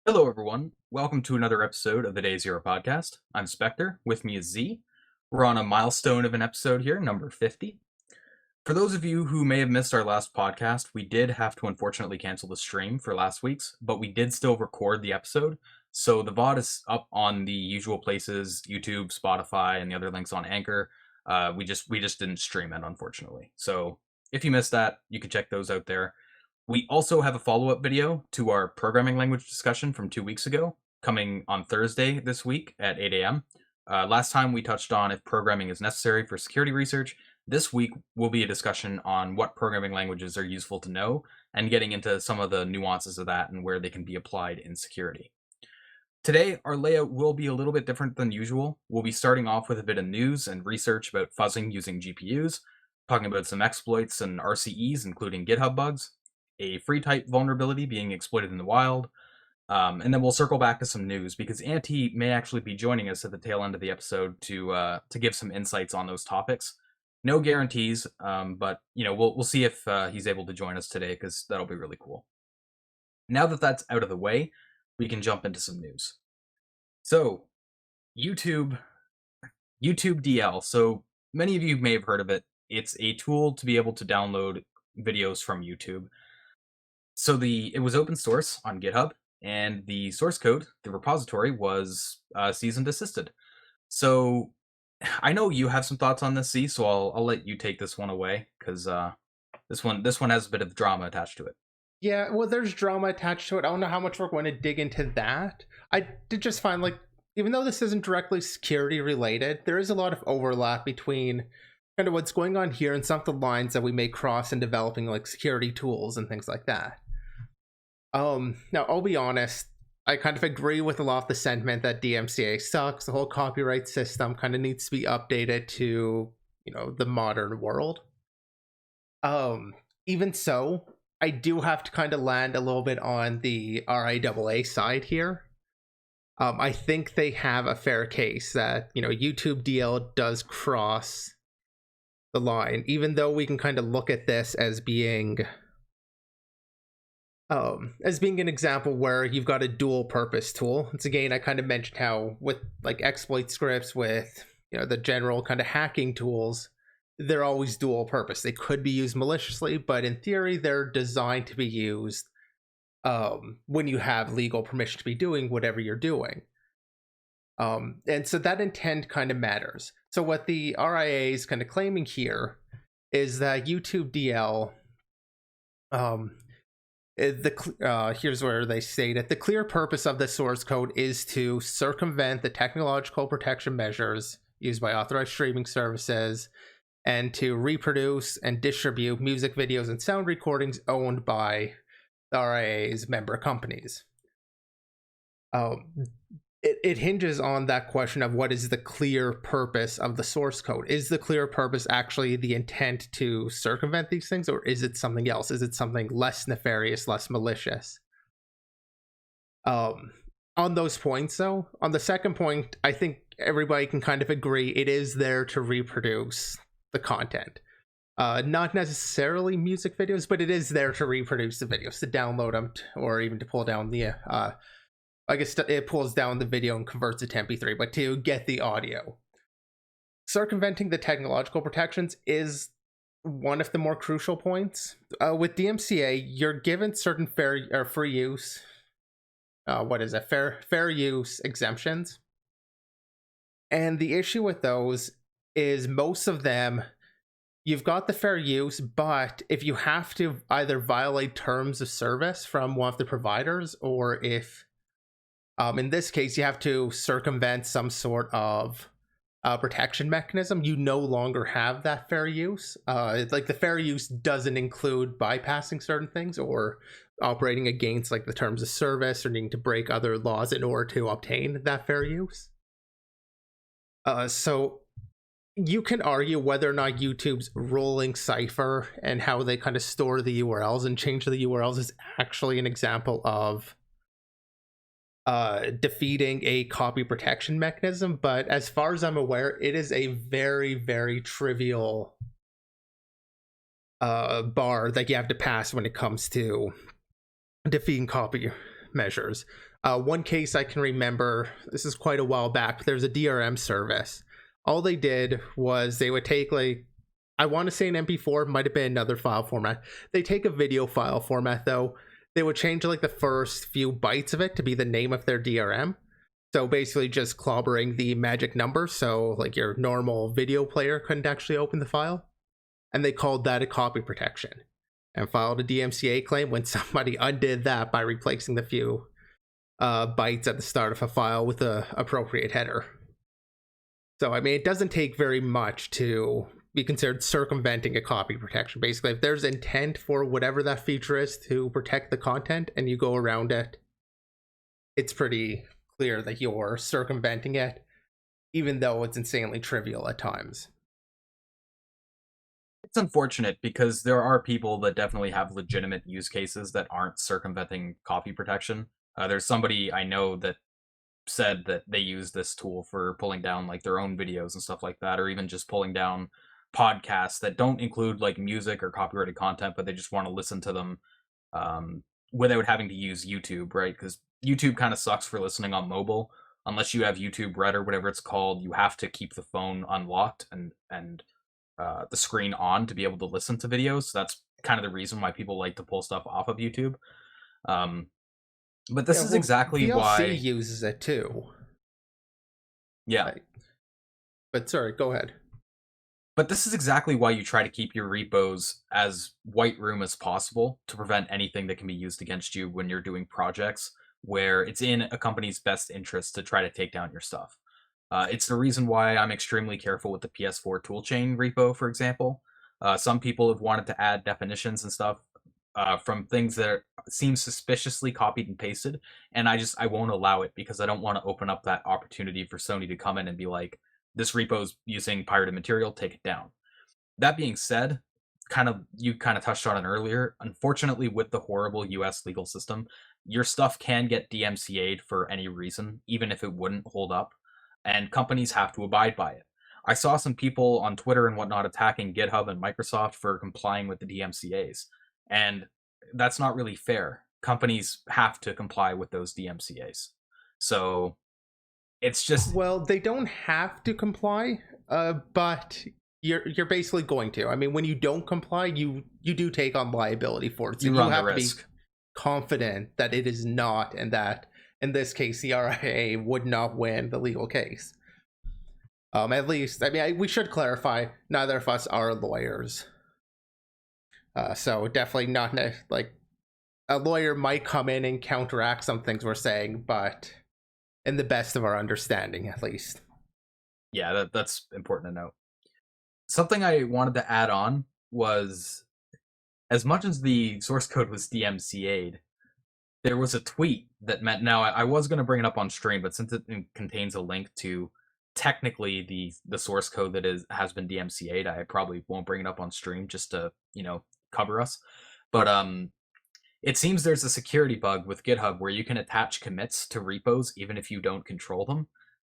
Hello, everyone. Welcome to another episode of the Day Zero podcast. I'm Spectre. With me is Z. We're on a milestone of an episode here, number 50. For those of you who may have missed our last podcast, we did have to unfortunately cancel the stream for last week's, but we did still record the episode. So the VOD is up on the usual places: YouTube, Spotify, and the other links on Anchor. We just didn't stream it, unfortunately. So if you missed that, you can check those out there. We also have a follow-up video to our programming language discussion from 2 weeks ago, coming on Thursday this week at 8 a.m. Last time we touched on if programming is necessary for security research. This week will be a discussion on what programming languages are useful to know and getting into some of the nuances of that and where they can be applied in security. Today, our layout will be a little bit different than usual. We'll be starting off with a bit of news and research about fuzzing using GPUs, talking about some exploits and RCEs, including GitHub bugs, a FreeType vulnerability being exploited in the wild, and then we'll circle back to some news because Auntie may actually be joining us at the tail end of the episode to give some insights on those topics. No guarantees, but we'll see if he's able to join us today because that'll be really cool. Now that that's out of the way, we can jump into some news. So, YouTube DL. So many of you may have heard of it. It's a tool to be able to download videos from YouTube. So it was open source on GitHub, and the source code, the repository, was cease and desisted. So I know you have some thoughts on this, C. So I'll let you take this one away because this one has a bit of drama attached to it. Yeah, well, there's drama attached to it. I don't know how much we're going to dig into that. I did just find, even though this isn't directly security related, there is a lot of overlap between kind of what's going on here and some of the lines that we may cross in developing security tools and things like that. Now, I'll be honest, I kind of agree with a lot of the sentiment that DMCA sucks. The whole copyright system kind of needs to be updated to, the modern world. Even so, I do have to kind of land a little bit on the RIAA side here. I think they have a fair case that, YouTube DL does cross the line, even though we can kind of look at this as being an example where you've got a dual purpose tool. It's again, I kind of mentioned how with exploit scripts, with the general kind of hacking tools, they're always dual purpose. They could be used maliciously, but in theory they're designed to be used when you have legal permission to be doing whatever you're doing. And so that intent kind of matters. So what the RIA is kind of claiming here is that YouTube DL here's where they state it: the clear purpose of the source code is to circumvent the technological protection measures used by authorized streaming services and to reproduce and distribute music videos and sound recordings owned by the RIA's member companies. It hinges on that question of what is the clear purpose of the source code. Is the clear purpose actually the intent to circumvent these things, or is it something else? Is it something less nefarious, less malicious? On those points, though, on the second point, I think everybody can kind of agree it is there to reproduce the content. Not necessarily music videos, but it is there to reproduce the videos, to download them, or even to pull down the I guess it pulls down the video and converts it to MP3, but to get the audio. Circumventing the technological protections is one of the more crucial points. With DMCA, you're given certain fair or free use, fair use exemptions. And the issue with those is most of them, you've got the fair use, but if you have to either violate terms of service from one of the providers, or if in this case, you have to circumvent some sort of protection mechanism, you no longer have that fair use. The fair use doesn't include bypassing certain things or operating against the terms of service or needing to break other laws in order to obtain that fair use. So you can argue whether or not YouTube's rolling cipher and how they kind of store the URLs and change the URLs is actually an example of defeating a copy protection mechanism, but as far as I'm aware, it is a very, very trivial bar that you have to pass when it comes to defeating copy measures. One case I can remember, this is quite a while back, but there's a DRM service. All they did was they would take, like, I want to say an MP4, might have been another file format. They take a video file format though. They would change like the first few bytes of it to be the name of their DRM. So basically just clobbering the magic number, so like your normal video player couldn't actually open the file. And they called that a copy protection and filed a DMCA claim when somebody undid that by replacing the few bytes at the start of a file with the appropriate header. So, I mean, it doesn't take very much to be considered circumventing a copy protection. Basically, if there's intent for whatever that feature is to protect the content and you go around it, it's pretty clear that you're circumventing it, even though it's insanely trivial at times. It's unfortunate because there are people that definitely have legitimate use cases that aren't circumventing copy protection. There's somebody I know that said that they use this tool for pulling down like their own videos and stuff like that, or even just pulling down podcasts that don't include like music or copyrighted content, but they just want to listen to them without having to use YouTube, right? Because YouTube kind of sucks for listening on mobile. Unless you have YouTube Red or whatever it's called, you have to keep the phone unlocked and the screen on to be able to listen to videos. So that's kind of the reason why people like to pull stuff off of YouTube. But this is exactly VLC why uses it too. Yeah. But sorry, go ahead. But this is exactly why you try to keep your repos as white room as possible to prevent anything that can be used against you when you're doing projects where it's in a company's best interest to try to take down your stuff. It's the reason why I'm extremely careful with the PS4 toolchain repo, for example. Some people have wanted to add definitions and stuff from things that seem suspiciously copied and pasted, and I won't allow it because I don't want to open up that opportunity for Sony to come in and be like, this repo's using pirated material, take it down. That being said, you kind of touched on it earlier. Unfortunately, with the horrible US legal system, your stuff can get DMCA'd for any reason, even if it wouldn't hold up, and companies have to abide by it. I saw some people on Twitter and whatnot attacking GitHub and Microsoft for complying with the DMCAs, and that's not really fair. Companies have to comply with those DMCAs. So it's just, well, they don't have to comply, but you're basically going to. I mean, when you don't comply, you do take on liability for it. So you run the risk. To be confident that it is not, and that in this case the RIA would not win the legal case. At least, I mean, we should clarify, neither of us are lawyers. So definitely not like a lawyer might come in and counteract some things we're saying, but in the best of our understanding, at least. Yeah, that's important to note. Something I wanted to add on was, as much as the source code was DMCA'd, there was a tweet that meant, now I was going to bring it up on stream, but since it contains a link to technically the source code that has been DMCA'd, I probably won't bring it up on stream just to, cover us. But it seems there's a security bug with GitHub where you can attach commits to repos even if you don't control them,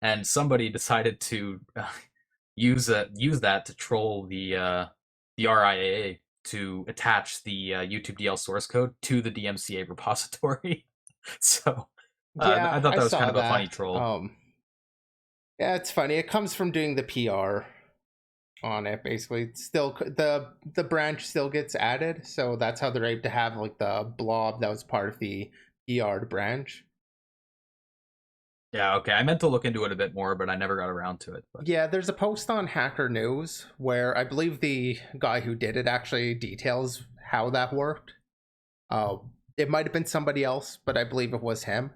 and somebody decided to use that to troll the RIAA to attach the YouTube DL source code to the DMCA repository. So yeah, I thought that was kind of a funny troll. Yeah, it's funny. It comes from doing the PR on it. Basically, it's still the branch still gets added, so that's how they're able to have like the blob that was part of the PR branch. Yeah, okay. I meant to look into it a bit more, but I never got around to it. But yeah, there's a post on Hacker News where I believe the guy who did it actually details how that worked. It might have been somebody else, but I believe it was him.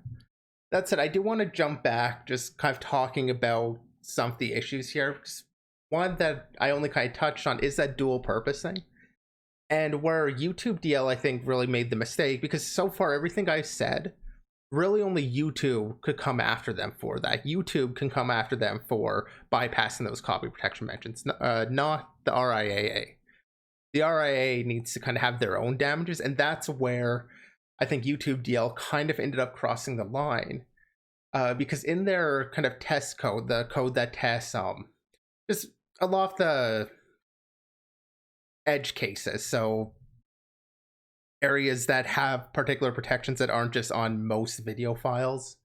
That said, I do want to jump back, just kind of talking about some of the issues here. One that I only kind of touched on is that dual purpose thing. And where YouTube DL, I think, really made the mistake, because so far everything I said, really only YouTube could come after them for that. YouTube can come after them for bypassing those copy protection mentions, not the RIAA. The RIAA needs to kind of have their own damages, and that's where I think YouTube DL kind of ended up crossing the line, because in their kind of test code, the code that tests just a lot of the edge cases, so areas that have particular protections that aren't just on most video files,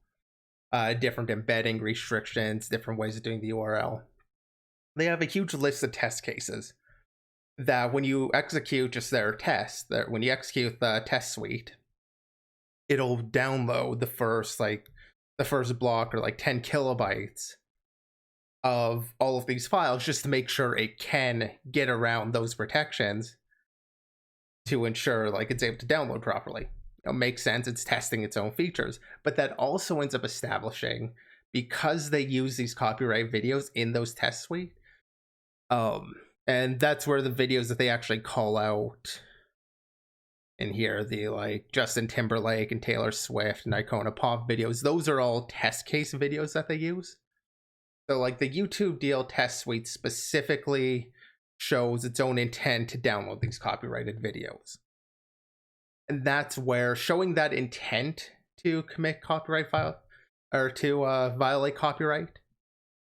different embedding restrictions, different ways of doing the URL. They have a huge list of test cases that when you execute just their test, that when you execute the test suite, it'll download the first block or like 10 kilobytes of all of these files just to make sure it can get around those protections to ensure like it's able to download properly. It makes sense, it's testing its own features, but that also ends up establishing, because they use these copyright videos in those test suite, and that's where the videos that they actually call out in here, the like Justin Timberlake and Taylor Swift and Icona Pop videos, those are all test case videos that they use. So like the YouTube deal test suite specifically shows its own intent to download these copyrighted videos. And that's where showing that intent to commit copyright file or to violate copyright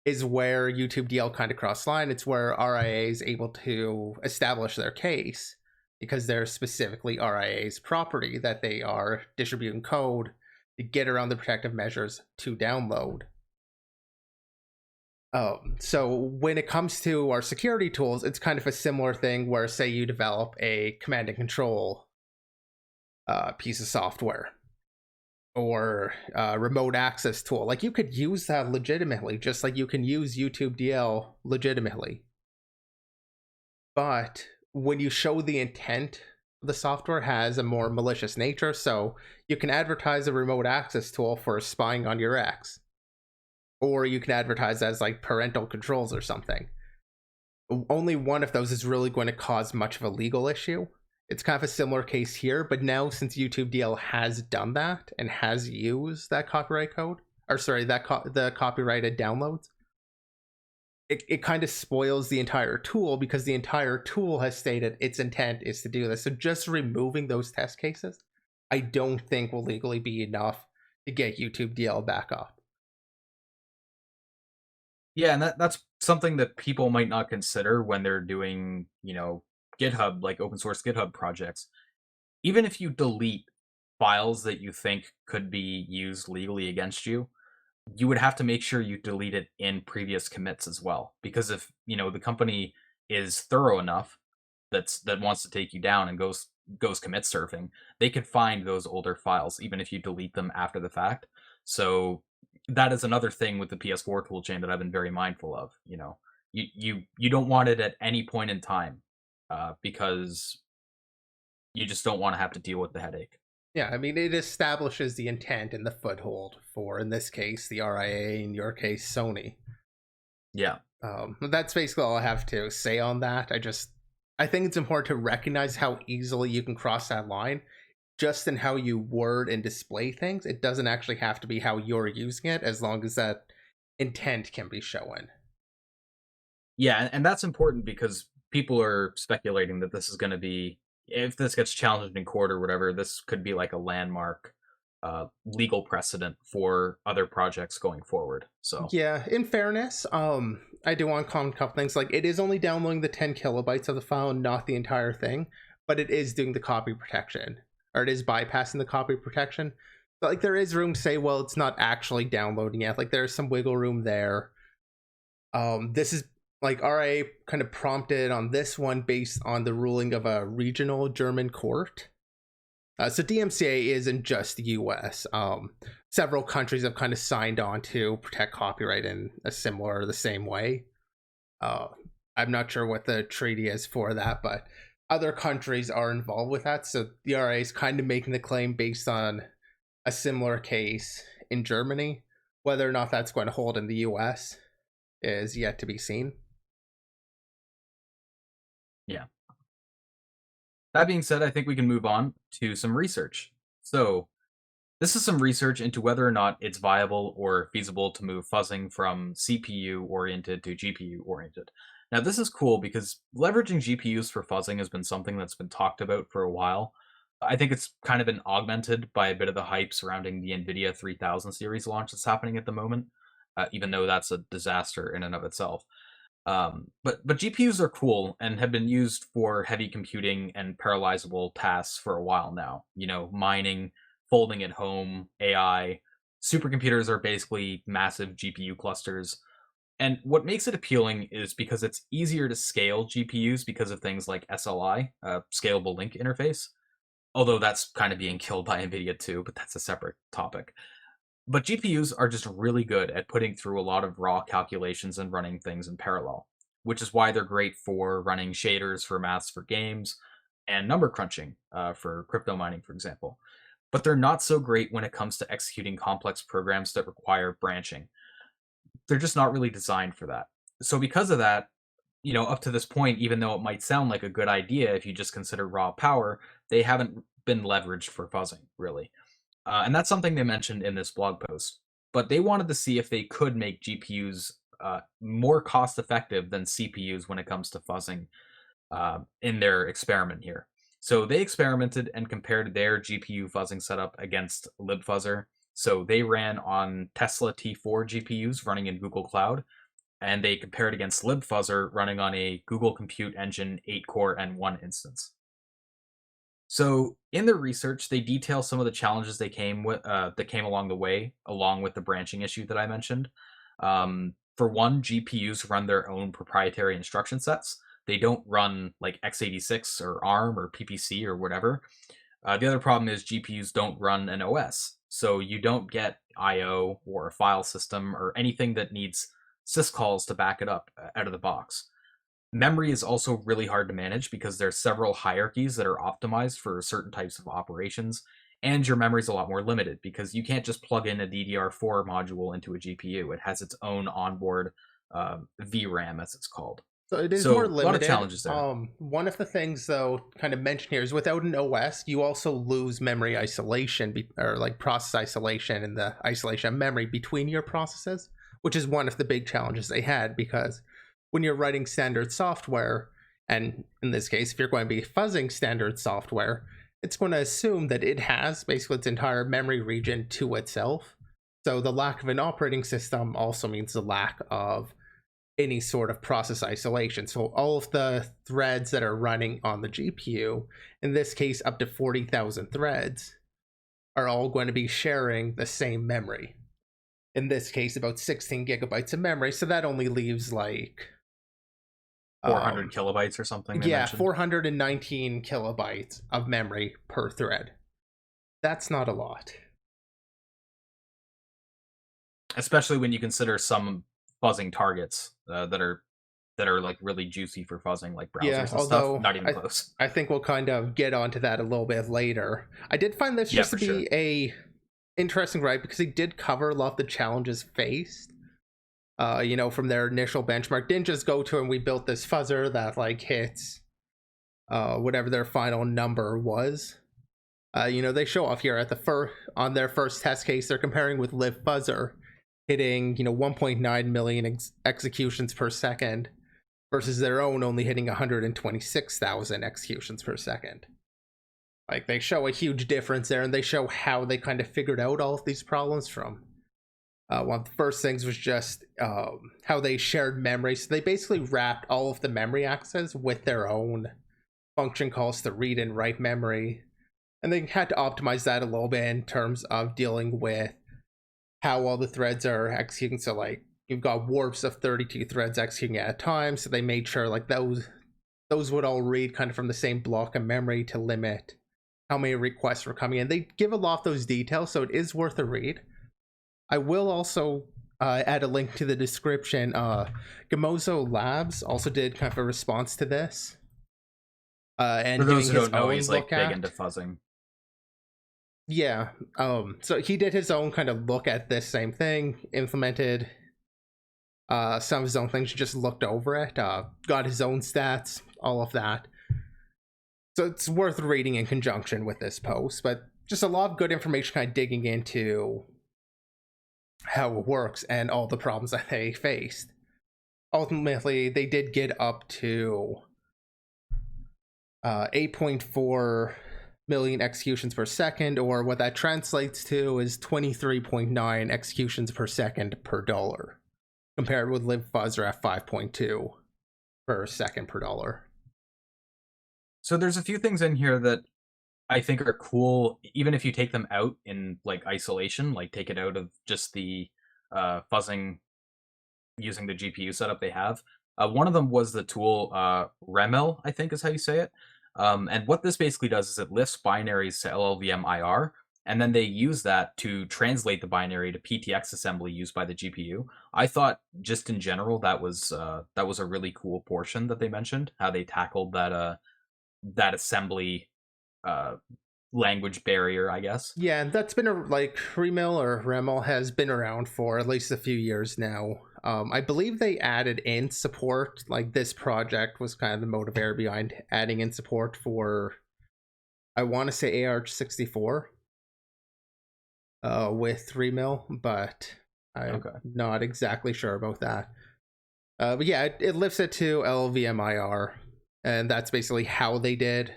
is where YouTube DL kind of cross line. It's where RIA is able to establish their case because they're specifically RIA's property that they are distributing code to get around the protective measures to download. So when it comes to our security tools, it's kind of a similar thing where, say you develop a command and control piece of software or remote access tool. Like you could use that legitimately, just like you can use YouTube DL legitimately. But when you show the intent, the software has a more malicious nature. So you can advertise a remote access tool for spying on your ex, or you can advertise as like parental controls or something. Only one of those is really going to cause much of a legal issue. It's kind of a similar case here, but now since YouTube DL has done that and has used that copyright code, or sorry, the copyrighted downloads, it kind of spoils the entire tool because the entire tool has stated its intent is to do this. So just removing those test cases, I don't think will legally be enough to get YouTube DL back up. Yeah, and that's something that people might not consider when they're doing, GitHub, like open source GitHub projects. Even if you delete files that you think could be used legally against you, you would have to make sure you delete it in previous commits as well. Because if, the company is thorough enough that wants to take you down and goes commit surfing, they could find those older files even if you delete them after the fact. So that is another thing with the PS4 toolchain that I've been very mindful of. You don't want it at any point in time, because you just don't want to have to deal with the headache. Yeah, I mean, it establishes the intent and the foothold for, in this case, the RIA, in your case, Sony. Yeah. That's basically all I have to say on that. I think it's important to recognize how easily you can cross that line just in how you word and display things. It doesn't actually have to be how you're using it, as long as that intent can be shown. Yeah, and that's important because people are speculating that this is going to be, if this gets challenged in court or whatever, this could be like a landmark legal precedent for other projects going forward. So yeah, in fairness, I do want to comment a couple things. Like, it is only downloading the 10 kilobytes of the file, not the entire thing, but it is doing the copy protection, or it is bypassing the copy protection. But like, there is room to say, well, it's not actually downloading yet. Like, there's some wiggle room there. This is like RA kind of prompted on this one based on the ruling of a regional German court. So DMCA isn't just the US. Several countries have kind of signed on to protect copyright in a similar or the same way. I'm not sure what the treaty is for that, but other countries are involved with that. So the RA is kind of making the claim based on a similar case in Germany. Whether or not that's going to hold in the US is yet to be seen. yeah. That being said, I think we can move on to some research. So this is some research into whether or not it's viable or feasible to move fuzzing from CPU-oriented to GPU-oriented. Now, this is cool because leveraging GPUs for fuzzing has been something that's been talked about for a while. I think it's kind of been augmented by a bit of the hype surrounding the NVIDIA 3000 series launch that's happening at the moment, even though that's a disaster in and of itself. But GPUs are cool and have been used for heavy computing and parallelizable tasks for a while now. Mining, folding at home, AI. Supercomputers are basically massive GPU clusters. And what makes it appealing is because it's easier to scale GPUs because of things like SLI, scalable link interface. Although that's kind of being killed by NVIDIA too, but that's a separate topic. But GPUs are just really good at putting through a lot of raw calculations and running things in parallel, which is why they're great for running shaders for maths for games and number crunching for crypto mining, for example. But they're not so great when it comes to executing complex programs that require branching. They're just not really designed for that. So because of that, up to this point, even though it might sound like a good idea if you just consider raw power, they haven't been leveraged for fuzzing, really. And that's something they mentioned in this blog post. But they wanted to see if they could make GPUs more cost effective than CPUs when it comes to fuzzing in their experiment here. So they experimented and compared their GPU fuzzing setup against libfuzzer. So they ran on Tesla T4 GPUs running in Google Cloud, and they compared against libfuzzer running on a Google Compute Engine 8-core N1 instance. So in their research, they detail some of the challenges that came along the way, along with the branching issue that I mentioned. For one, GPUs run their own proprietary instruction sets. They don't run like x86 or ARM or PPC or whatever. The other problem is GPUs don't run an OS, so you don't get I/O or a file system or anything that needs syscalls to back it up out of the box. Memory is also really hard to manage because there's several hierarchies that are optimized for certain types of operations, and your memory is a lot more limited because you can't just plug in a DDR4 module into a GPU. It has its own onboard VRAM, as it's called. So it is more limited. A lot of challenges there. One of the things, though, kind of mentioned here is without an OS, you also lose memory isolation or like process isolation and the isolation of memory between your processes, which is one of the big challenges they had because when you're writing standard software, and in this case, if you're going to be fuzzing standard software, it's going to assume that it has basically its entire memory region to itself. So the lack of an operating system also means the lack of any sort of process isolation. So all of the threads that are running on the GPU, in this case up to 40,000 threads, are all going to be sharing the same memory. In this case, about 16 gigabytes of memory. So that only leaves like 400 kilobytes or something. Yeah, mentioned. 419 kilobytes of memory per thread. That's not a lot. Especially when you consider some fuzzing targets that are like really juicy for fuzzing, like browsers and stuff. Not even close. I think we'll kind of get onto that a little bit later. I did find this just to be a interesting write because he did cover a lot of the challenges faced. From their initial benchmark, didn't just go to and we built this fuzzer that like hits whatever their final number was. They show off here at on their first test case, they're comparing with libfuzzer hitting 1.9 million executions per second versus their own only hitting 126,000 executions per second. Like they show a huge difference there, and they show how they kind of figured out all of these problems from. One of the first things was just how they shared memory. So they basically wrapped all of the memory access with their own function calls to read and write memory. And they had to optimize that a little bit in terms of dealing with how all the threads are executing. So like you've got warps of 32 threads executing at a time. So they made sure like those would all read kind of from the same block of memory to limit how many requests were coming in. They give a lot of those details, so it is worth a read. I will also add a link to the description. Gamozo Labs also did kind of a response to this. And for those who don't know, he's like big into fuzzing. Yeah. So he did his own kind of look at this same thing, implemented some of his own things, just looked over it, got his own stats, all of that. So it's worth reading in conjunction with this post, but just a lot of good information kind of digging into how it works and all the problems that they faced. Ultimately, they did get up to 8.4 million executions per second, or what that translates to is 23.9 executions per second per dollar. compared with libfuzzer at 5.2 per second per dollar. So there's a few things in here that I think are cool, even if you take them out in like isolation, like take it out of just the fuzzing using the GPU setup they have. One of them was the tool Remel, I think is how you say it. And what this basically does is it lifts binaries to LLVM IR, and then they use that to translate the binary to PTX assembly used by the GPU. I thought, just in general, that was a really cool portion that they mentioned, how they tackled that assembly uh, language barrier, I guess. Yeah, that's been like Remel or Remel has been around for at least a few years now. I believe they added in support. Like this project was kind of the motivator behind adding in support for, I want to say AR64 with Remel, but I'm not exactly sure about that. But yeah, it lifts it to LLVMIR, and that's basically how they did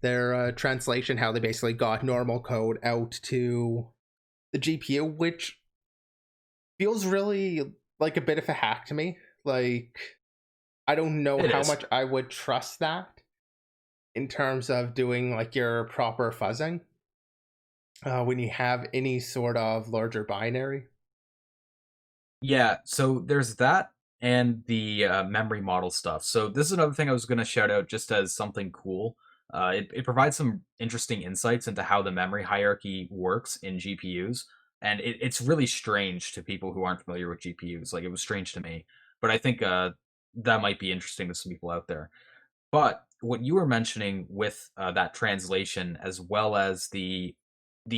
their translation, how they basically got normal code out to the GPU, which feels really like a bit of a hack to me. Like, I don't know how much I would trust that in terms of doing like your proper fuzzing when you have any sort of larger binary. Yeah, so there's that and the memory model stuff. So this is another thing I was going to shout out just as something cool. It provides some interesting insights into how the memory hierarchy works in GPUs. And it's really strange to people who aren't familiar with GPUs. Like, it was strange to me. But I think that might be interesting to some people out there. But what you were mentioning with that translation, as well as the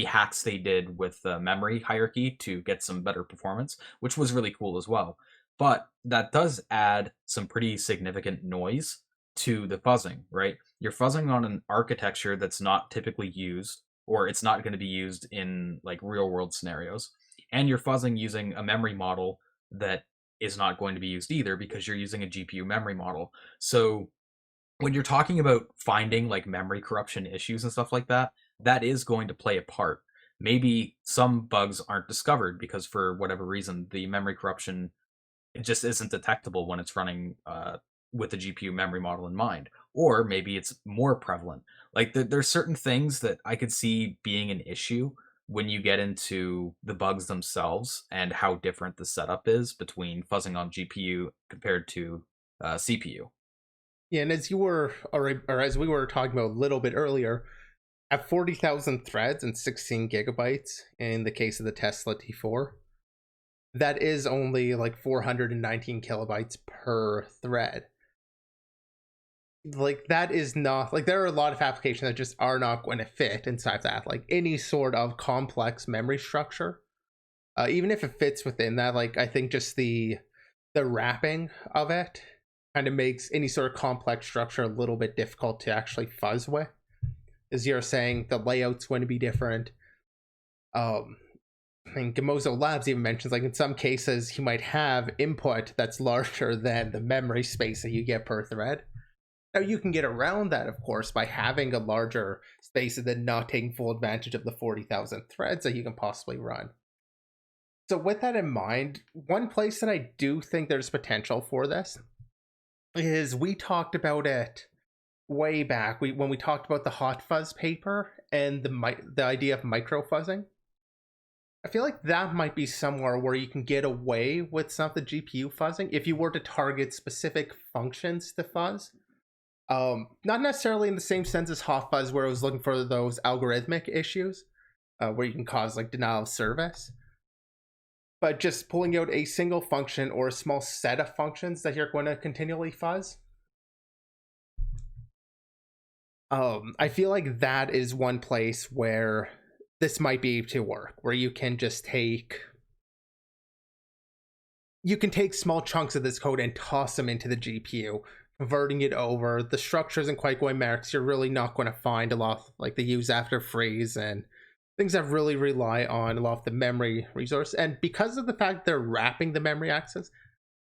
hacks they did with the memory hierarchy to get some better performance, which was really cool as well. But that does add some pretty significant noise to the fuzzing, right? You're fuzzing on an architecture that's not typically used, or it's not going to be used in like real world scenarios. And you're fuzzing using a memory model that is not going to be used either because you're using a GPU memory model. So when you're talking about finding like memory corruption issues and stuff like that, that is going to play a part. Maybe some bugs aren't discovered because for whatever reason the memory corruption, it just isn't detectable when it's running with the GPU memory model in mind. Or maybe it's more prevalent. Like there's certain things that I could see being an issue when you get into the bugs themselves and how different the setup is between fuzzing on GPU compared to CPU. Yeah, and as you were, or as we were talking about a little bit earlier, at 40,000 threads and 16 gigabytes in the case of the Tesla T4, that is only like 419 kilobytes per thread. Like, that is not, like, there are a lot of applications that just are not going to fit inside that. Like, any sort of complex memory structure, even if it fits within that, like, I think just the wrapping of it kind of makes any sort of complex structure a little bit difficult to actually fuzz with. As you're saying, the layout's going to be different. I think Gamozo Labs even mentions, like, in some cases, you might have input that's larger than the memory space that you get per thread. Now, you can get around that, of course, by having a larger space and then not taking full advantage of the 40,000 threads that you can possibly run. So with that in mind, one place that I do think there's potential for this is we talked about it way back when we talked about the hot fuzz paper and the idea of micro fuzzing. I feel like that might be somewhere where you can get away with some of the GPU fuzzing if you were to target specific functions to fuzz. Not necessarily in the same sense as hot fuzz, where I was looking for those algorithmic issues where you can cause like denial of service, but just pulling out a single function or a small set of functions that you're going to continually fuzz. I feel like that is one place where this might be to work, where you can just take small chunks of this code and toss them into the GPU, converting it over. The structure isn't quite going mercs. You're really not going to find a lot like the use after freeze and things that really rely on a lot of the memory resource. And because of the fact they're wrapping the memory access,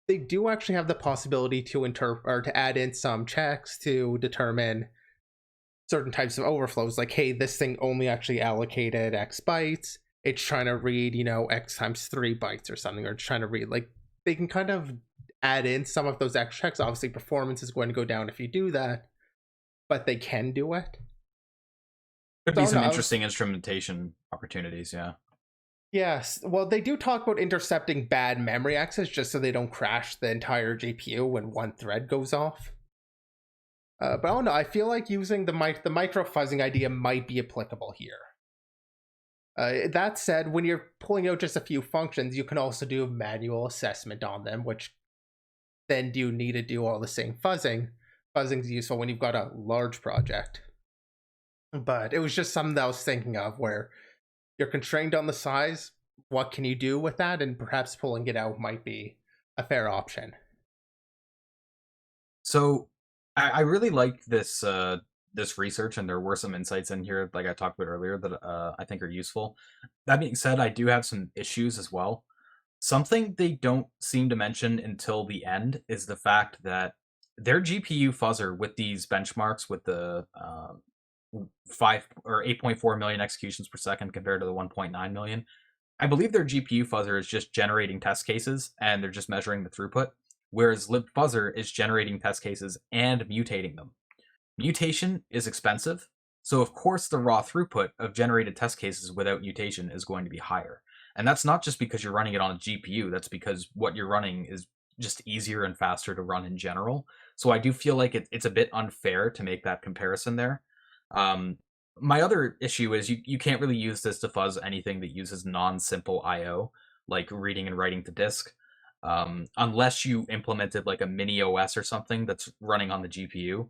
they do actually have the possibility to to add in some checks to determine certain types of overflows. Like, hey, this thing only actually allocated X bytes. It's trying to read, X times 3 bytes or something, or it's trying to read like they can kind of add in some of those extra checks. Obviously, performance is going to go down if you do that, but they can do it. Could be So some no, interesting instrumentation opportunities, yeah. yes. Well, they do talk about intercepting bad memory access just so they don't crash the entire GPU when one thread goes off. But I don't know. I feel like using the micro fuzzing idea might be applicable here. That said, when you're pulling out just a few functions, you can also do manual assessment on them, which then do you need to do all the same fuzzing. Fuzzing is useful when you've got a large project. But it was just something that I was thinking of where you're constrained on the size. What can you do with that? And perhaps pulling it out might be a fair option. So I really like this research, and there were some insights in here, like I talked about earlier, that I think are useful. That being said, I do have some issues as well. Something they don't seem to mention until the end is the fact that their GPU fuzzer with these benchmarks, with the 5 or 8.4 million executions per second compared to the 1.9 million, I believe their GPU fuzzer is just generating test cases and they're just measuring the throughput, whereas libfuzzer is generating test cases and mutating them. Mutation is expensive, so of course the raw throughput of generated test cases without mutation is going to be higher. And that's not just because you're running it on a GPU, that's because what you're running is just easier and faster to run in general. So I do feel like it's a bit unfair to make that comparison there. Um, my other issue is you can't really use this to fuzz anything that uses non-simple I/O, like reading and writing to disk, unless you implemented like a mini OS or something that's running on the GPU.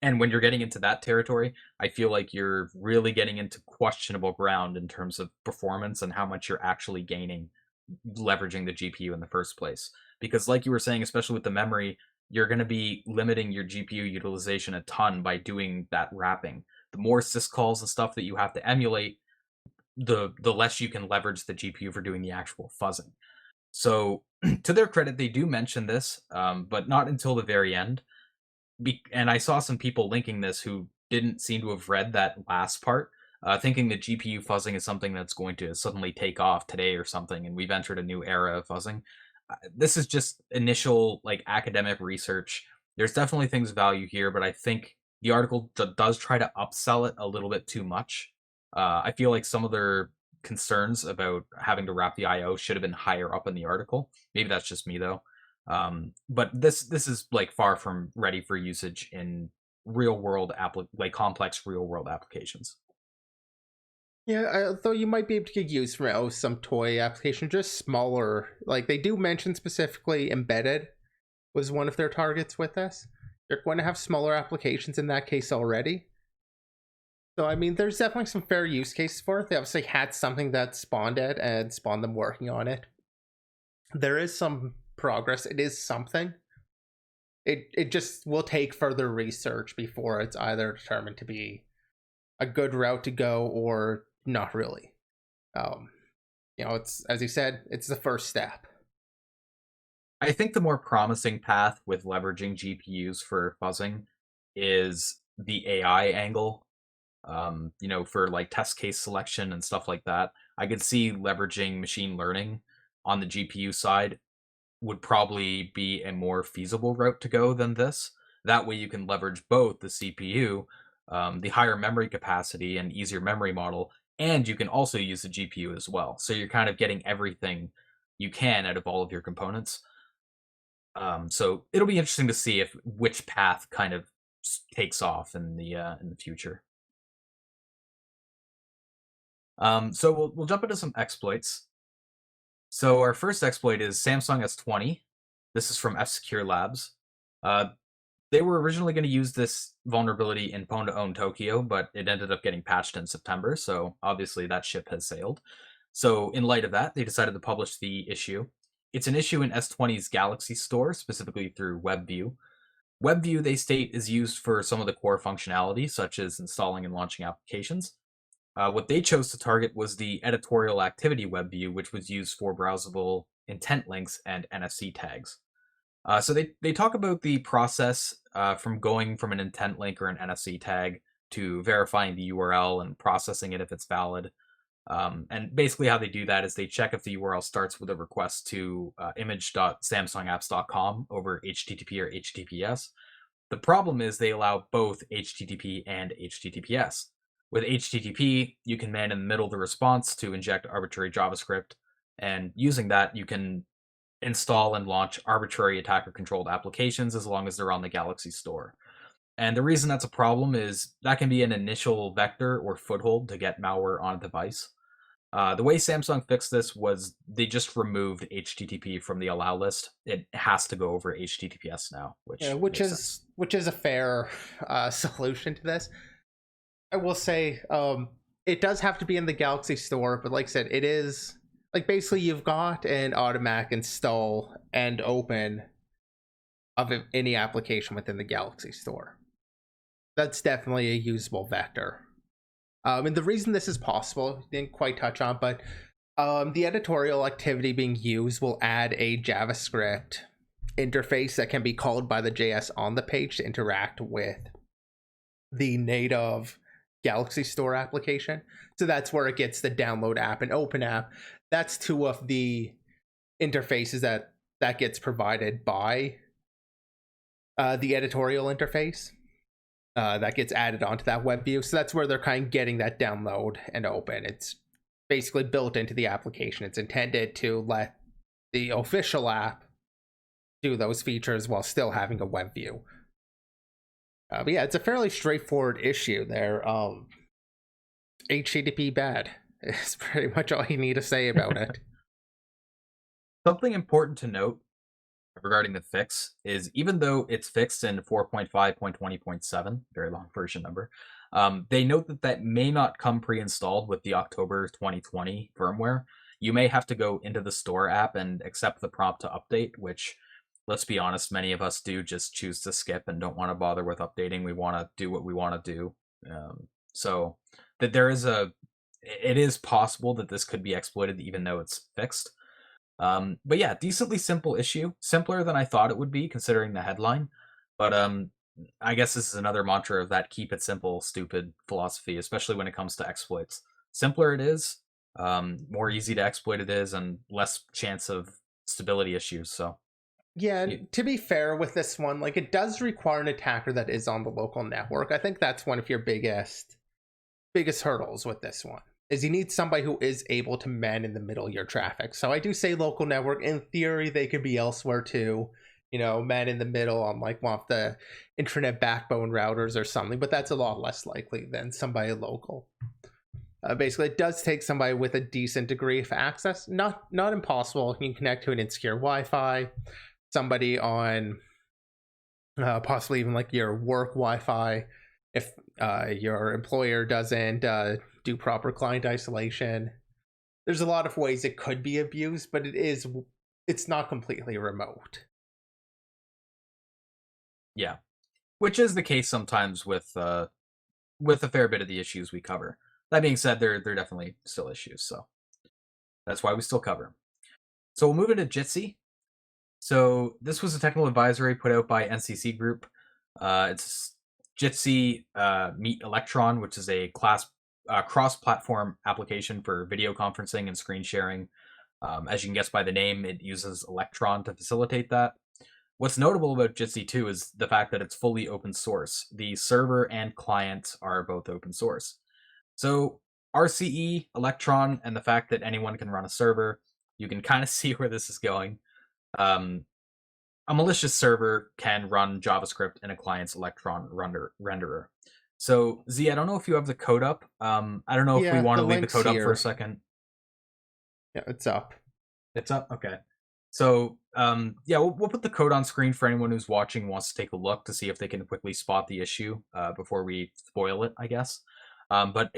And when you're getting into that territory, I feel like you're really getting into questionable ground in terms of performance and how much you're actually gaining leveraging the GPU in the first place. Because, like you were saying, especially with the memory, you're going to be limiting your GPU utilization a ton by doing that wrapping. The more syscalls and stuff that you have to emulate, the less you can leverage the GPU for doing the actual fuzzing. So, to their credit, they do mention this, but not until the very end. And I saw some people linking this who didn't seem to have read that last part, thinking that GPU fuzzing is something that's going to suddenly take off today or something, and we've entered a new era of fuzzing. This is just initial like academic research. There's definitely things of value here, but I think the article does try to upsell it a little bit too much. I feel like some of their concerns about having to wrap the I/O should have been higher up in the article. Maybe that's just me though. But this is like far from ready for usage in real world like complex real world applications. Yeah, though you might be able to get use from some toy application, just smaller. Like they do mention specifically embedded was one of their targets with this. You're going to have smaller applications in that case already. So I mean, there's definitely some fair use cases for it. They obviously had something that spawned it and spawned them working on it. There is some progress. It is something. It just will take further research before it's either determined to be a good route to go or not really. Um, it's, as you said, it's the first step. I think the more promising path with leveraging GPUs for fuzzing is the AI angle. For like test case selection and stuff like that. I could see leveraging machine learning on the GPU side would probably be a more feasible route to go than this. That way you can leverage both the CPU, the higher memory capacity and easier memory model, and you can also use the GPU as well. So you're kind of getting everything you can out of all of your components. So it'll be interesting to see if which path kind of takes off in the future. So we'll jump into some exploits. So our first exploit is Samsung S20. This is from F-Secure Labs. They were originally going to use this vulnerability in Pwn2Own Tokyo, but it ended up getting patched in September, so obviously that ship has sailed. So in light of that, they decided to publish the issue. It's an issue in S20's Galaxy Store, specifically through WebView. WebView, they state, is used for some of the core functionality, such as installing and launching applications. What they chose to target was the editorial activity web view, which was used for browsable intent links and NFC tags. So they talk about the process from going from an intent link or an NFC tag to verifying the URL and processing it if it's valid. And basically how they do that is they check if the URL starts with a request to image.samsungapps.com over HTTP or HTTPS. The problem is they allow both HTTP and HTTPS. With HTTP, you can man in the middle the response to inject arbitrary JavaScript, and using that, you can install and launch arbitrary attacker-controlled applications as long as they're on the Galaxy Store. And the reason that's a problem is that can be an initial vector or foothold to get malware on a device. The way Samsung fixed this was they just removed HTTP from the allow list. It has to go over HTTPS now, Yeah, which which makes is sense. which is a fair solution to this. I will say it does have to be in the Galaxy Store, but like I said, it is like basically you've got an automatic install and open of any application within the Galaxy Store. That's definitely a usable vector. And the reason this is possible, didn't quite touch on, but the editorial activity being used will add a JavaScript interface that can be called by the JS on the page to interact with the native Galaxy Store application. So that's where it gets the download app and open app. That's two of the interfaces that gets provided by the editorial interface. That gets added onto that web view. So that's where they're kind of getting that download and open. It's basically built into the application. It's intended to let the official app do those features while still having a web view. But yeah, it's a fairly straightforward issue there. HTTP bad is pretty much all you need to say about it. Something important to note regarding the fix is even though it's fixed in 4.5.20.7, very long version number, they note that that may not come pre-installed with the October 2020 firmware. You may have to go into the store app and accept the prompt to update, which, let's be honest, many of us do just choose to skip and don't want to bother with updating. We want to do what we want to do. So that it is possible that this could be exploited even though it's fixed. But yeah, decently simple issue. Simpler than I thought it would be, considering the headline. But I guess this is another mantra of that keep it simple, stupid philosophy, especially when it comes to exploits. Simpler it is, more easy to exploit it is, and less chance of stability issues. So yeah, to be fair with this one, like it does require an attacker that is on the local network. I think that's one of your biggest hurdles with this one. Is you need somebody who is able to man in the middle of your traffic. So I do say local network. In theory, they could be elsewhere too. Man in the middle on like one of the internet backbone routers or something, but that's a lot less likely than somebody local. Basically, it does take somebody with a decent degree of access. Not impossible. You can connect to an insecure Wi-Fi. Somebody on possibly even like your work Wi-Fi. If your employer doesn't do proper client isolation, there's a lot of ways it could be abused, but it's not completely remote. Yeah, which is the case sometimes with a fair bit of the issues we cover. That being said, they're definitely still issues, so that's why we still cover them. So we'll move into Jitsi. So this was a technical advisory put out by NCC Group. It's Jitsi Meet Electron, which is a cross-platform application for video conferencing and screen sharing. As you can guess by the name, it uses Electron to facilitate that. What's notable about Jitsi 2 is the fact that it's fully open source. The server and client are both open source. So RCE, Electron, and the fact that anyone can run a server, you can kind of see where this is going. A malicious server can run JavaScript in a client's Electron renderer. So Z, I don't know if you have the code up. I don't know if we want to leave the code up for a second. Yeah, it's up. It's up? Okay. So, yeah, we'll put the code on screen for anyone who's watching wants to take a look to see if they can quickly spot the issue before we spoil it, I guess. But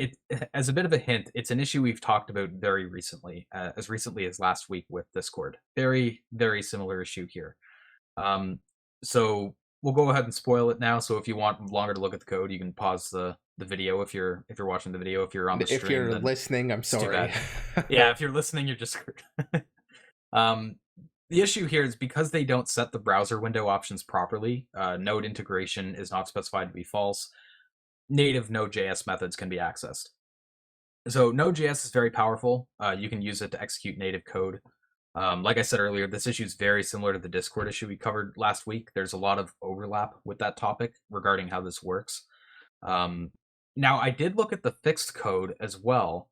as a bit of a hint, it's an issue we've talked about very recently, as recently as last week with Discord. Very, very similar issue here. So we'll go ahead and spoil it now. So if you want longer to look at the code, you can pause the video if you're watching the video. If you're on the stream, if you're listening, I'm sorry. Yeah, if you're listening, you're just screwed. The issue here is because they don't set the browser window options properly, node integration is not specified to be false. Native Node.js methods can be accessed. So Node.js is very powerful. You can use it to execute native code. Like I said earlier, this issue is very similar to the Discord issue we covered last week. There's a lot of overlap with that topic regarding how this works. Now, I did look at the fixed code as well,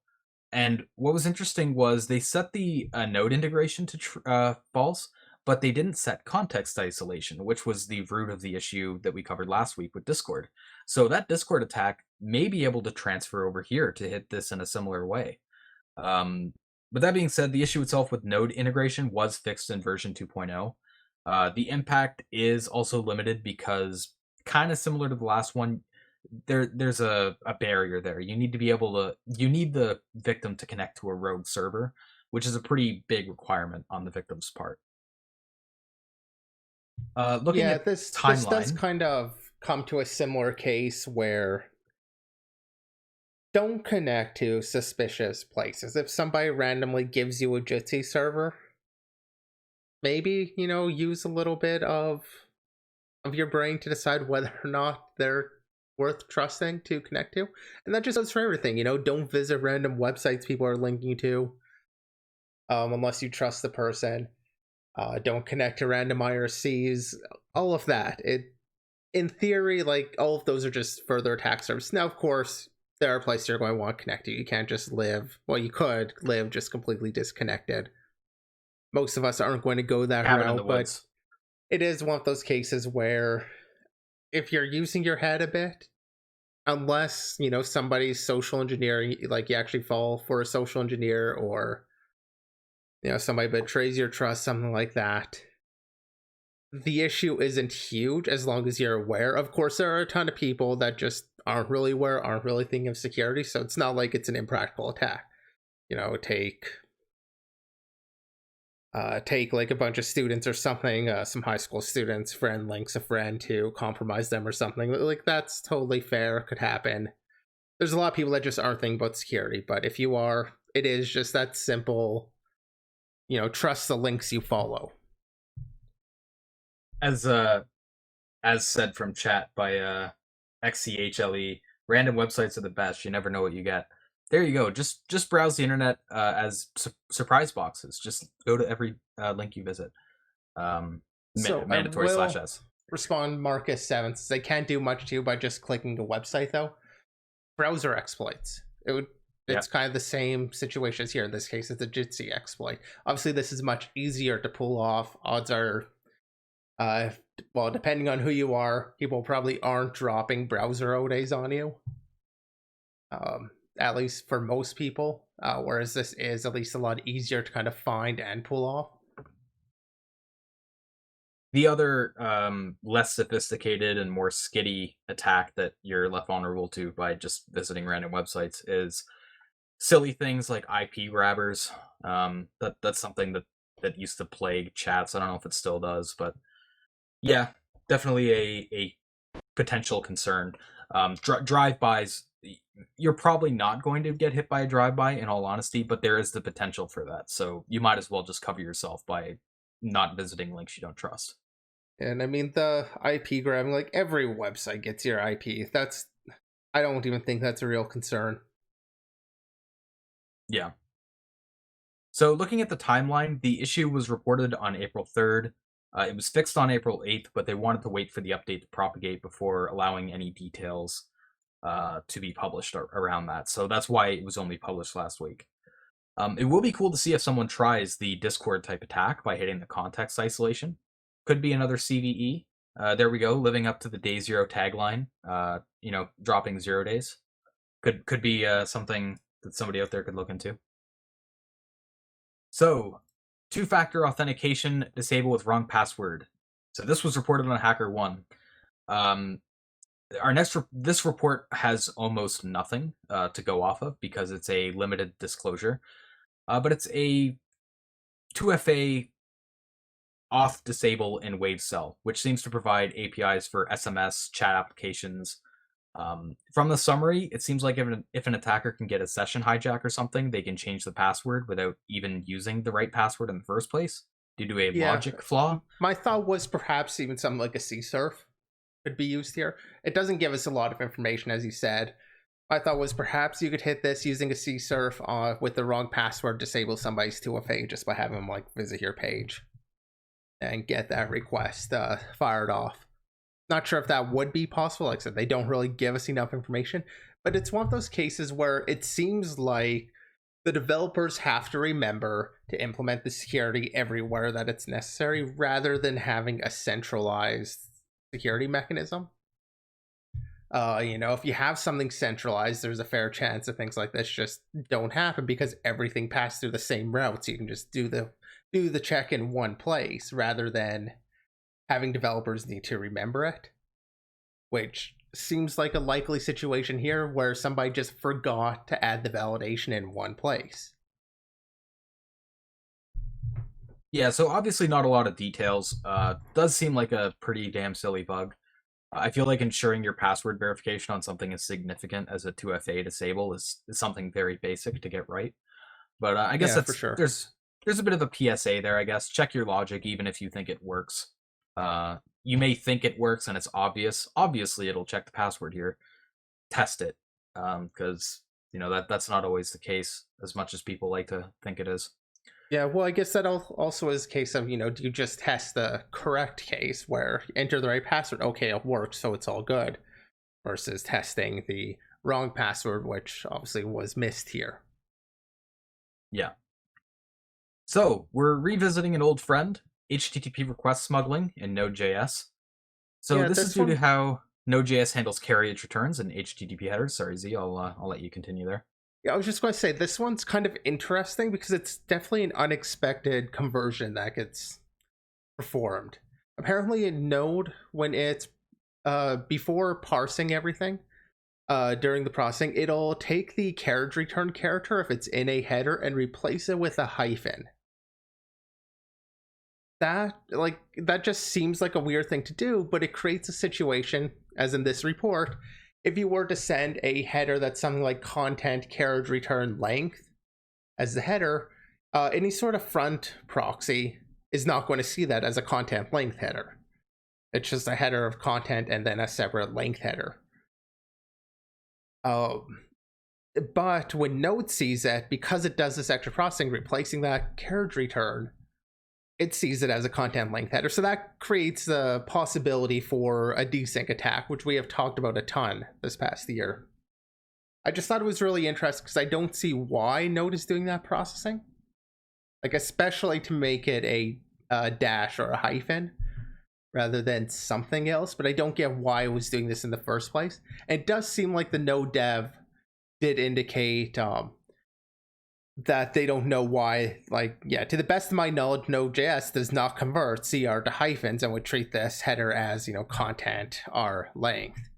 and what was interesting was they set the node integration to false, but they didn't set context isolation, which was the root of the issue that we covered last week with Discord. So that Discord attack may be able to transfer over here to hit this in a similar way. But that being said, the issue itself with node integration was fixed in version 2.0. The impact is also limited because, kind of similar to the last one, there's a barrier there. You need the victim to connect to a rogue server, which is a pretty big requirement on the victim's part. Looking at this timeline, does kind of come to a similar case where don't connect to suspicious places. If somebody randomly gives you a Jitsi server, maybe, use a little bit of your brain to decide whether or not they're worth trusting to connect to. And that just goes for everything, don't visit random websites people are linking to unless you trust the person. Don't connect to random RCEs, all of that. In theory, like, all of those are just further attack surfaces. Now, of course, there are places you're going to want to connect to. You can't just live, well, you could live just completely disconnected. Most of us aren't going to go that route, but it is one of those cases where if you're using your head a bit, unless, somebody's social engineering, like you actually fall for a social engineer, or, somebody betrays your trust, something like that, the issue isn't huge as long as you're aware. Of course, there are a ton of people that just aren't really aware, aren't really thinking of security, so it's not like it's an impractical attack. Take like a bunch of students or something, some high school students, friend links a friend to compromise them or something. Like, that's totally fair, could happen. There's a lot of people that just aren't thinking about security, but if you are, it is just that simple, trust the links you follow. As said from chat by XCHLE, random websites are the best. You never know what you get. There you go. Just browse the internet as surprise boxes. Just go to every link you visit. Mandatory /s. Respond Marcus 7. They can't do much to you by just clicking a website, though. Browser exploits. It's kind of the same situation as here. In this case, it's a Jitsi exploit. Obviously, this is much easier to pull off. Odds are, well, depending on who you are, people probably aren't dropping browser ODAs on you. At least for most people, whereas this is at least a lot easier to kind of find and pull off. The other less sophisticated and more skitty attack that you're left vulnerable to by just visiting random websites is silly things like IP grabbers. That's something that used to plague chats. I don't know if it still does, but yeah, definitely a potential concern. Drive-bys, you're probably not going to get hit by a drive-by, in all honesty, but there is the potential for that. So you might as well just cover yourself by not visiting links you don't trust. And I mean, the IP grabbing, like, every website gets your IP. I don't even think that's a real concern. Yeah. So looking at the timeline, the issue was reported on April 3rd. It was fixed on April 8th, but they wanted to wait for the update to propagate before allowing any details to be published around that. So that's why it was only published last week. It will be cool to see if someone tries the Discord type attack by hitting the context isolation. Could be another CVE. There we go, living up to the day zero tagline. Dropping 0 days. Could be something that somebody out there could look into. So, two-factor authentication disabled with wrong password. So this was reported on HackerOne. This report has almost nothing to go off of because it's a limited disclosure, but it's a 2FA auth disable in WaveCell, which seems to provide APIs for SMS chat applications. From the summary, it seems like if an attacker can get a session hijack or something, they can change the password without even using the right password in the first place due to a logic flaw. My thought was perhaps even something like a CSRF could be used here. It doesn't give us a lot of information, as you said. my thought was perhaps you could hit this using a CSRF with the wrong password, disable somebody's 2FA just by having them like visit your page and get that request fired off. Not sure if that would be possible. Like I said, they don't really give us enough information, but it's one of those cases where it seems like the developers have to remember to implement the security everywhere that it's necessary rather than having a centralized security mechanism. If you have something centralized, there's a fair chance that things like this just don't happen because everything passed through the same route. So you can just do the check in one place rather than having developers need to remember it, which seems like a likely situation here where somebody just forgot to add the validation in one place. Yeah, so obviously not a lot of details. Does seem like a pretty damn silly bug. I feel like ensuring your password verification on something as significant as a 2FA disable is something very basic to get right. But I guess that's for sure. There's a bit of a PSA there, I guess. Check your logic even if you think it works. You may think it works and it's obvious. Obviously, it'll check the password here. Test it, because that's not always the case as much as people like to think it is. Yeah, well, I guess that also is a case of, do you just test the correct case where you enter the right password? Okay, it works, so it's all good. Versus testing the wrong password, which obviously was missed here. Yeah. So, we're revisiting an old friend, HTTP request smuggling in Node.js. So yeah, this is due to how Node.js handles carriage returns and HTTP headers. Sorry, Z, I'll let you continue there. Yeah, I was just going to say, this one's kind of interesting because it's definitely an unexpected conversion that gets performed. Apparently in Node, when it's before parsing everything, during the processing, it'll take the carriage return character if it's in a header and replace it with a hyphen. That just seems like a weird thing to do, but it creates a situation, as in this report, if you were to send a header that's something like content carriage return length as the header, any sort of front proxy is not going to see that as a content length header. It's just a header of content and then a separate length header. But when Node sees it, because it does this extra processing, replacing that carriage return, it sees it as a content length header. So that creates the possibility for a desync attack, which we have talked about a ton this past year. I just thought it was really interesting because I don't see why Node is doing that processing. Like, especially to make it a dash or a hyphen rather than something else. But I don't get why it was doing this in the first place. And it does seem like the Node dev did indicate that they don't know why. To the best of my knowledge, Node.js does not convert CR to hyphens and would treat this header as, content R length.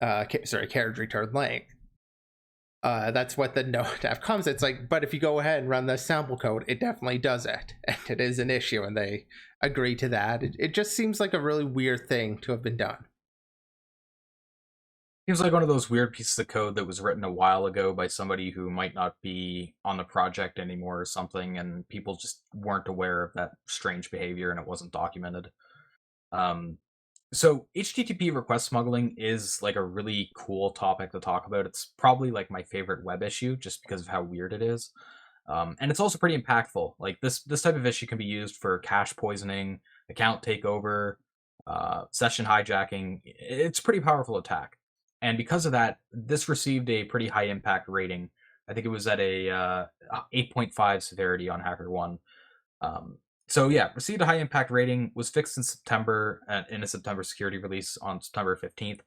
Carriage return length. That's what the Node dev comes. It's like, but if you go ahead and run the sample code, it definitely does it. And it is an issue, and they agree to that. It just seems like a really weird thing to have been done. Seems like one of those weird pieces of code that was written a while ago by somebody who might not be on the project anymore or something, and people just weren't aware of that strange behavior and it wasn't documented. So HTTP request smuggling is like a really cool topic to talk about. It's probably like my favorite web issue just because of how weird it is. And it's also pretty impactful. Like this type of issue can be used for cache poisoning, account takeover, session hijacking. It's a pretty powerful attack. And because of that, this received a pretty high impact rating. I think it was at a 8.5 severity on HackerOne. So yeah, received a high impact rating, was fixed in September in a September security release on September 15th.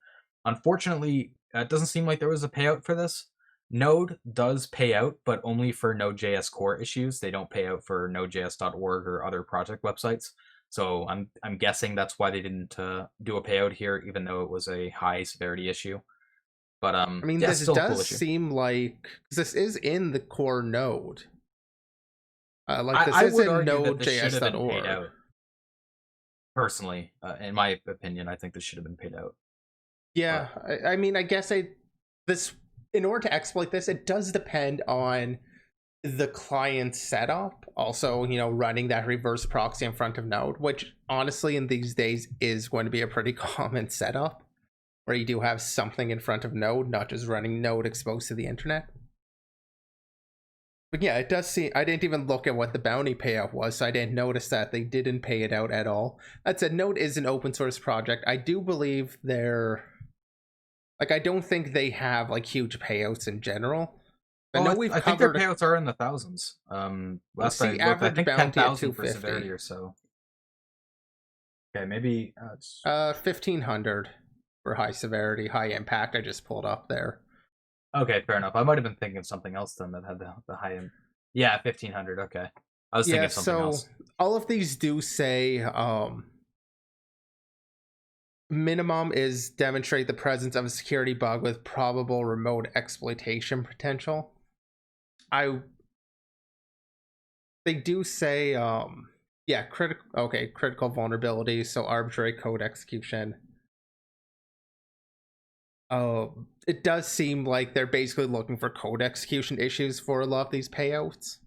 Unfortunately, it doesn't seem like there was a payout for this. Node does pay out, but only for Node.js core issues. They don't pay out for nodejs.org or other project websites. So I'm guessing that's why they didn't do a payout here, even though it was a high severity issue. But I mean, yeah, this does seem like this is in the core Node. This is in Node.js.org. Personally, in my opinion, I think this should have been paid out. Yeah, I mean, I guess in order to exploit this, it does depend on the client setup. Also, running that reverse proxy in front of Node, which honestly in these days is going to be a pretty common setup. where you do have something in front of Node, not just running Node exposed to the internet. But yeah, it does seem, I didn't even look at what the bounty payout was, so I didn't notice that they didn't pay it out at all. That said, Node is an open source project. I do believe they're, like, I don't think they have like huge payouts in general. I think their payouts are in the thousands. Last I looked, I think 10,000 for severity or so. Okay, maybe 1,500 for high severity, high impact. I just pulled up there. Okay, fair enough. I might have been thinking of something else then that had the high end. Yeah, 1,500. Okay, I was thinking of something else. All of these do say minimum is demonstrate the presence of a security bug with probable remote exploitation potential. They do say critical vulnerabilities, so arbitrary code execution. It does seem like they're basically looking for code execution issues for a lot of these payouts,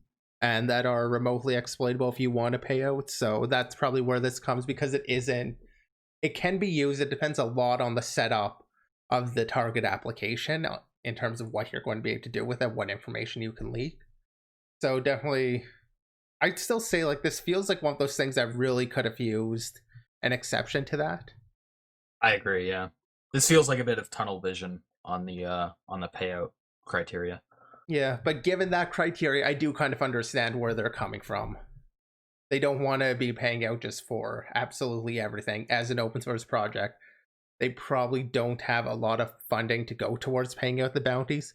and that are remotely exploitable if you want a payout. So that's probably where this comes, because it can be used. It depends a lot on the setup of the target application in terms of what you're going to be able to do with it, what information you can leak. So definitely, I'd still say like this feels like one of those things that really could have used an exception to that. I agree, yeah. This feels like a bit of tunnel vision on the payout criteria. Yeah, but given that criteria, I do kind of understand where they're coming from. They don't want to be paying out just for absolutely everything. As an open source project, they probably don't have a lot of funding to go towards paying out the bounties.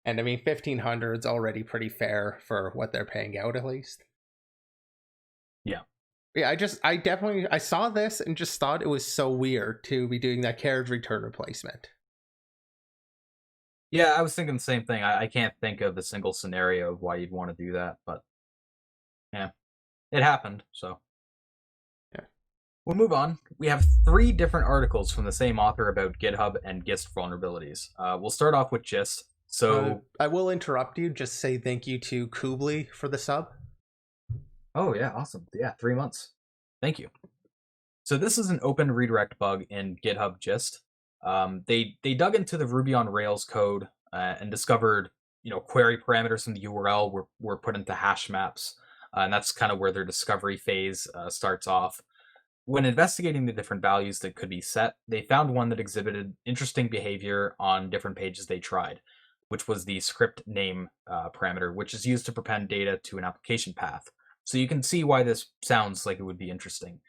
And I mean, 1,500 is already pretty fair for what they're paying out, at least. Yeah. Yeah, I saw this and just thought it was so weird to be doing that carriage return replacement. Yeah, I was thinking the same thing. I can't think of a single scenario of why you'd want to do that, but yeah, it happened, so. Yeah. We'll move on. We have 3 different articles from the same author about GitHub and Gist vulnerabilities. We'll start off with Gist. So I will interrupt you, just say thank you to Kubli for the sub. Oh yeah, awesome. Yeah, 3 months. Thank you. So this is an open redirect bug in GitHub Gist. They dug into the Ruby on Rails code and discovered, query parameters from the URL were put into hash maps, and that's kind of where their discovery phase starts off. When investigating the different values that could be set, they found one that exhibited interesting behavior on different pages they tried, which was the script name parameter, which is used to prepend data to an application path. So you can see why this sounds like it would be interesting.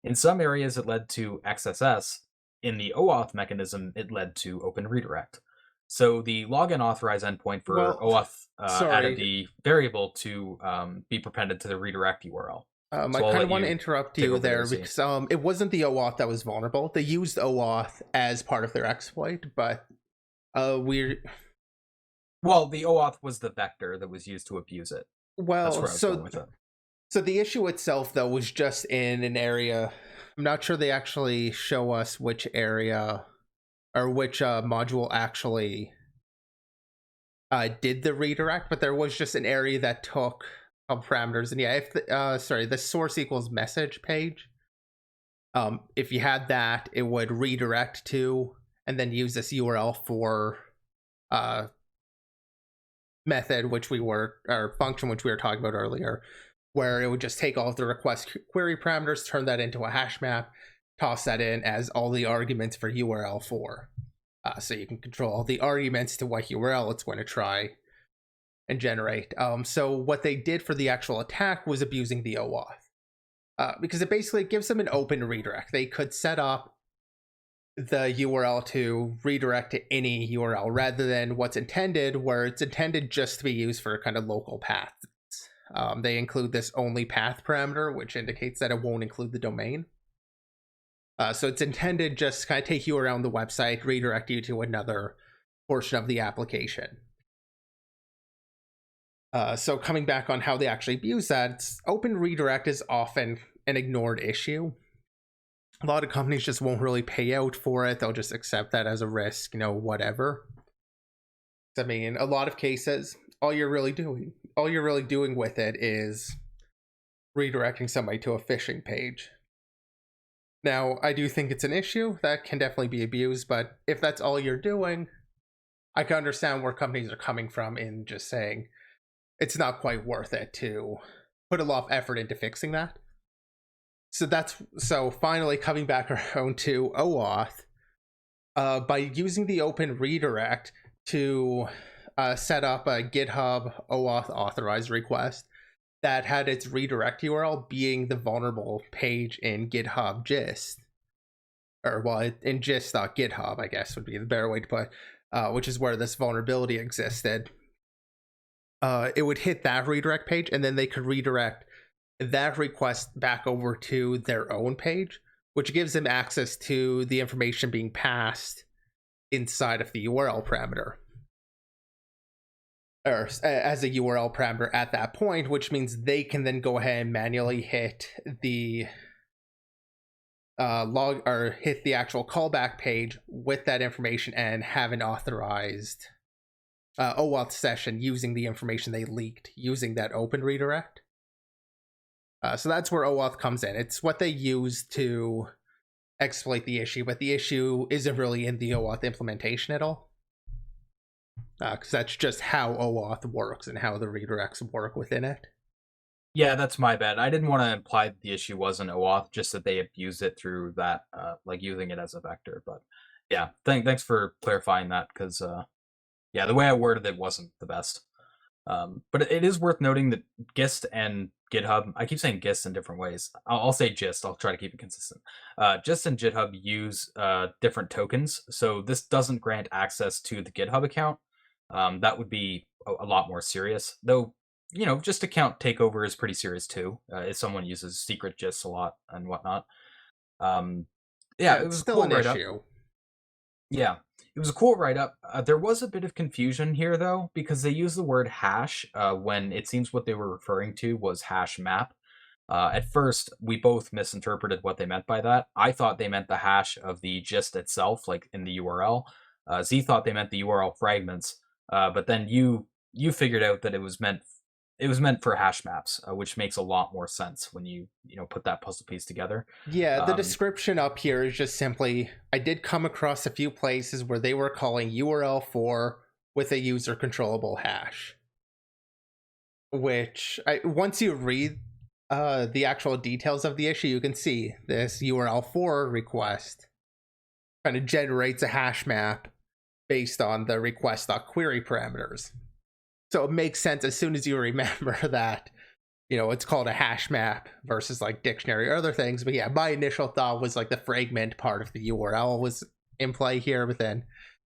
In some areas, it led to XSS. In the OAuth mechanism, it led to Open Redirect. So the login authorize endpoint for OAuth added the variable to be prepended to the redirect URL. I kind of want to interrupt you there because it wasn't the OAuth that was vulnerable. They used OAuth as part of their exploit, but Well, the OAuth was the vector that was used to abuse it. Well, that's where I was going with it. So the issue itself, though, was just in an area. I'm not sure they actually show us which area or which module actually did the redirect, but there was just an area that took parameters. And yeah, if the source equals message page, if you had that, it would redirect to and then use this URL for method, function, which we were talking about earlier, where it would just take all of the request query parameters, turn that into a hash map, toss that in as all the arguments for URL 4. So you can control all the arguments to what URL it's going to try and generate. So what they did for the actual attack was abusing the OAuth. Because it basically gives them an open redirect. They could set up the URL to redirect to any URL rather than what's intended, where it's intended just to be used for kind of local paths. They include this only path parameter, which indicates that it won't include the domain. So it's intended just to kind of take you around the website, redirect you to another portion of the application. So coming back on how they actually abuse that, open redirect is often an ignored issue. A lot of companies just won't really pay out for it. They'll just accept that as a risk, whatever. I mean, in a lot of cases, all you're really doing with it is redirecting somebody to a phishing page. Now, I do think it's an issue that can definitely be abused, but if that's all you're doing, I can understand where companies are coming from in just saying it's not quite worth it to put a lot of effort into fixing that. So finally coming back around to OAuth, by using the open redirect to set up a GitHub OAuth authorized request that had its redirect URL being the vulnerable page in GitHub Gist, or well, in gist.github, I guess would be the better way to put, which is where this vulnerability existed. It would hit that redirect page, and then they could redirect that request back over to their own page, which gives them access to the information being passed inside of the URL parameter, or as a URL parameter at that point, which means they can then go ahead and manually hit the log or hit the actual callback page with that information and have an authorized OAuth session using the information they leaked using that open redirect. So that's where OAuth comes in. It's what they use to exploit the issue, but the issue isn't really in the OAuth implementation at all. Because that's just how OAuth works and how the redirects work within it. Yeah, that's my bad. I didn't want to imply that the issue wasn't OAuth, just that they abused it through that, like using it as a vector. But yeah, thanks for clarifying that, because yeah, the way I worded it wasn't the best. But it is worth noting that Gist and GitHub, I keep saying Gist in different ways. I'll say Gist, I'll try to keep it consistent. Gist and GitHub use different tokens, so this doesn't grant access to the GitHub account. That would be a lot more serious, though. You know, just account takeover is pretty serious too. If someone uses secret Gist a lot and whatnot. Yeah, it It's was a still cool an write-up. issue. Yeah, it was a cool write-up. There was a bit of confusion here, though, because they used the word hash when it seems what they were referring to was hash map. At first, we both misinterpreted what they meant by that. I thought they meant the hash of the gist itself, like in the URL. Z thought they meant the URL fragments, but then you figured out that it was meant for hash maps, which makes a lot more sense when you put that puzzle piece together. Yeah, the description up here is just simply, I did come across a few places where they were calling URL4 with a user controllable hash. Which, once you read the actual details of the issue, you can see this URL4 request kind of generates a hash map based on the request.query parameters. So it makes sense as soon as you remember that, it's called a hash map versus like dictionary or other things. But yeah, my initial thought was like the fragment part of the URL was in play here, but then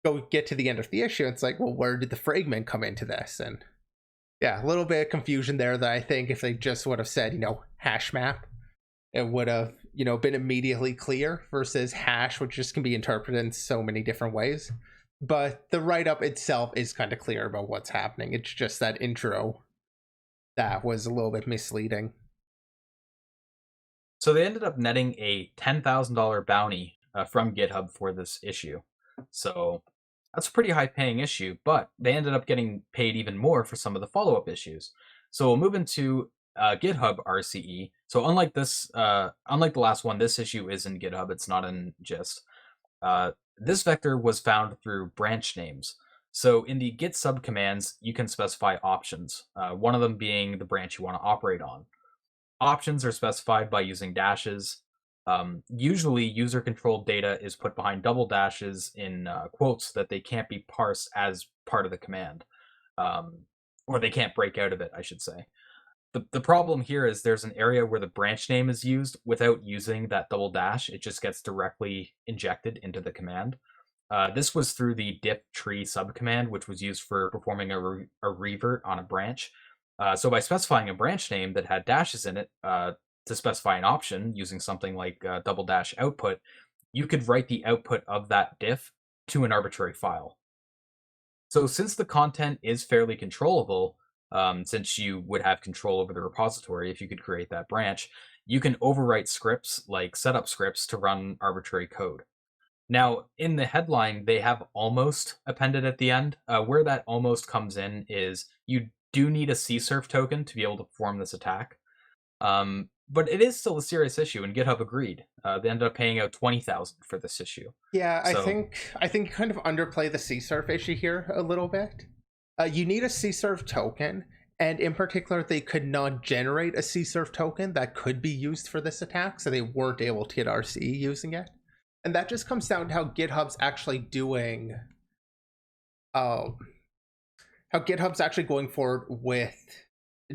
go get to the end of the issue. It's like, well, where did the fragment come into this? And yeah, a little bit of confusion there that I think if they just would have said, hash map, it would have, been immediately clear versus hash, which just can be interpreted in so many different ways. But the write-up itself is kind of clear about what's happening. It's just that intro that was a little bit misleading. So they ended up netting a $10,000 bounty from GitHub for this issue. So that's a pretty high-paying issue, but they ended up getting paid even more for some of the follow-up issues. So we'll move into GitHub RCE. So unlike the last one, this issue is in GitHub. It's not in Gist. This vector was found through branch names. So in the git subcommands, you can specify options, one of them being the branch you want to operate on. Options are specified by using dashes. Usually, user-controlled data is put behind double dashes in quotes so that they can't be parsed as part of the command. Or they can't break out of it, I should say. The problem here is there's an area where the branch name is used without using that double dash. It just gets directly injected into the command. This was through the diff tree subcommand, which was used for performing a revert on a branch. So by specifying a branch name that had dashes in it to specify an option using something like double dash output, you could write the output of that diff to an arbitrary file. So since the content is fairly controllable, since you would have control over the repository if you could create that branch, you can overwrite scripts like setup scripts to run arbitrary code. Now, in the headline, they have almost appended at the end. Where that almost comes in is you do need a CSRF token to be able to perform this attack. but it is still a serious issue, and GitHub agreed. They ended up paying out $20,000 for this issue. Yeah, I So think you kind of underplay the CSRF issue here a little bit. You need a CSRF token, and in particular, they could not generate a CSRF token that could be used for this attack, so they weren't able to get RCE using it. And that just comes down to how GitHub's actually doing. How GitHub's actually going forward with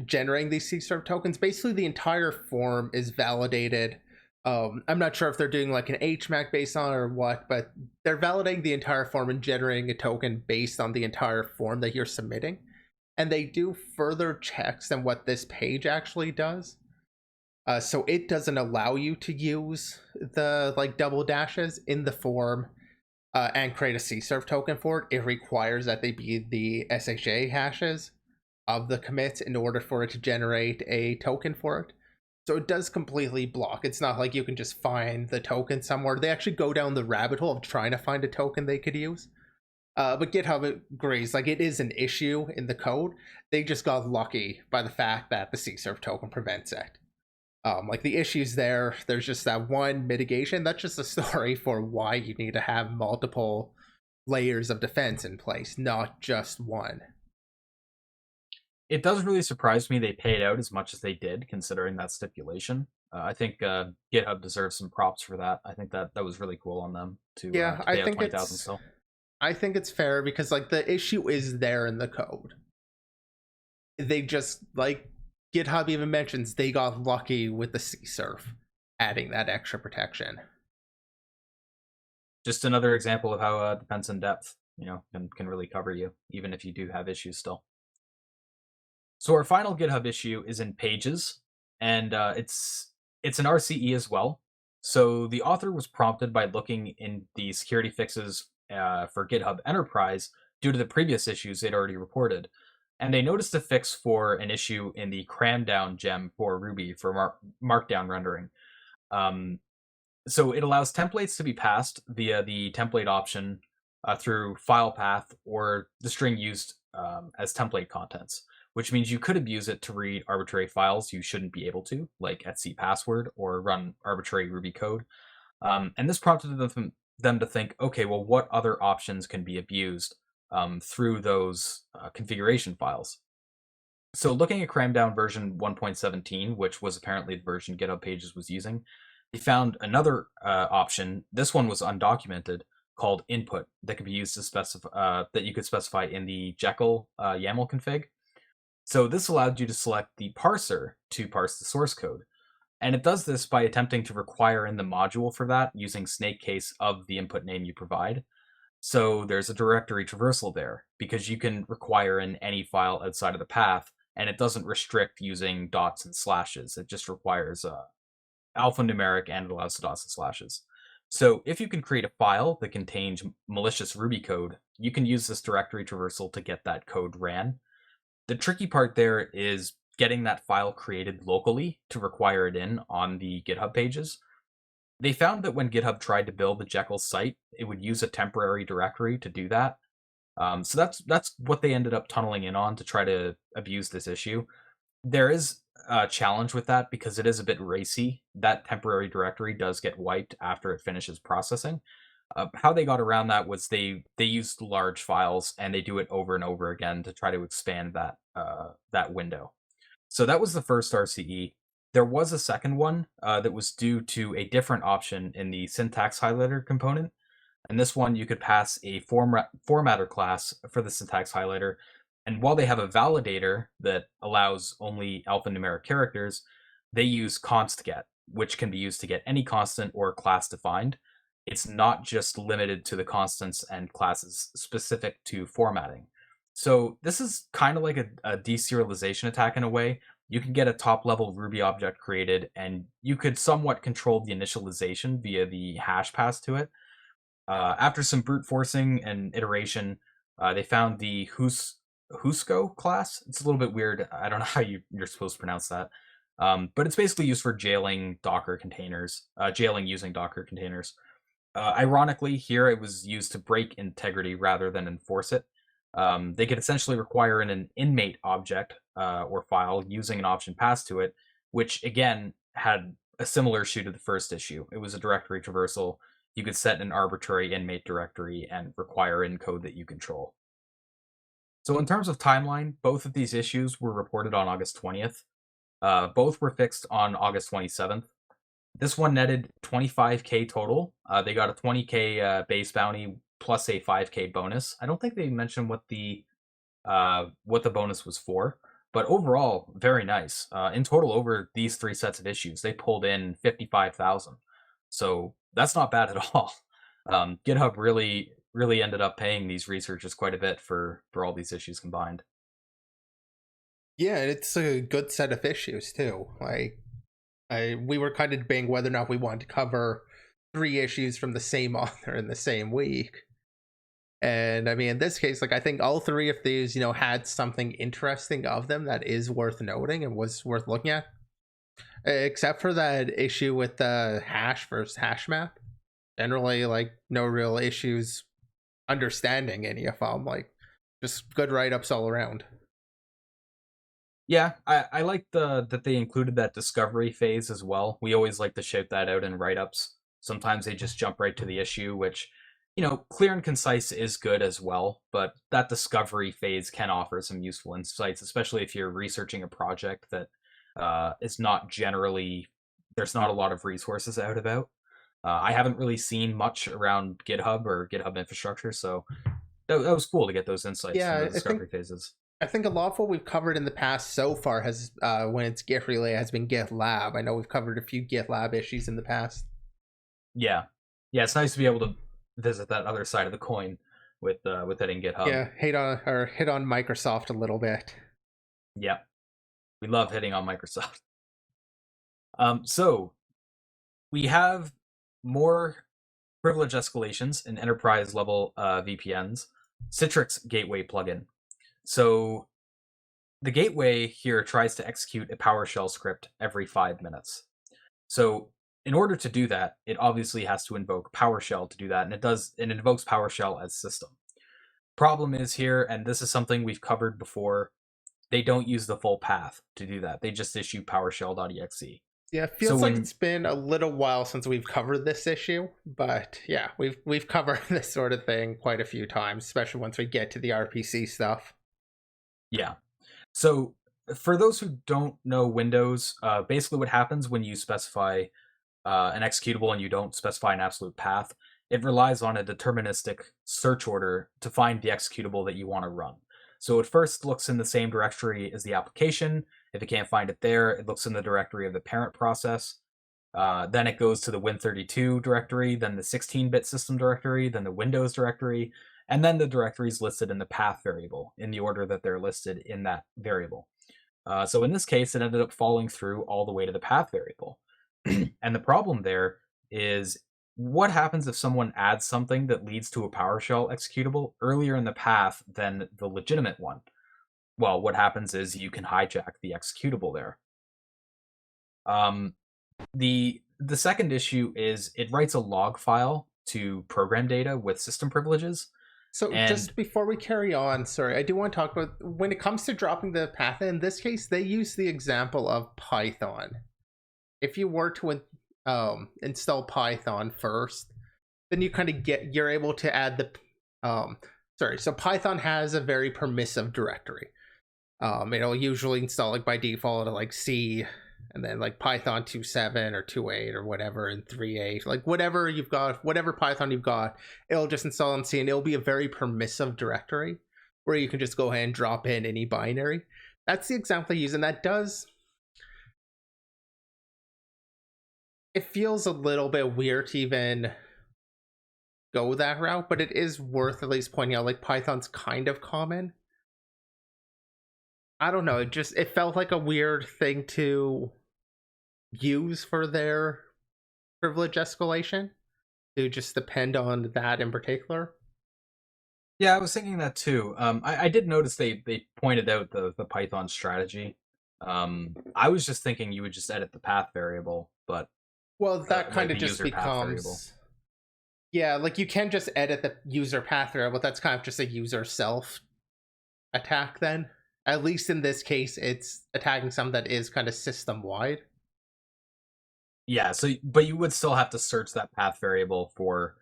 generating these CSRF tokens. Basically, the entire form is validated. I'm not sure if they're doing like an HMAC based on it or what, but they're validating the entire form and generating a token based on the entire form that you're submitting. And they do further checks than what this page actually does. So it doesn't allow you to use the like double dashes in the form and create a CSRF token for it. It requires that they be the SHA hashes of the commits in order for it to generate a token for it. So it does completely block. It's not like you can just find the token somewhere. They actually go down the rabbit hole of trying to find a token they could use. But GitHub agrees, like it is an issue in the code. They just got lucky by the fact that the CSRF token prevents it. Like the issues there's just that one mitigation. That's just a story for why you need to have multiple layers of defense in place, not just one. it does really surprise me they paid out as much as they did, considering that stipulation. I think GitHub deserves some props for that. I think that was really cool on them to Yeah, pay out 20,000 still. I think it's fair because like the issue is there in the code. They just like GitHub even mentions they got lucky with the CSRF adding that extra protection. Just another example of how defense in depth, can really cover you, even if you do have issues still. So our final GitHub issue is in Pages, and it's an RCE as well. So the author was prompted by looking in the security fixes for GitHub Enterprise due to the previous issues they'd already reported. And they noticed a fix for an issue in the Kramdown gem for Ruby for markdown rendering. So it allows templates to be passed via the template option through file path or the string used as template contents, which means you could abuse it to read arbitrary files you shouldn't be able to, like etc password, or run arbitrary Ruby code. And this prompted them to think, okay, well, what other options can be abused through those configuration files? So looking at Kramdown version 1.17, which was apparently the version GitHub Pages was using, they found another option. This one was undocumented, called input, that could be used to specify that you could specify in the Jekyll YAML config. So this allowed you to select the parser to parse the source code. And it does this by attempting to require in the module for that using snake case of the input name you provide. So there's a directory traversal there because you can require in any file outside of the path, and it doesn't restrict using dots and slashes. It just requires alphanumeric, and it allows the dots and slashes. So if you can create a file that contains malicious Ruby code, you can use this directory traversal to get that code ran. The tricky part there is getting that file created locally to require it in on the GitHub pages. They found that when GitHub tried to build the Jekyll site, it would use a temporary directory to do that. So that's what they ended up tunneling in on to try to abuse this issue. There is a challenge with that because it is a bit racy. That temporary directory does get wiped after it finishes processing. How they got around that was they used large files and they do it over and over again to try to expand that window. So that was the first RCE. There was a second one that was due to a different option in the syntax highlighter component. And this one, you could pass a formatter class for the syntax highlighter. And while they have a validator that allows only alphanumeric characters, they use constget, which can be used to get any constant or class defined. It's not just limited to the constants and classes specific to formatting. So this is kind of like a deserialization attack in a way. You can get a top-level Ruby object created, and you could somewhat control the initialization via the hash pass to it. After some brute forcing and iteration, they found the Husko class. It's a little bit weird. I don't know how you're supposed to pronounce that. But it's basically used for jailing Docker containers, jailing using Docker containers. Ironically, here it was used to break integrity rather than enforce it. They could essentially require an inmate object or file using an option passed to it, which again had a similar issue to the first issue. It was a directory traversal. You could set an arbitrary inmate directory and require in code that you control. So in terms of timeline, both of these issues were reported on August 20th. Both were fixed on August 27th. This one netted 25k total. They got a 20k base bounty plus a 5k bonus. I don't think they mentioned what the bonus was for, but overall, very nice. In total, over these 3 sets of issues, they pulled in 55,000. So that's not bad at all. GitHub really ended up paying these researchers quite a bit for all these issues combined. Yeah, it's a good set of issues too. We were kind of debating whether or not we wanted to cover 3 issues from the same author in the same week. And I mean, in this case, like, I think all 3 of these, had something interesting of them that is worth noting and was worth looking at. Except for that issue with the hash versus hash map. Generally, like, no real issues understanding any of them. Like, just good write-ups all around. Yeah, I like that they included that discovery phase as well. We always like to shout that out in write-ups. Sometimes they just jump right to the issue, which, clear and concise is good as well, but that discovery phase can offer some useful insights, especially if you're researching a project that is not generally, there's not a lot of resources out about. I haven't really seen much around GitHub or GitHub infrastructure, so that was cool to get those insights from the discovery phases. I think a lot of what we've covered in the past so far has, when it's Git Relay, has been GitLab. I know we've covered a few GitLab issues in the past. Yeah, it's nice to be able to visit that other side of the coin with hitting GitHub. Yeah, hit on Microsoft a little bit. Yeah, we love hitting on Microsoft. So we have more privilege escalations in enterprise level VPNs. Citrix gateway plugin. So the gateway here tries to execute a PowerShell script every 5 minutes. So in order to do that, it obviously has to invoke PowerShell to do that, and it invokes PowerShell as system. Problem is here, and this is something we've covered before, they don't use the full path to do that. They just issue PowerShell.exe. Yeah, it feels like it's been a little while since we've covered this issue, but yeah, we've covered this sort of thing quite a few times, especially once we get to the RPC stuff. Yeah. So for those who don't know Windows, basically what happens when you specify an executable and you don't specify an absolute path, it relies on a deterministic search order to find the executable that you want to run. So it first looks in the same directory as the application. If it can't find it there, it looks in the directory of the parent process. Then it goes to the Win32 directory, then the 16-bit system directory, then the Windows directory, and then the directories listed in the path variable in the order that they're listed in that variable. So in this case, it ended up falling through all the way to the path variable. And the problem there is, what happens if someone adds something that leads to a PowerShell executable earlier in the path than the legitimate one? Well, what happens is you can hijack the executable there. The second issue is it writes a log file to program data with system privileges. So just before we carry on, sorry, I do want to talk about when it comes to dropping the path. In this case, they use the example of Python. If you were to install Python first, then you kind of you're able to add the so Python has a very permissive directory. It'll usually install like by default like C, and then like Python 2.7 or 2.8 or whatever, and 3.8, like whatever you've got, whatever Python you've got, it'll just install in C, and it'll be a very permissive directory where you can just go ahead and drop in any binary. That's the example I use, and that does, it feels a little bit weird to even go that route, but it is worth at least pointing out, like, Python's kind of common. I don't know, it felt like a weird thing to use for their privilege escalation, to just depend on that in particular. Yeah, I was thinking that too. I did notice they pointed out the Python strategy. I was just thinking you would just edit the path variable, but well, that kind of just becomes, yeah, like you can just edit the user path variable. That's kind of just a user self attack then. At least in this case, it's attacking something that is kind of system wide. Yeah, so but you would still have to search that path variable for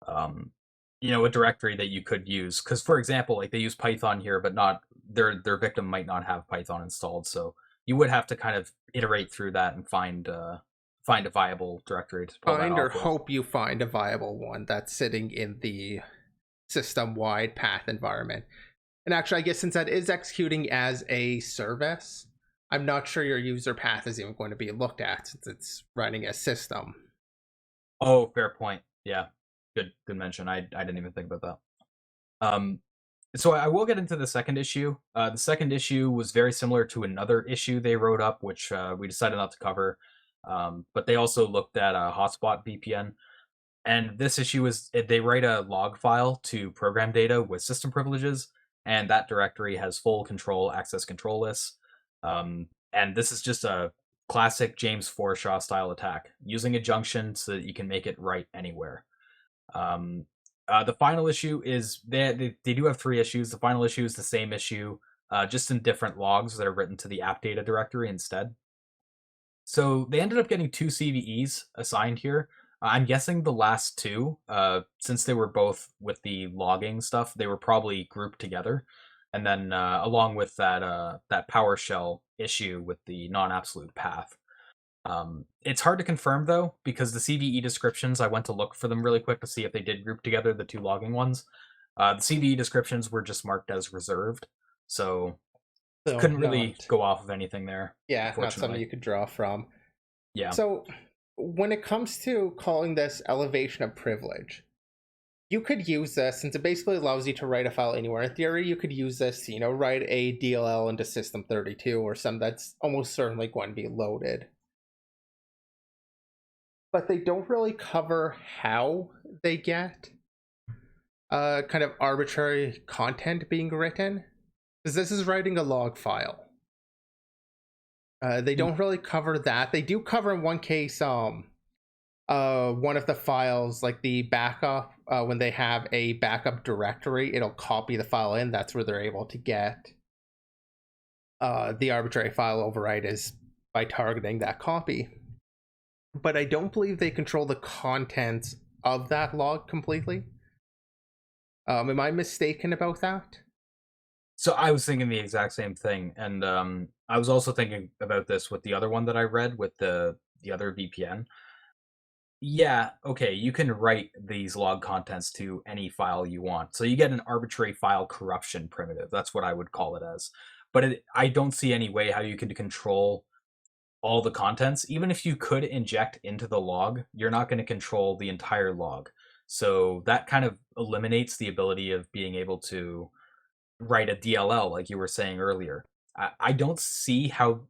um a directory that you could use. Because for example, like they use Python here, but not their victim might not have Python installed. So you would have to kind of iterate through that and find a viable directory to pull that Find or off with. hope you find a viable one that's sitting in the system-wide path environment. And actually, I guess since that is executing as a service, I'm not sure your user path is even going to be looked at since it's running a system. Oh, fair point. Yeah. Good mention. I didn't even think about that. So I will get into the second issue. The second issue was very similar to another issue they wrote up, which we decided not to cover. But they also looked at a hotspot VPN. And this issue is they write a log file to program data with system privileges, and that directory has full control access control lists. And this is just a classic James Forshaw style attack, using a junction so that you can make it write anywhere. The final issue is they do have 3 issues. The final issue is the same issue, just in different logs that are written to the app data directory instead. So they ended up getting 2 CVEs assigned here. I'm guessing the last two, since they were both with the logging stuff, they were probably grouped together, and then along with that PowerShell issue with the non-absolute path. It's hard to confirm though, because the CVE descriptions, I went to look for them really quick to see if they did group together the 2 logging ones. The CVE descriptions were just marked as reserved, so So couldn't really not, go off of anything there. yeah, not something Unfortunately, you could draw from. yeah. So when it comes to calling this elevation of privilege, you could use this since it basically allows you to write a file anywhere. In theory, you could use this to, write a DLL into system32 or some that's almost certainly going to be loaded. But they don't really cover how they get kind of arbitrary content being written, because this is writing a log file. They don't really cover that. They do cover in one case one of the files, like the backup, when they have a backup directory, it'll copy the file in. That's where they're able to get the arbitrary file override is by targeting that copy. But I don't believe they control the contents of that log completely. Am I mistaken about that? So I was thinking the exact same thing, and I was also thinking about this with the other one that I read with the other VPN. Yeah, okay, you can write these log contents to any file you want. So you get an arbitrary file corruption primitive. That's what I would call it as. But I don't see any way how you can control all the contents. Even if you could inject into the log, you're not going to control the entire log. So that kind of eliminates the ability of being able to write a DLL, like you were saying earlier. I don't see how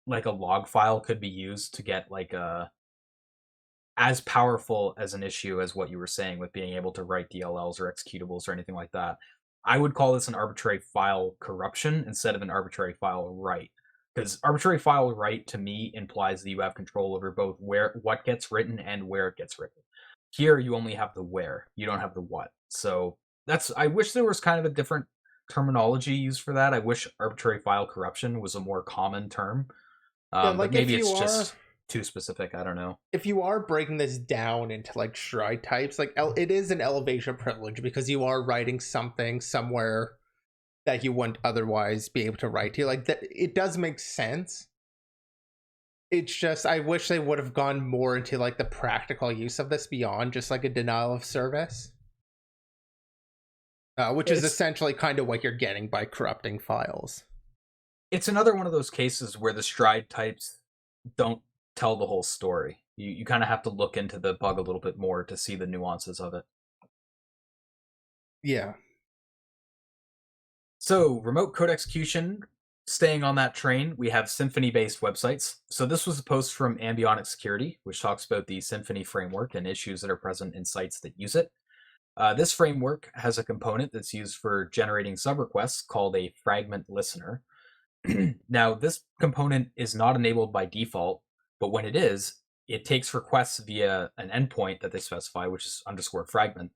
like a log file could be used to get like a as powerful as an issue as what you were saying with being able to write DLLs or executables or anything like that. I would call this an arbitrary file corruption instead of an arbitrary file write. Because arbitrary file write to me implies that you have control over both what gets written and where it gets written. Here you only have the where, you don't have the what. So I wish there was kind of a different terminology used for that. I wish arbitrary file corruption was a more common term. Yeah, But like maybe it's just too specific. I don't know. if you are breaking this down into like stride types, like it is an elevation privilege because you are writing something somewhere that you wouldn't otherwise be able to write to. Like that, it does make sense. It's just I wish they would have gone more into like the practical use of this beyond just like a denial of service, which is essentially kind of what you're getting by corrupting files. It's another one of those cases where the stride types don't tell the whole story. You kind of have to look into the bug a little bit more to see the nuances of it. Yeah. So, remote code execution, staying on that train, we have Symfony-based websites. So this was a post from Ambionic Security, which talks about the Symfony framework and issues that are present in sites that use it. This framework has a component that's used for generating subrequests called a fragment listener. Now, this component is not enabled by default, but when it is, it takes requests via an endpoint that they specify, which is _fragment.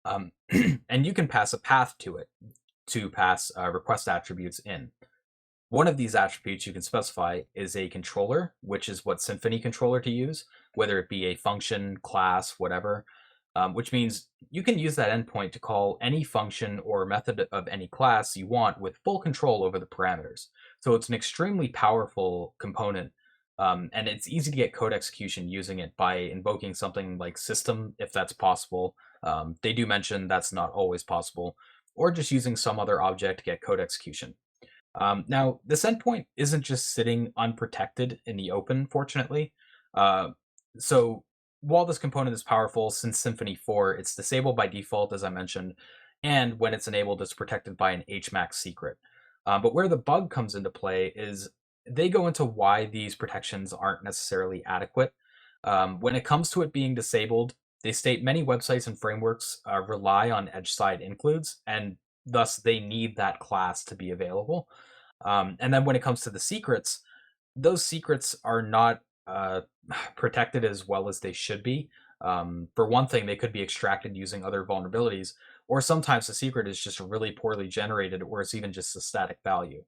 And you can pass a path to it to pass request attributes in. One of these attributes you can specify is a controller, which is what Symfony controller to use. whether it be a function, class, whatever, which means you can use that endpoint to call any function or method of any class you want with full control over the parameters. So it's an extremely powerful component, and it's easy to get code execution using it by invoking something like system, if that's possible. They do mention that's not always possible, or just using some other object to get code execution. Now, this endpoint isn't just sitting unprotected in the open, fortunately. Uh, so while this component is powerful, since Symfony 4, it's disabled by default, as I mentioned, and when it's enabled, it's protected by an HMAC secret. But where the bug comes into play is they go into why these protections aren't necessarily adequate. When it comes to it being disabled, they state many websites and frameworks rely on edge side includes, and thus they need that class to be available. And then when it comes to the secrets, those secrets are not protected as well as they should be. For one thing, they could be extracted using other vulnerabilities, or sometimes the secret is just really poorly generated, or it's even just a static value.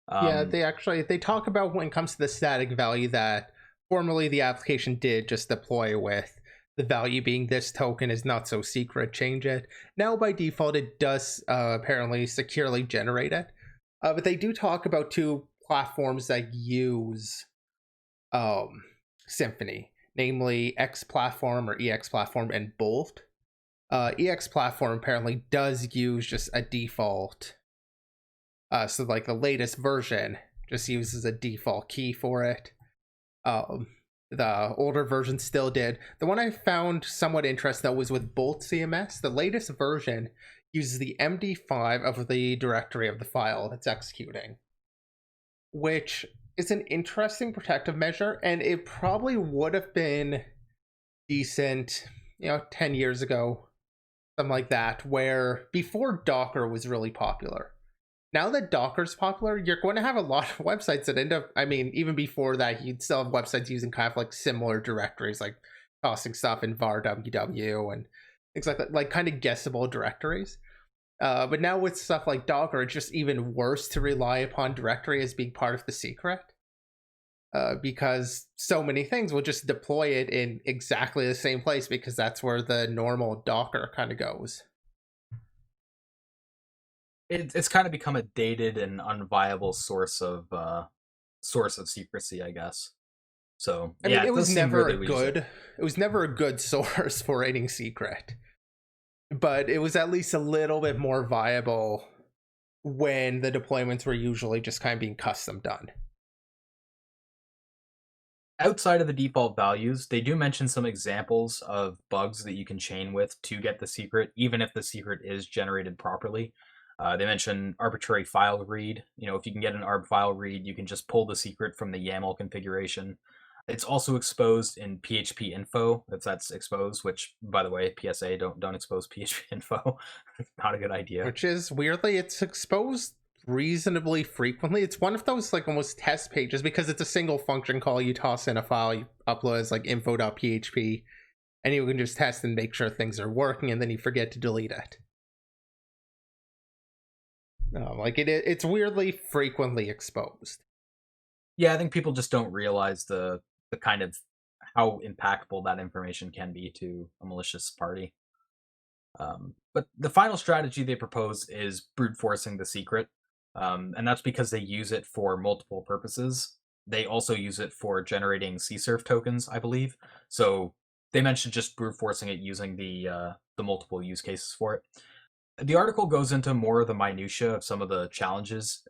Yeah, Um, they talk about when it comes to the static value that formerly the application did just deploy with the value being this token is not so secret, change it. Now by default it does apparently securely generate it. But they do talk about two platforms that use Symfony, namely X platform or EX platform and Bolt. EX platform apparently does use just a default. So like the latest version just uses a default key for it. The older version still did. The one I found somewhat interesting though was with Bolt CMS. The latest version uses the MD5 of the directory of the file that's executing, which is an interesting protective measure, and it probably would have been decent, 10 years ago, something like that, where before Docker was really popular. Now that Docker's popular, you're going to have a lot of websites that end up, I mean, even before that, you'd still have websites using kind of like similar directories, like tossing stuff in var ww and things like that, like kind of guessable directories. But now with stuff like Docker, it's just even worse to rely upon directory as being part of the secret. Because so many things will just deploy it in exactly the same place because that's where the normal Docker kind of goes. it's kind of become a dated and unviable source of secrecy, I guess. So I mean, yeah, it it was does seem never weird a that we use it. good, it was never a good source for any secret, but it was at least a little bit more viable when the deployments were usually just kind of being custom done. Outside of the default values, they do mention some examples of bugs that you can chain with to get the secret, even if the secret is generated properly. They mention arbitrary file read. If you can get an arb file read, you can just pull the secret from the YAML configuration. It's also exposed in PHP info. That's exposed. Which, by the way, PSA, don't expose PHP info. Not a good idea. Which is weirdly, it's exposed reasonably frequently. It's one of those like almost test pages because it's a single function call. You toss in a file, you upload as like info.php, and you can just test and make sure things are working, and then you forget to delete it. Like it's weirdly frequently exposed. Yeah, I think people just don't realize the kind of how impactful that information can be to a malicious party. But the final strategy they propose is brute forcing the secret, and that's because they use it for multiple purposes. They also use it for generating CSRF tokens, I believe. So they mentioned just brute forcing it using the multiple use cases for it. The article goes into more of the minutia of some of the challenges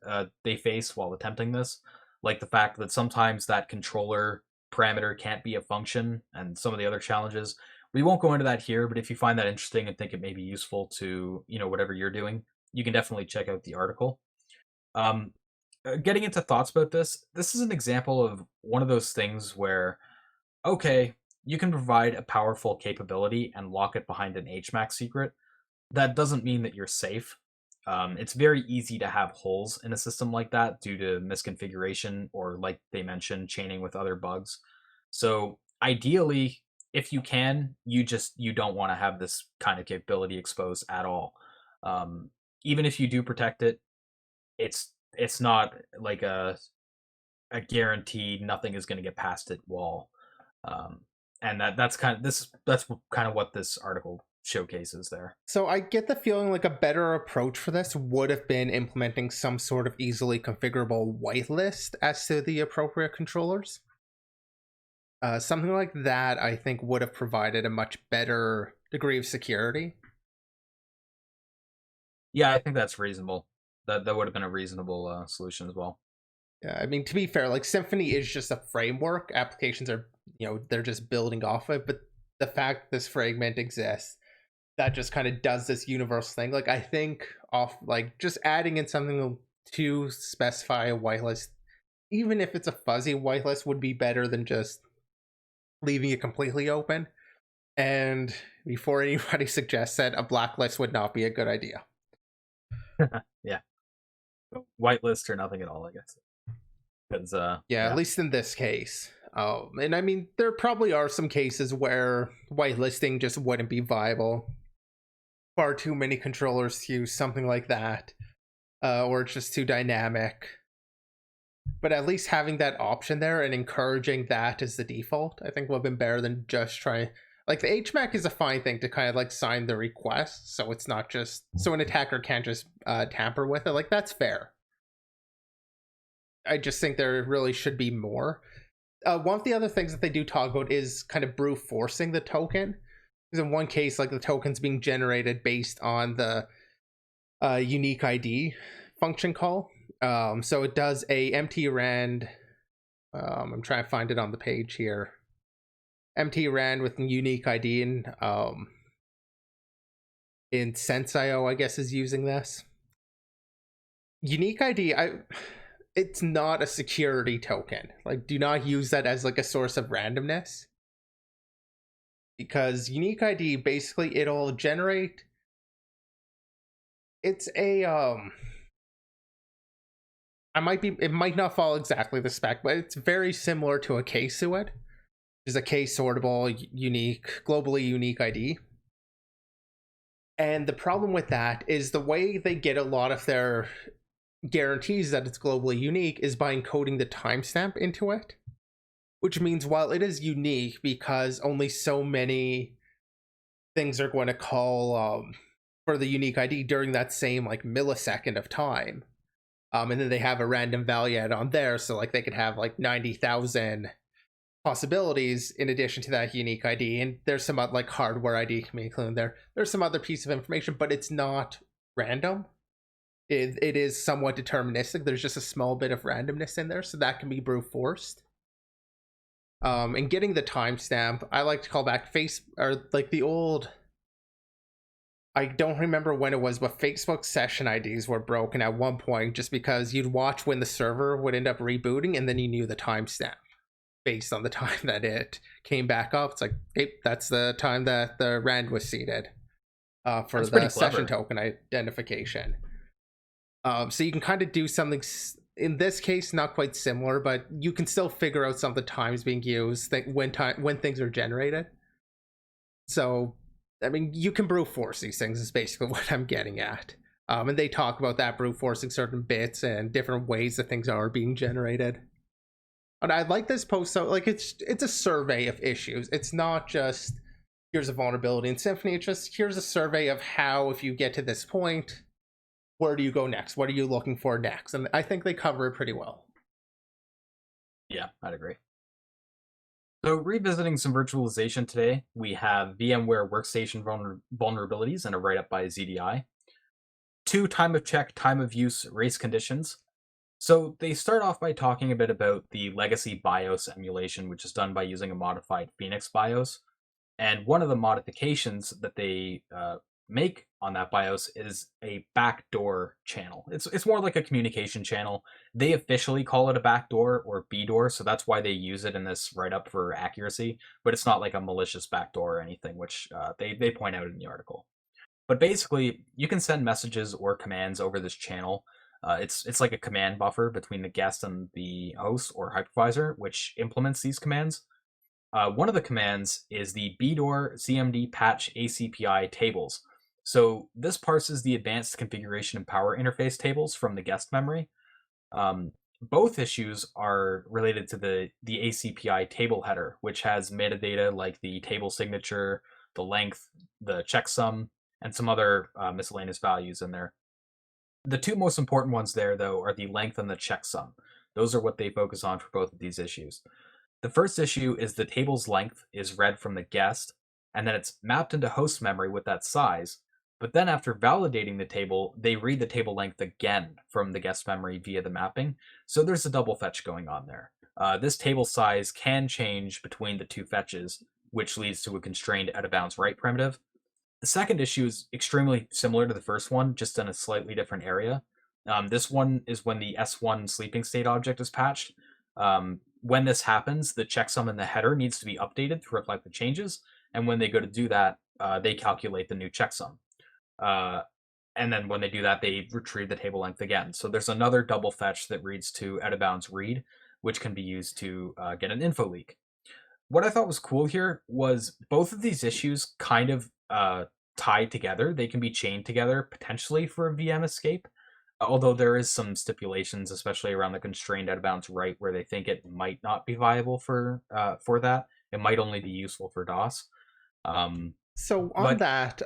they face while attempting this, like the fact that sometimes that controller parameter can't be a function, and some of the other challenges. We won't go into that here, but if you find that interesting and think it may be useful to whatever you're doing, you can definitely check out the article. Um, Getting into thoughts about this is an example of one of those things where, okay, you can provide a powerful capability and lock it behind an HMAC secret. That doesn't mean that you're safe. It's very easy to have holes in a system like that due to misconfiguration or, like they mentioned, chaining with other bugs. So ideally, if you can, you don't want to have this kind of capability exposed at all. Even if you do protect it, it's not like a guaranteed nothing is going to get past it wall. And that's kind of what this article showcases there. So I get the feeling like a better approach for this would have been implementing some sort of easily configurable whitelist as to the appropriate controllers. Something like that, I think, would have provided a much better degree of security. Yeah, I think that's reasonable. That would have been a reasonable solution as well. Yeah, I mean, to be fair, like Symfony is just a framework. Applications are, they're just building off it. But the fact this fragment exists, that just kind of does this universal thing. Like, I think just adding in something to specify a whitelist, even if it's a fuzzy whitelist, would be better than just leaving it completely open. And before anybody suggests that, a blacklist would not be a good idea. Yeah. Whitelist or nothing at all, I guess. Because at least in this case. And I mean, there probably are some cases where whitelisting just wouldn't be viable. Far too many controllers to use something like that, or it's just too dynamic. But at least having that option there and encouraging that as the default, I think would have been better than just trying. Like, the HMAC is a fine thing to kind of like sign the request, so it's not just so an attacker can't just tamper with it. Like, that's fair. I just think there really should be more. One of the other things that they do talk about is kind of brute forcing the token. Because in one case, like, the token's being generated based on the unique ID function call. So it does a empty rand. I'm trying to find it on the page here. Empty rand with unique ID in Sense.io, I guess, is using this. Unique ID, it's not a security token. Like, do not use that as like a source of randomness. Because unique ID, basically, it'll generate. It's a it might not follow exactly the spec, but it's very similar to a K-Suid. Is a K-sortable, unique, globally unique ID. And the problem with that is the way they get a lot of their guarantees that it's globally unique is by encoding the timestamp into it. Which means while it is unique because only so many things are going to call for the unique ID during that same like millisecond of time. And then they have a random value add on there. So like they could have like 90,000 possibilities in addition to that unique ID. And there's some like hardware ID can be included there. There's some other piece of information, but it's not random. It is somewhat deterministic. There's just a small bit of randomness in there. So that can be brute forced. And getting the timestamp, I like to call back the old. I don't remember when it was, but Facebook session IDs were broken at one point just because you'd watch when the server would end up rebooting and then you knew the timestamp based on the time that it came back up. It's like, hey, that's the time that the rand was seeded for the session token identification. So you can kind of do something, in this case, not quite similar, but you can still figure out some of the times being used when things are generated. So, I mean, you can brute force these things is basically what I'm getting at. And they talk about that brute forcing certain bits and different ways that things are being generated. And I like this post, so like it's a survey of issues. It's not just here's a vulnerability in Symfony. It's just here's a survey of how, if you get to this point, where do you go next? What are you looking for next? And I think they cover it pretty well. Yeah, I'd agree. So revisiting some virtualization today, we have VMware Workstation vulnerabilities and a write-up by ZDI. 2 time of check, time of use race conditions. So they start off by talking a bit about the legacy BIOS emulation, which is done by using a modified Phoenix BIOS. And one of the modifications that they make on that BIOS is a backdoor channel. It's more like a communication channel. They officially call it a backdoor or BDOR, so that's why they use it in this write-up for accuracy, but it's not like a malicious backdoor or anything, which they point out in the article. But basically, you can send messages or commands over this channel. It's like a command buffer between the guest and the host or hypervisor, which implements these commands. One of the commands is the bdoor cmd patch ACPI tables. So this parses the advanced configuration and power interface tables from the guest memory. both issues are related to the ACPI table header, which has metadata like the table signature, the length, the checksum, and some other miscellaneous values in there. The two most important ones there, though, are the length and the checksum. Those are what they focus on for both of these issues. The first issue is the table's length is read from the guest, and then it's mapped into host memory with that size. But then after validating the table, they read the table length again from the guest memory via the mapping. So there's a double fetch going on there. This table size can change between the two fetches, which leads to a constrained out of bounds write primitive. The second issue is extremely similar to the first one, just in a slightly different area. This one is when the S1 sleeping state object is patched. When this happens, the checksum in the header needs to be updated to reflect the changes, and when they go to do that, they calculate the new checksum. And then when they do that, they retrieve the table length again. So there's another double fetch that reads to out of bounds read, which can be used to get an info leak. What I thought was cool here was both of these issues kind of tied together. They can be chained together potentially for a VM escape, although there is some stipulations, especially around the constrained out of bounds write, where they think it might not be viable for that. It might only be useful for DOS. So on that,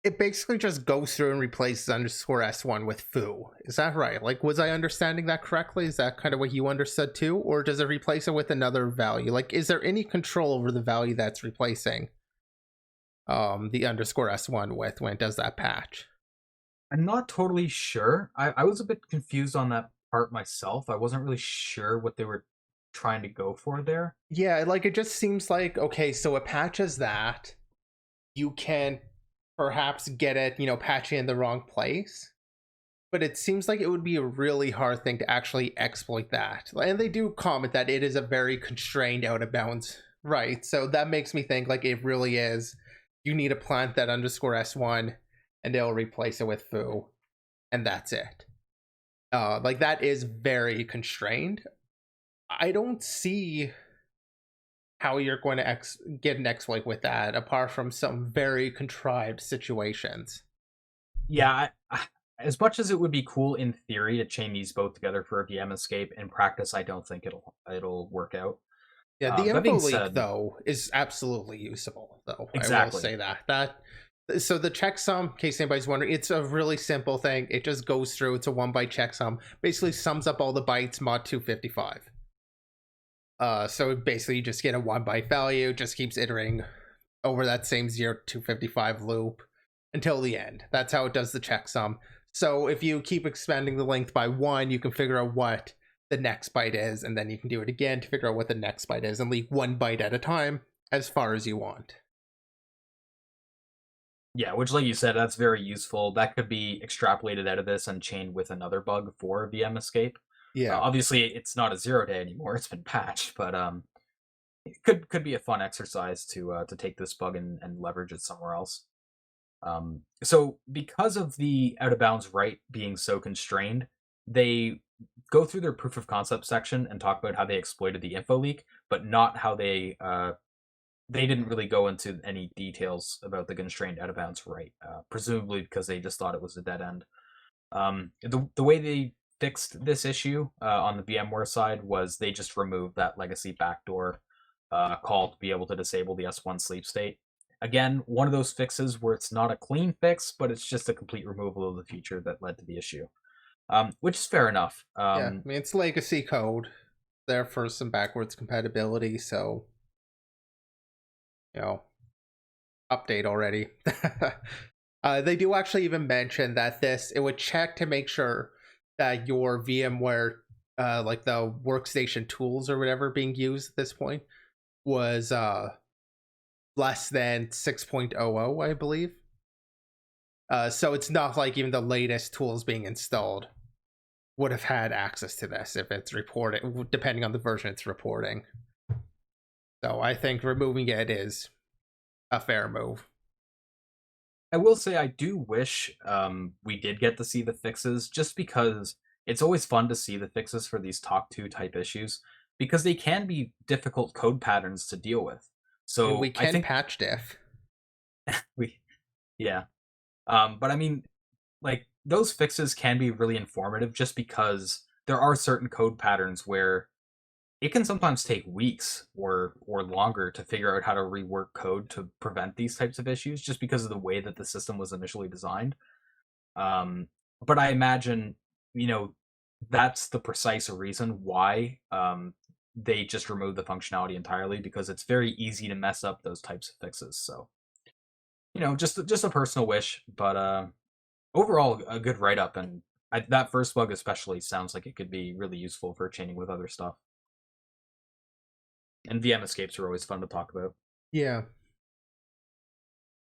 it basically just goes through and replaces underscore S1 with foo. Is that right? Like, was I understanding that correctly? Is that kind of what you understood too? Or does it replace it with another value? Like, is there any control over the value that's replacing the underscore S1 with when it does that patch? I'm not totally sure. I was a bit confused on that part myself. I wasn't really sure what they were trying to go for there. Yeah, like it just seems like, okay, so it patches that. You can perhaps get it, patching in the wrong place. But it seems like it would be a really hard thing to actually exploit that. And they do comment that it is a very constrained out of bounds, right? So that makes me think like it really is. You need to plant that underscore S1 and they'll replace it with foo. And that's it. Like that is very constrained. I don't see how you're going to get an exploit with that, apart from some very contrived situations. Yeah, as much as it would be cool in theory to chain these both together for a VM escape, in practice, I don't think it'll work out. Yeah, the That info being leak said, though is absolutely usable. Though I will exactly. say that. So the checksum, in case anybody's wondering, it's a really simple thing. It just goes through. It's a 1 byte checksum. Basically sums up all the bytes mod 255. So basically you just get a 1 byte value, just keeps iterating over that same 0 to 255 loop until the end. That's how it does the checksum. So if you keep expanding the length by 1, you can figure out what the next byte is, and then you can do it again to figure out what the next byte is and leak 1 byte at a time as far as you want. Yeah, which, like you said, that's very useful. That could be extrapolated out of this and chained with another bug for a VM escape. Yeah. Obviously, it's not a 0-day anymore; it's been patched, but it could be a fun exercise to take this bug and leverage it somewhere else. So, because of the out of bounds write being so constrained, they go through their proof of concept section and talk about how they exploited the info leak, but not how they didn't really go into any details about the constrained out of bounds write, presumably because they just thought it was a dead end. The way they fixed this issue on the VMware side was they just removed that legacy backdoor call to be able to disable the S1 sleep state. Again, one of those fixes where it's not a clean fix, but it's just a complete removal of the feature that led to the issue, which is fair enough. Yeah, I mean, it's legacy code there for some backwards compatibility, so, update already. They do actually even mention that it would check to make sure that your VMware, like the workstation tools or whatever being used at this point, was less than 6.00, I believe. So it's not like even the latest tools being installed would have had access to this if it's reported, depending on the version it's reporting. So I think removing it is a fair move. I will say I do wish we did get to see the fixes, just because it's always fun to see the fixes for these TOCTOU type issues, because they can be difficult code patterns to deal with. So we can I think patch diff. yeah. But I mean, like those fixes can be really informative just because there are certain code patterns where it can sometimes take weeks or longer to figure out how to rework code to prevent these types of issues just because of the way that the system was initially designed. Um, but I imagine, you know, that's the precise reason why they just remove the functionality entirely, because it's very easy to mess up those types of fixes. So, just a personal wish, but overall a good write up, and that first bug especially sounds like it could be really useful for chaining with other stuff. And VM escapes are always fun to talk about. Yeah.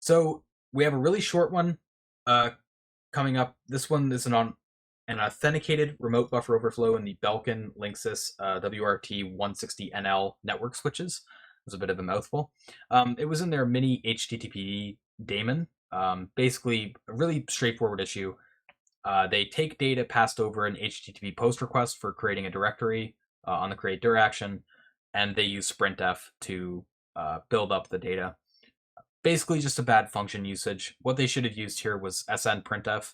So we have a really short one coming up. This one is an authenticated remote buffer overflow in the Belkin Linksys WRT 160NL network switches. It was a bit of a mouthful. It was in their mini HTTP daemon. Basically, a really straightforward issue. They take data passed over an HTTP post request for creating a directory on the create dir action, and they use sprintf to build up the data. Basically, just a bad function usage. What they should have used here was snprintf.